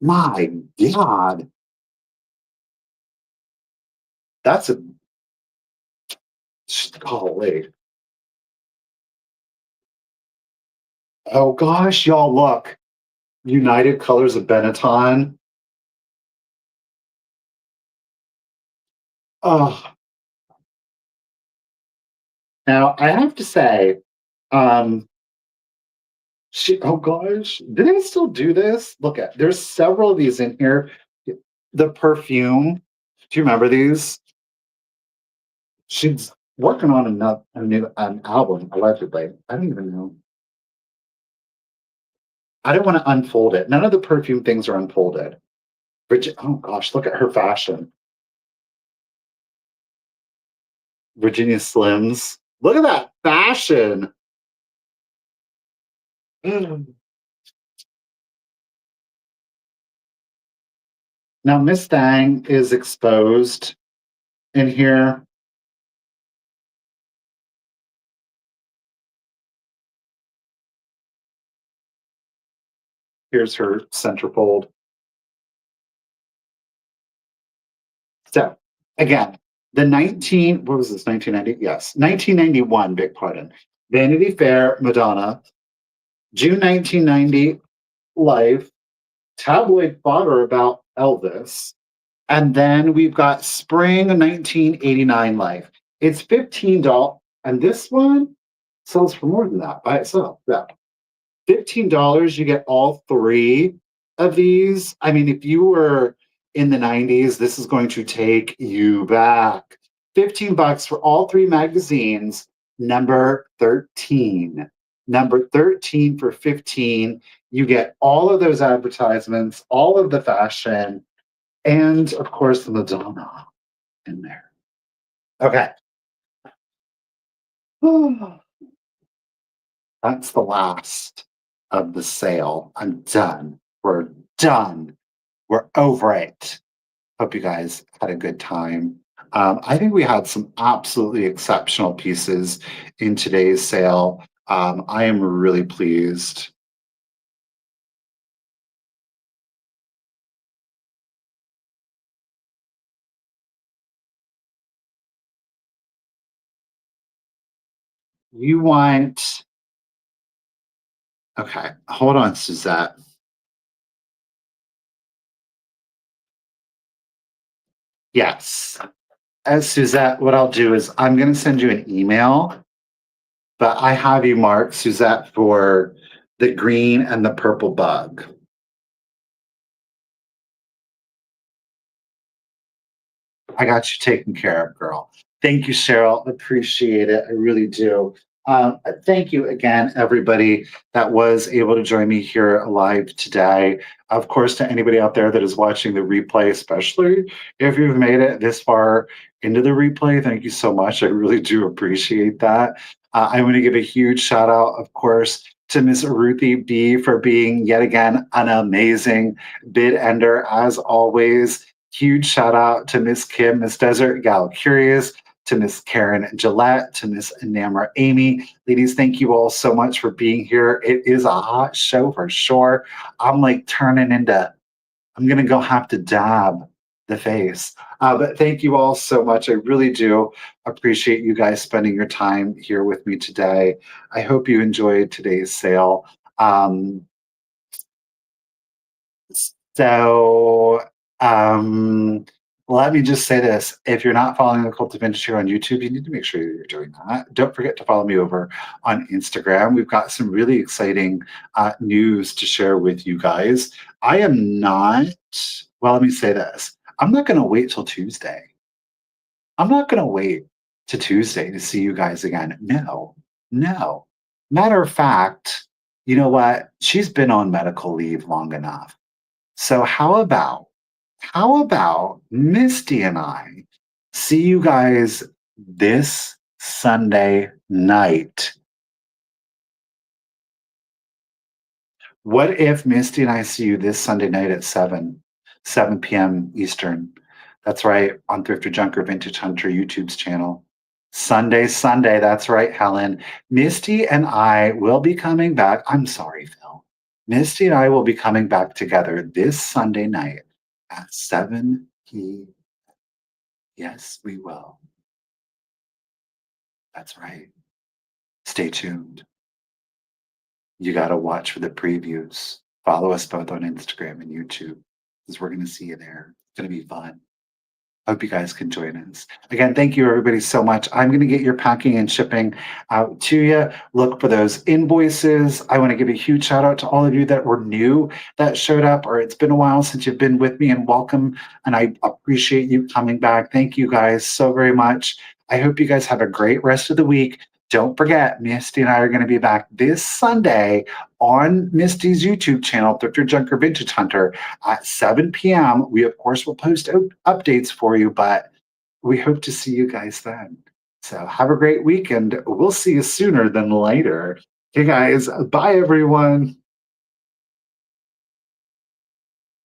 My God. That's a, golly. Oh gosh, y'all look. United Colors of Benetton. Oh, now I have to say, um, oh gosh, do they still do this? Look at, there's several of these in here. The perfume. Do you remember these? She's working on a new an album, allegedly. I don't even know. I don't want to unfold it. None of the perfume things are unfolded. Bridget, oh gosh, look at her fashion. Virginia Slims. Look at that fashion. Mm. Now, Miss Thang is exposed in here. Here's her centerfold. So again, the 19, what was this, 1990? Yes, 1991, big pardon. Vanity Fair, Madonna. June 1990, Life. Tabloid fodder about Elvis. And then we've got spring 1989 Life. It's $15. And this one sells for more than that by itself. Yeah. $15, you get all three of these. I mean, if you were in the 90s, this is going to take you back. 15 bucks for all three magazines, number 13. Number 13 for 15. You get all of those advertisements, all of the fashion, and of course the Madonna in there. Okay. That's the last of the sale. I'm done. We're done. We're over it. Hope you guys had a good time. I think we had some absolutely exceptional pieces in today's sale. I am really pleased. You want, okay, hold on, Suzette. Yes. As Suzette, what I'll do is I'm going to send you an email, but I have you marked, Suzette, for the green and the purple bug. I got you taken care of, girl. Thank you, Cheryl. Appreciate it. I really do. Thank you again, everybody that was able to join me here live today. Of course, to anybody out there that is watching the replay, especially if you've made it this far into the replay, thank you so much. I really do appreciate that. I want to give a huge shout out, of course, to Miss Ruthie B for being yet again an amazing bid ender as always. Huge shout out to Miss Kim, Miss Desert Gal Curious, to Miss Karen Gillette, to Miss Enamor Amy. Ladies, thank you all so much for being here. It is a hot show for sure. I'm like turning into, I'm going to go have to dab the face. But thank you all so much. I really do appreciate you guys spending your time here with me today. I hope you enjoyed today's sale. So let me just say this. If you're not following the Cult of Vintage here on YouTube, you need to make sure you're doing that. Don't forget to follow me over on Instagram. We've got some really exciting news to share with you guys. I am not, well, let me say this. I'm not going to wait till Tuesday. I'm not going to wait to Tuesday to see you guys again. No, no. Matter of fact, you know what? She's been on medical leave long enough. So how about Misty and I see you guys this Sunday night? What if Misty and I see you this Sunday night at 7 p.m. Eastern? That's right, on Thrifter Junker Vintage Hunter YouTube's channel. Sunday, that's right, Helen. Misty and I will be coming back. I'm sorry, Phil. Misty and I will be coming back together this Sunday night at 7 p.m. Yes, we will. That's right. Stay tuned. You got to watch for the previews. Follow us both on Instagram and YouTube because we're going to see you there. It's going to be fun. Hope you guys can join us. Again, thank you everybody so much. I'm going to get your packing and shipping out to you. Look for those invoices. I want to give a huge shout out to all of you that were new that showed up, or it's been a while since you've been with me, and welcome. And I appreciate you coming back. Thank you guys so very much. I hope you guys have a great rest of the week. Don't forget, Misty and I are going to be back this Sunday on Misty's YouTube channel, Thrifter Junker Vintage Hunter, at 7 p.m. We, of course, will post updates for you, but we hope to see you guys then. So have a great week, and we'll see you sooner than later. Okay, guys. Bye, everyone.